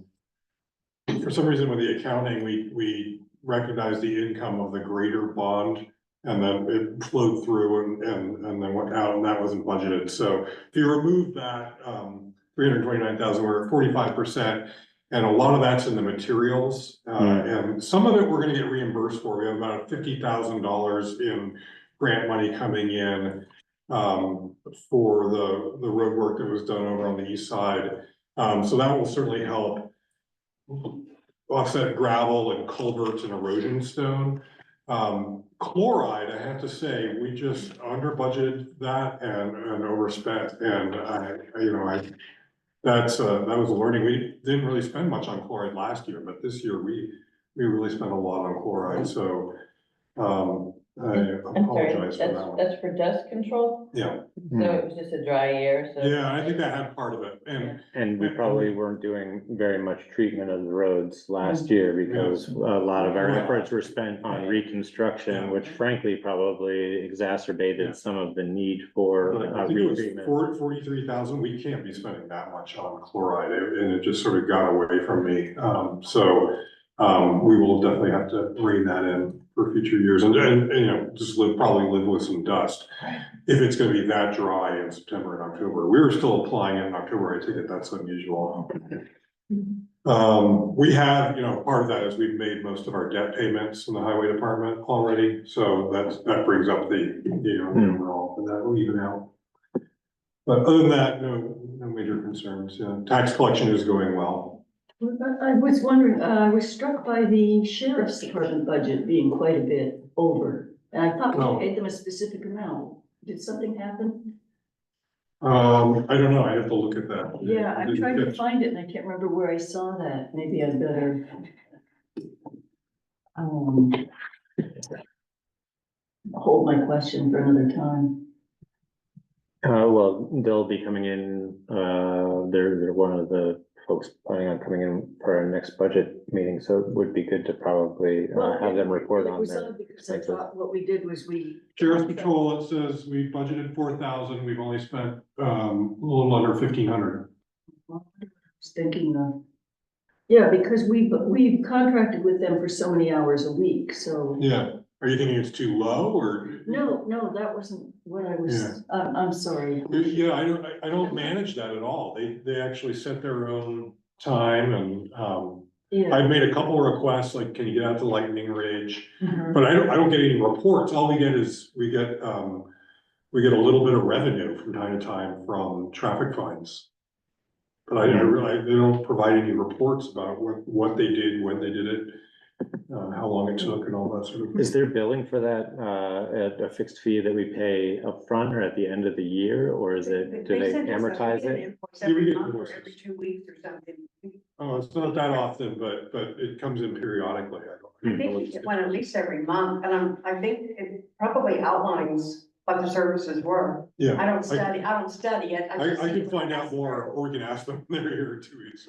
for some reason with the accounting, we recognize the income of the greater bond. And then it flowed through and then went out, and that wasn't budgeted. So if you remove that, 329,000, we're at 45%. And a lot of that's in the materials, and some of it we're gonna get reimbursed for. We have about $50,000 in grant money coming in, for the road work that was done over on the east side. So that will certainly help offset gravel and culverts and erosion stone. Chloride, I have to say, we just under budgeted that and overspent, and that was a learning. We didn't really spend much on chloride last year, but this year we really spent a lot on chloride, so I apologize for that one. That's for dust control? Yeah, So it was just a dry year, so. yeah, I think that had part of it, And we probably weren't doing very much treatment of the roads last year because a lot of our efforts were spent on reconstruction, which frankly probably exacerbated some of the need for I think it was retreatment. 43,000. We can't be spending that much on chloride, and it just sort of got away from me. So we will definitely have to rein that in for future years, and just probably live with some dust. If it's gonna be that dry in September and October. We were still applying it in October. I take it that's unusual. We have, part of that is we've made most of our debt payments in the highway department already, so that brings up the overall, and that will even out. But other than that, no major concerns. Tax collection is going well. I was wondering, I was struck by the sheriff's department budget being quite a bit over. And I thought we paid them a specific amount. Did something happen? I don't know. I have to look at that. Yeah, I'm trying to find it and I can't remember where I saw that. Maybe I'd better. hold my question for another time. Well, they'll be coming in, they're one of the folks planning on coming in for our next budget meeting, so it would be good to probably have them report It on was their odd because I expenses. thought what we did was we. Sheriff's Patrol, it says we budgeted 4,000, we've only spent, a little under 1,500. I was thinking of. Yeah, because we've contracted with them for so many hours a week, so. Yeah, are you thinking it's too low, or? No, that wasn't what I Yeah. was, I'm sorry. Yeah, I don't manage that at all. They actually set their own time and, Yeah. I've made a couple of requests, like, can you get out to Lightning Ridge? Mhm. But I don't get any reports. All we get is, we get a little bit of revenue from time to time from traffic fines. But I never really, they don't provide any reports about what they did, when they did it, how long it took and all that sort of thing. Is there billing for that, at a fixed fee that we pay upfront or at the end of the year, or is it, do they amortize it? Yeah, we get invoices. Every 2 weeks or something. Oh, it's not that often, but it comes in periodically. I think we get one at least every month, and I think it probably outlines what the services were. Yeah. I don't study it. I can find out more, or we can ask them when they're here in 2 weeks.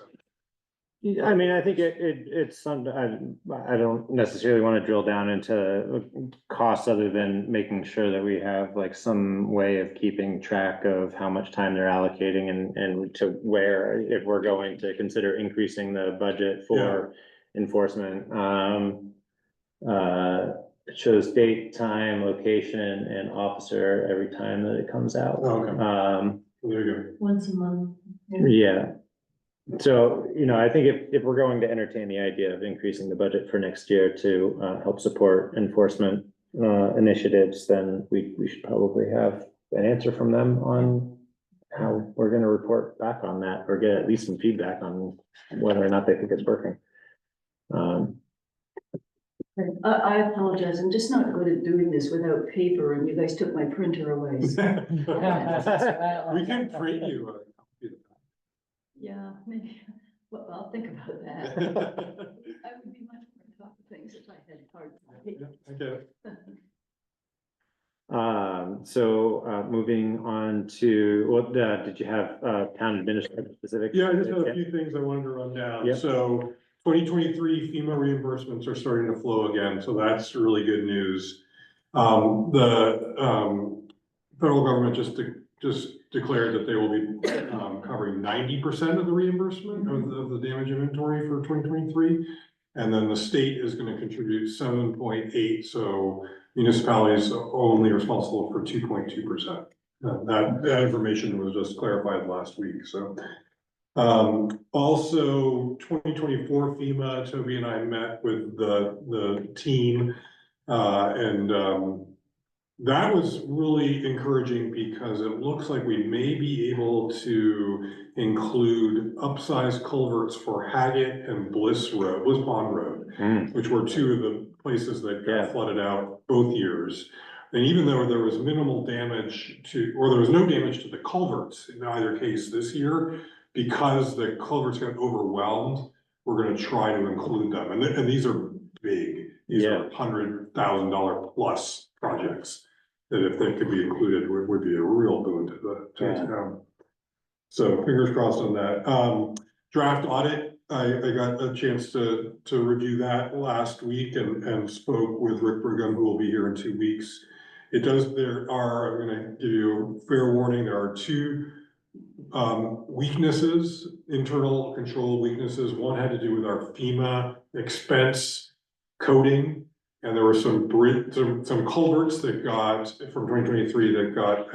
I mean, I think it's some, I don't necessarily want to drill down into costs other than making sure that we have like some way of keeping track of how much time they're allocating and to where, if we're going to consider increasing the budget for enforcement. It shows date, time, location, and officer every time that it comes out. Okay. There you go. Once a month. Yeah. So, I think if we're going to entertain the idea of increasing the budget for next year to help support enforcement initiatives, then we should probably have an answer from them on how we're gonna report back on that, or get at least some feedback on whether or not they think it's working. I apologize, I'm just not good at doing this without paper, and you guys took my printer away. so- We can print you. Yeah, maybe, well, I'll think about that. I would be much more on top of things if I had hard. I get it. Moving on to, what, did you have, town administrator specific? Yeah, I just had a few things I wanted to run down. Yep. So 2023 FEMA reimbursements are starting to flow again, so that's really good news. The federal government just declared that they will be covering 90% of the reimbursement of the damage inventory for 2023. And then the state is gonna contribute 7.8, so municipalities are only responsible for 2.2%. That information was just clarified last week, so. Also 2024 FEMA, Toby and I met with the team, and that was really encouraging because it looks like we may be able to include upsized culverts for Haggett and Bliss Pond Road, which were two of the places that got flooded out both years. And even though there was minimal damage or there was no damage to the culverts in either case this year, because the culverts got overwhelmed, we're gonna try to include them. And these are big. These are $100,000 plus projects that if they could be included would be a real boon to the town. So fingers crossed on that. Draft audit, I got a chance to review that last week and spoke with Rick Brigham, who will be here in 2 weeks. I'm gonna give you a fair warning, there are two weaknesses, internal control weaknesses. One had to do with our FEMA expense coding. And there were some culverts that got, from 2023, that got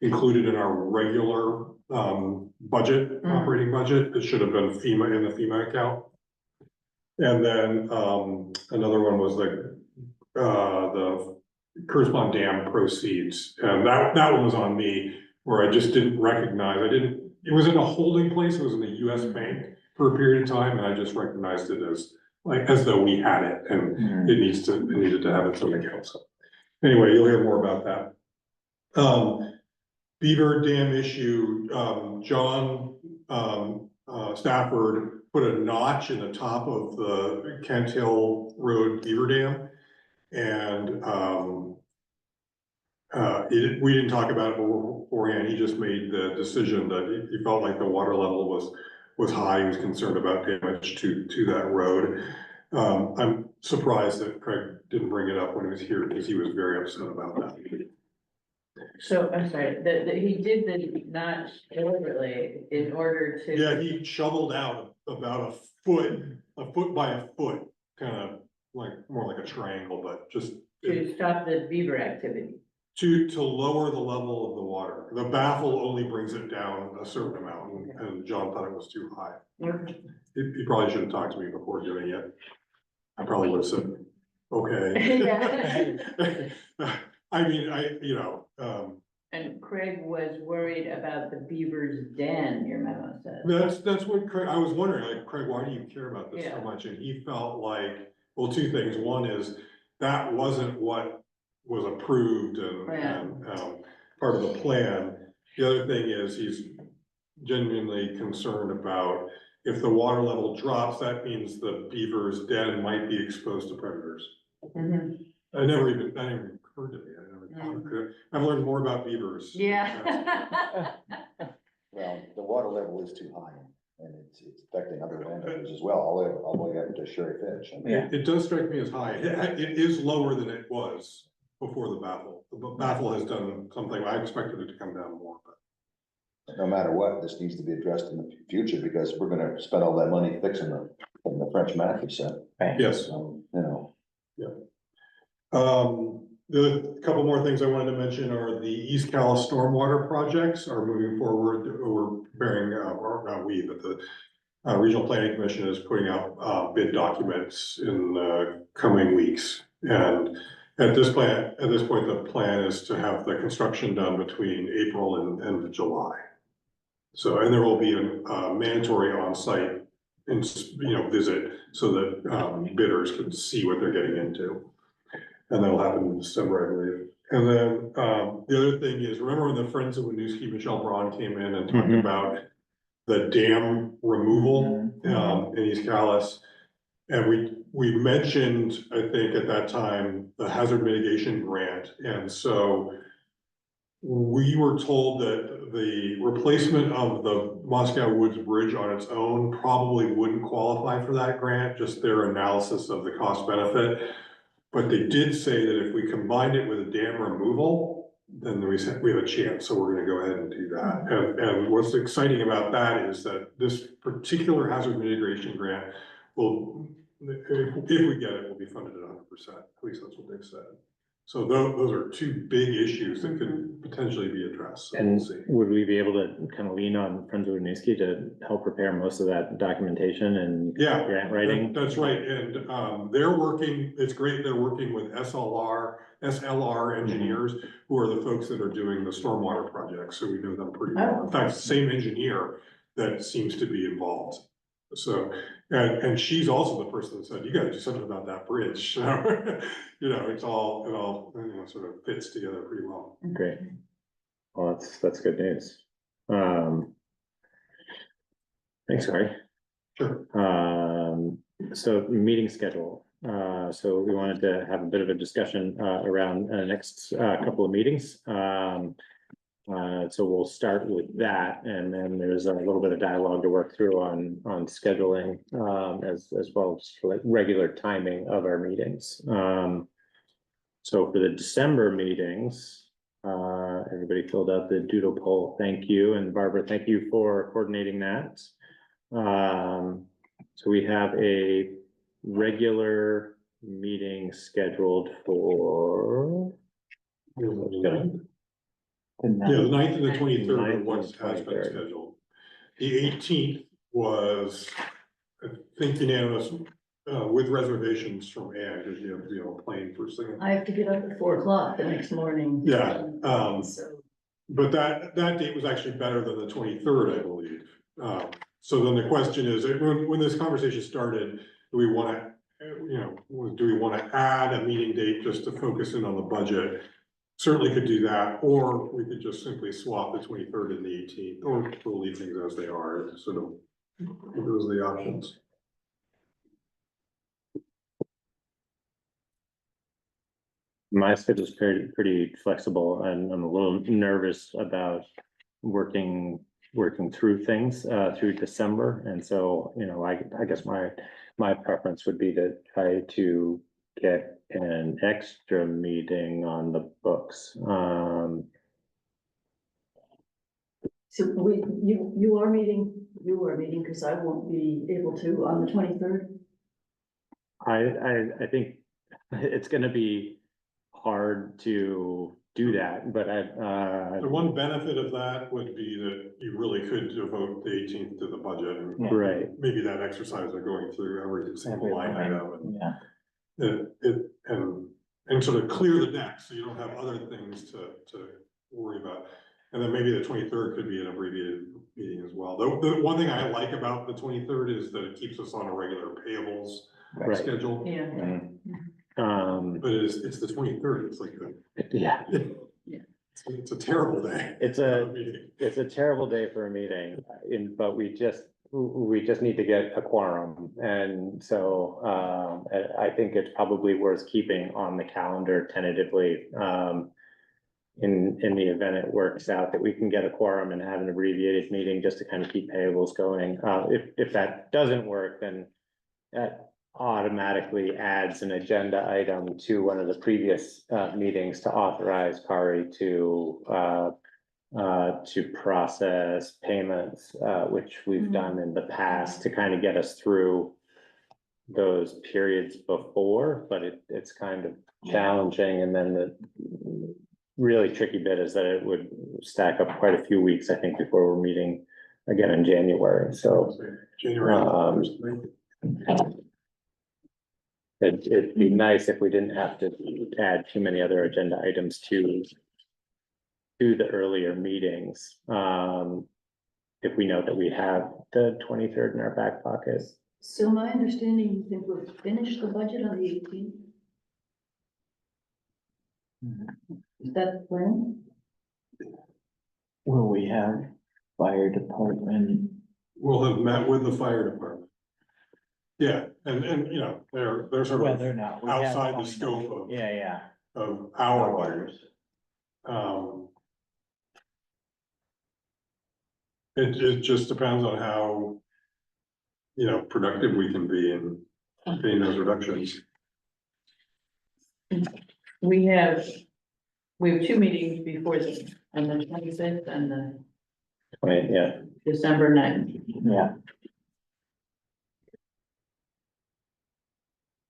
included in our regular operating budget. It should have been FEMA in the FEMA account. And then another one was the Curzon Dam proceeds. And that one was on me, where I just didn't recognize, it was in a holding place, it was in a US bank for a period of time, and I just recognized it as though we had it, and it needed to have its own account. So anyway, you'll hear more about that. Beaver Dam issue, John Stafford put a notch in the top of the Kent Hill Road Beaver Dam. And we didn't talk about it beforehand, he just made the decision that he felt like the water level was high, he was concerned about damage to that road. I'm surprised that Craig didn't bring it up when he was here, because he was very upset about that. So, I'm sorry, he did the not deliberately in order to. Yeah, he shoveled out about a foot by a foot, kind of like, more like a triangle, but just To stop the beaver activity. to lower the level of the water. The baffle only brings it down a certain amount, and John thought it was too high. Okay. He probably should have talked to me before doing it. I probably would have said, okay. I mean, And Craig was worried about the beaver's den, your memo says. that's what Craig, I was wondering, like, Craig, why do you care about this so Yeah. much? And he felt like, well, two things. One is that wasn't what was approved and part of the plan. The other thing is he's genuinely concerned about if the water level drops, that means the beaver's den might be exposed to predators. Mhm. That never even occurred to me. I never thought it could. I've learned more about beavers. Yeah. Well, the water level is too high, and it's affecting other landowners as well, all the way up to Sherry Fish. I mean, It does strike me as high. It is lower than it was before the baffle. The baffle has done something. I expected it to come down more, but. no matter what, this needs to be addressed in the future, because we're gonna spend all that money fixing the French Mac you said. Yes. You know, The couple more things I wanted to mention are the East Calais stormwater projects are moving forward. We're preparing, or not we, but the Regional Planning Commission is putting out bid documents in the coming weeks. And at this point, the plan is to have the construction done between April and end of July. So, and there will be a mandatory on-site visit so that bidders can see what they're getting into. And that'll happen in December, I believe. And then the other thing is, remember when the Friends of Winooski, Michelle Braun came in and talked about the dam removal in East Calais? And we mentioned, I think at that time, the hazard mitigation grant. And so we were told that the replacement of the Moscow Woods Bridge on its own probably wouldn't qualify for that grant, just their analysis of the cost benefit. But they did say that if we combined it with a dam removal, then we have a chance, so we're gonna go ahead and do that. And what's exciting about that is that this particular hazard mitigation grant will, if we get it, will be funded at 100%, at least that's what they've said. So those are two big issues that could potentially be addressed. So we'll And see. would we be able to kind of lean on Friends of Winooski to help prepare most of that documentation and Yeah, grant writing? That's right, and they're working, it's great, they're working with SLR engineers, who are the folks that are doing the stormwater projects, so we know them pretty well. In fact, it's the same engineer that seems to be involved. So, and she's also the person that said, you gotta do something about that bridge, so, it all sort of fits together pretty well. Great. Well, that's good news. Thanks, Harry. Sure. So meeting schedule. So we wanted to have a bit of a discussion around the next couple of meetings. So we'll start with that, and then there's a little bit of dialogue to work through on scheduling, as well as like regular timing of our meetings. So for the December meetings, everybody filled out the doodle poll. Thank you, and Barbara, thank you for coordinating that. So we have a regular meeting scheduled for. Yeah, the 9th and the 23rd are 9th what and has been 23rd. scheduled. The 18th was, I think, unanimous, with reservations from Ann, because you have to be on a plane first thing. I have to get up at 4 o'clock the next morning. Yeah, So, but that date was actually better than the 23rd, I believe. So then the question is, when this conversation started, do we want to add a meeting date just to focus in on the budget? Certainly could do that, or we could just simply swap the 23rd and the 18th, or we'll leave things as they are. Sort of, those are the options. My schedule's pretty flexible, and I'm a little nervous about working through things through December. And so, you know, I guess my preference would be to try to get an extra meeting on the books. So you are meeting, because I won't be able to on the 23rd. I think it's gonna be hard to do that, but The one benefit of that would be that you really could devote the 18th to the budget and right. maybe that exercise of going through every single line item and Yeah, and sort of clear the deck, so you don't have other things to worry about. And then maybe the 23rd could be an abbreviated meeting as well. The one thing I like about the 23rd is that it keeps us on a regular payables Right. schedule. Yeah. But it's the 23rd, it's like Yeah, it's a terrible day. it's a terrible day for a meeting, but we just need to get a quorum. And so, I think it's probably worth keeping on the calendar tentatively. In the event it works out that we can get a quorum and have an abbreviated meeting just to kind of keep payables going. If that doesn't work, then that automatically adds an agenda item to one of the previous meetings to authorize Kari to process payments, which we've done in the past to kind of get us through those periods before, but it's kind of challenging. And then the really tricky bit is that it would stack up quite a few weeks, I think, before we're meeting again in January. So January. it'd be nice if we didn't have to add too many other agenda items to the earlier meetings. If we know that we have the 23rd in our back pocket. So my understanding, you think we'll finish the budget on the 18th? Is that the plan? will we have fire department? We'll have met with the fire department. Yeah, and you know, they're sort Well, of they're not. We have outside the only- scope of Yeah. our budget. It just depends on how, you know, productive we can be in paying those reductions. We have two meetings before on the 25th and the Right, yeah. December 9th. Yeah.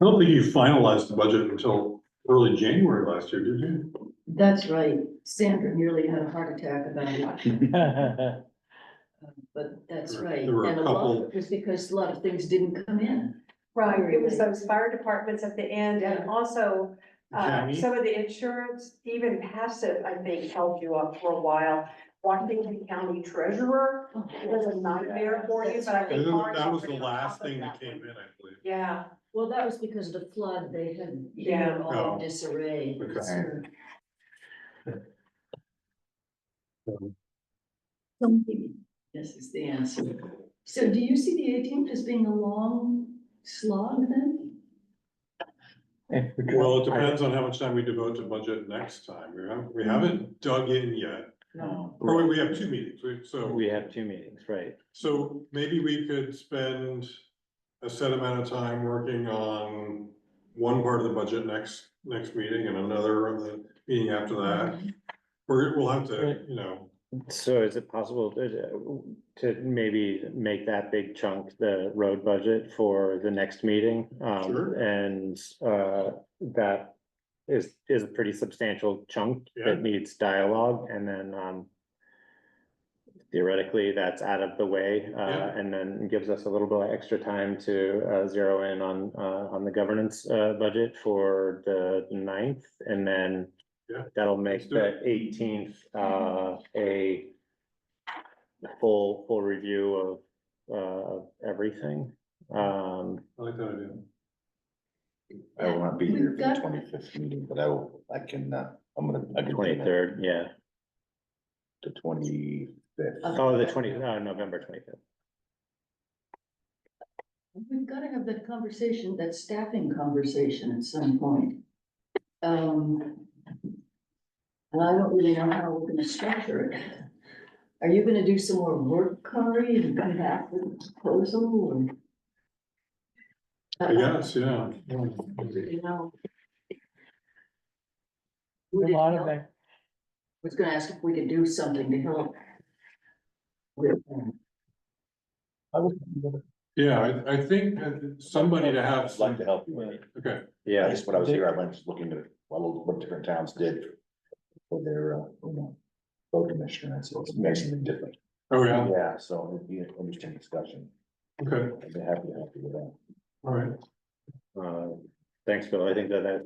I don't think you finalized the budget until early January last year, did you? That's right. Sandra nearly had a heart attack about it, but that's right. There were a And a lot couple- of it was because a lot of things didn't come in. Right, it was those fire departments at the end and Yeah. also County? some of the insurance, even passive, I think, held you up for a while. Washington County Treasurer was a nightmare for you, but I think. ours That was the already on last top of thing that one. came in, I believe. Yeah, Well, that was because of the flood. They Yeah. were all Oh. in disarray. Okay. So- Something, yes, is the answer. So do you see the 18th as being a long slog then? Well, it depends on how much time we devote to budget next time. We haven't dug in yet. No. Or we have two meetings, We have two meetings, right? so maybe we could spend a set amount of time working on one part of the budget next meeting and another of the meeting after that. We'll have to, you know, So is it possible to maybe make that big chunk the road budget for the next meeting? Sure. And that is a pretty substantial chunk Yeah. that needs dialogue, and then theoretically, that's out of the way, Yeah. and then gives us a little bit of extra time to zero in on the governance budget for the 9th, and then Yeah. that'll make Let's do the it. 18th a full review of everything. I like that idea. I will not be here for We've the got- 25th meeting, but I can I can. do that. 23rd, yeah. The 25th. Oh, November 25th. We've got to have that conversation, that staffing conversation at some point. And I don't really know how we're gonna structure it. Are you gonna do some more work, Cory, and come back with a proposal or? Yes, yeah. You know. A lot of that. Was gonna ask if we could do something to help. With, Yeah, I think that somebody to have I'd like some, to help you. Wayne. okay, I Yeah, guess when I was here, I went looking at what different towns did for their, road commissioner, and so it's amazingly different. oh, yeah, Yeah, so it'd be an interesting discussion. okay, I'd be happy to help you with that. all right. thanks, Bill. I think that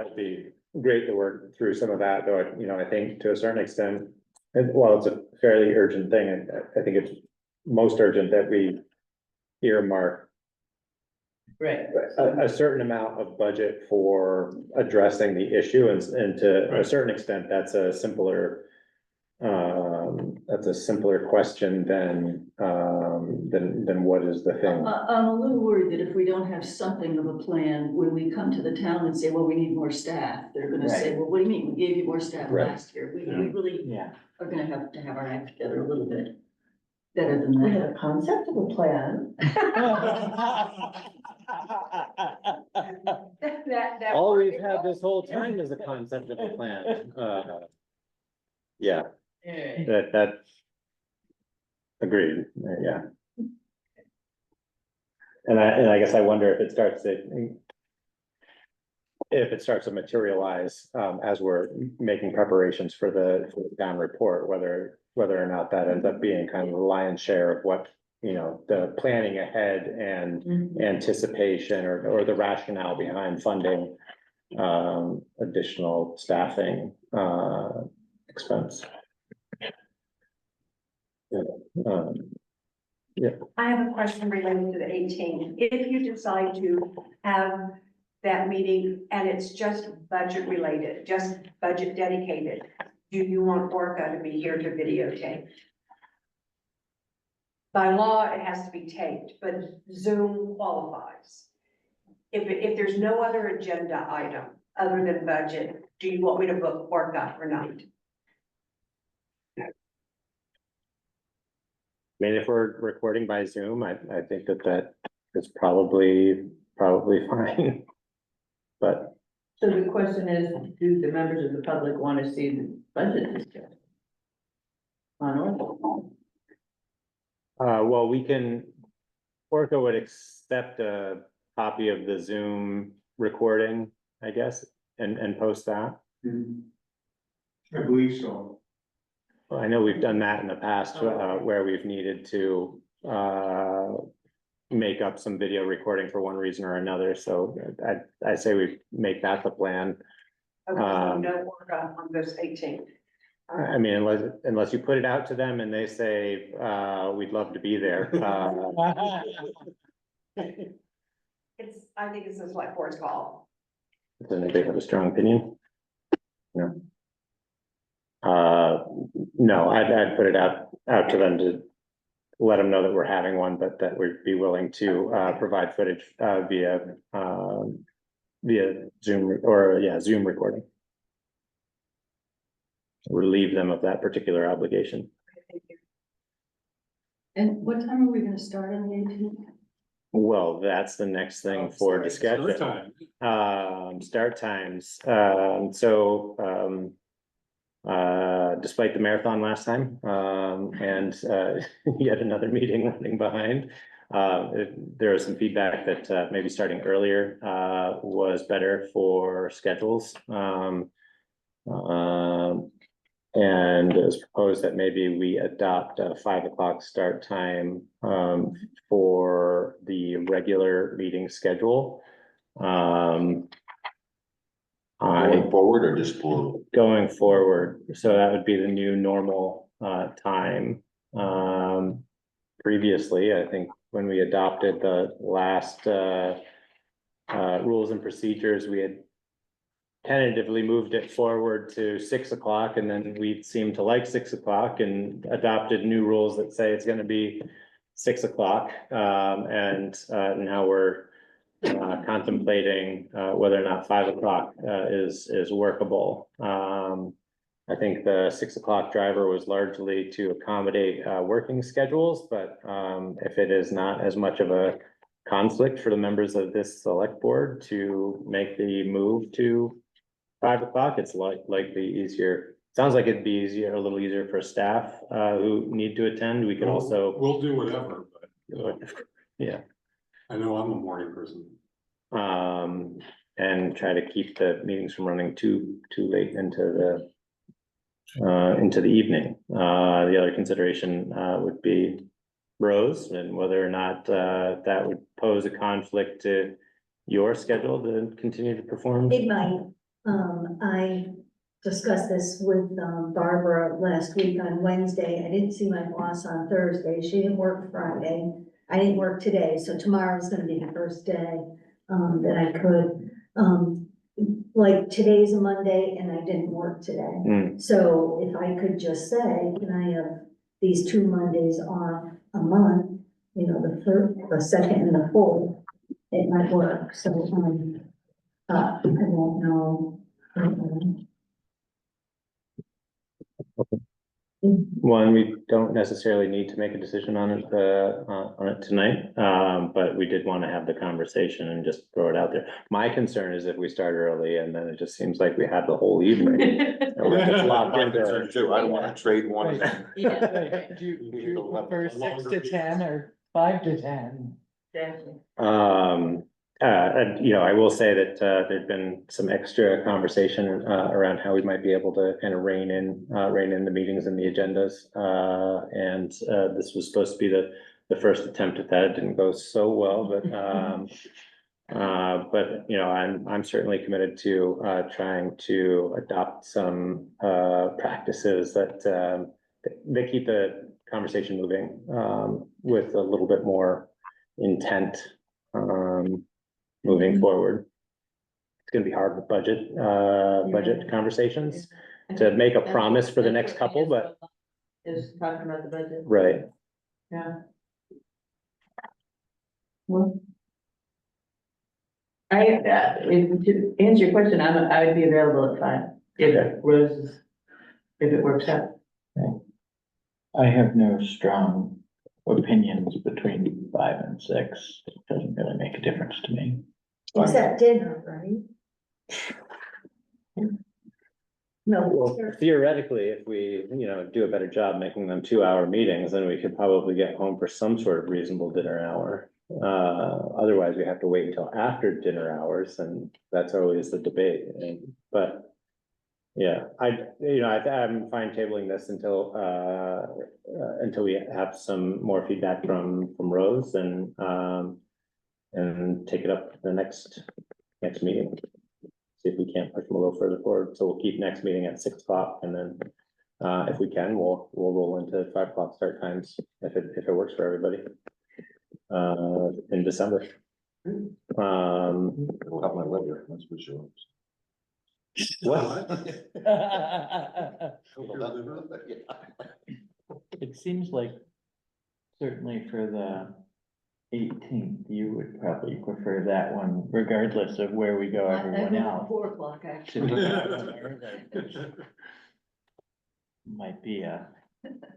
would be great to work through some of that, though, I think to a certain extent, while it's a fairly urgent thing, I think it's most urgent that we earmark Right. a certain amount of budget for addressing the issue, and to a certain extent, that's a simpler question than what is the thing. I'm a little worried that if we don't have something of a plan, when we come to the town and say, well, we need more staff, they're gonna say, well, what do you mean? We gave you more staff Right. last year. We really Yeah. are gonna have to have our act together a little bit better than We that. have a concept of a plan. That. All we've had this whole time is a concept of a plan. Yeah, that. Agreed, yeah. And I guess I wonder if it starts to materialize, as we're making preparations for the town report, whether or not that ends up being kind of the lion's share of what, the planning ahead and anticipation or the rationale behind funding additional staffing expense. I have a question related to the 18th. If you decide to have that meeting and it's just budget related, just budget dedicated, do you want Orca to be here to videotape? By law, it has to be taped, but Zoom qualifies. If there's no other agenda item other than budget, do you want me to book Orca or not? I mean, if we're recording by Zoom, I think that is probably fine. But, So the question is, do the members of the public want to see the budget discussion? well, Orca would accept a copy of the Zoom recording, I guess, and post that. I believe so. Well, I know we've done that in the past, where we've needed to, make up some video recording for one reason or another, so I say we make that the plan. Okay, so no Orca on this 18th. I mean, unless you put it out to them and they say, we'd love to be there. I think it's a select board's call. Does anybody have a strong opinion? No. No, I'd put it out to them to let them know that we're having one, but that we'd be willing to, provide footage, via Zoom Zoom recording. Relieve them of that particular obligation. And what time are we gonna start on the 18th? Well, that's the next thing for discussion. Start times, despite the marathon last time, and yet another meeting running behind. There was some feedback that maybe starting earlier was better for schedules. And it was proposed that maybe we adopt a 5 o'clock start time for the regular meeting schedule. Going forward or just blue? Going forward, so that would be the new normal time. Previously, I think when we adopted the last rules and procedures, we had tentatively moved it forward to 6 o'clock, and then we seemed to like 6 o'clock and adopted new rules that say it's gonna be 6 o'clock. And now we're contemplating, whether or not 5 o'clock, is workable. I think the 6 o'clock driver was largely to accommodate, working schedules, but, if it is not as much of a conflict for the members of this select board to make the move to 5 o'clock, it's likely easier. Sounds like it'd be easier, a little easier for staff, who need to attend. We could also, We'll do whatever, but yeah. I know I'm a morning person. And try to keep the meetings from running too late into the evening. The other consideration, would be Rose, and whether or not, that would pose a conflict to your schedule to continue to perform. It might. I discussed this with Barbara last week on Wednesday. I didn't see my boss on Thursday. She didn't work Friday. I didn't work today, so tomorrow's gonna be the first day that I could. Like today's a Monday and I didn't work today. So if I could just say, can I have these 2 Mondays off a month, you know, the third, the second and the fourth, it might work. So, I won't know. One, we don't necessarily need to make a decision on it tonight, but we did want to have the conversation and just throw it out there. My concern is if we start early and then it just seems like we have the whole evening. And we're just locked My into- concern too, I don't wanna trade one. Right. Do you prefer 6 to 10 or 5 to 10? And, you know, I will say that, there'd been some extra conversation, around how we might be able to kind of rein in the meetings and the agendas. And this was supposed to be the first attempt at that. It didn't go so well, but, you know, I'm certainly committed to, trying to adopt some, practices that, they keep the conversation moving, with a little bit more intent, moving forward. It's gonna be hard with budget conversations to make a promise for the next couple, but. Is talking about the budget. Right. Yeah. Well. To answer your question, I would be available at 5, if Rose if it works out. I have no strong opinions between 5 and 6. It doesn't really make a difference to me. Except dinner, right? No. Well, theoretically, if we, you know, do a better job making them 2-hour meetings, then we could probably get home for some sort of reasonable dinner hour. Otherwise, we have to wait until after dinner hours, and that's always the debate. But yeah, I'm fine tabling this until we have some more feedback from Rose and take it up the next meeting. See if we can't push them a little further forward. So we'll keep next meeting at 6 o'clock, and then if we can, we'll roll into 5 o'clock start times if it works for everybody. In December. We'll have my liver, that's for sure. What? It seems like certainly for the 18th, you would probably prefer that one regardless of where we go everyone else. 4 o'clock, actually. Might be a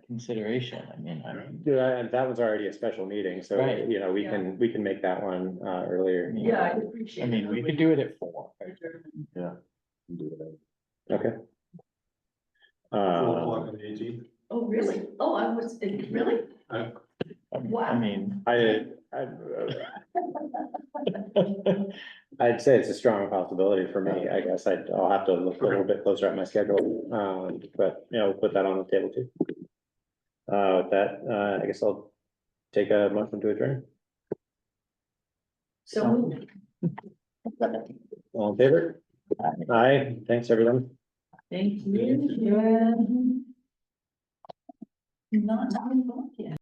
consideration. I mean, Yeah, and that was already a special meeting, so, Right. you know, we can make that one earlier. Yeah, I appreciate it. I mean, we could do it at 4. Okay. 4 o'clock on the 18th. Oh, really? Oh, I was, really? I mean, I'd say it's a strong possibility for me. I guess I'll have to look a little bit closer at my schedule, but, you know, put that on the table too. With that, I guess I'll take a motion to adjourn. So. All in favor? Aye, thanks, everyone. Thank you. Not 9 o'clock yet.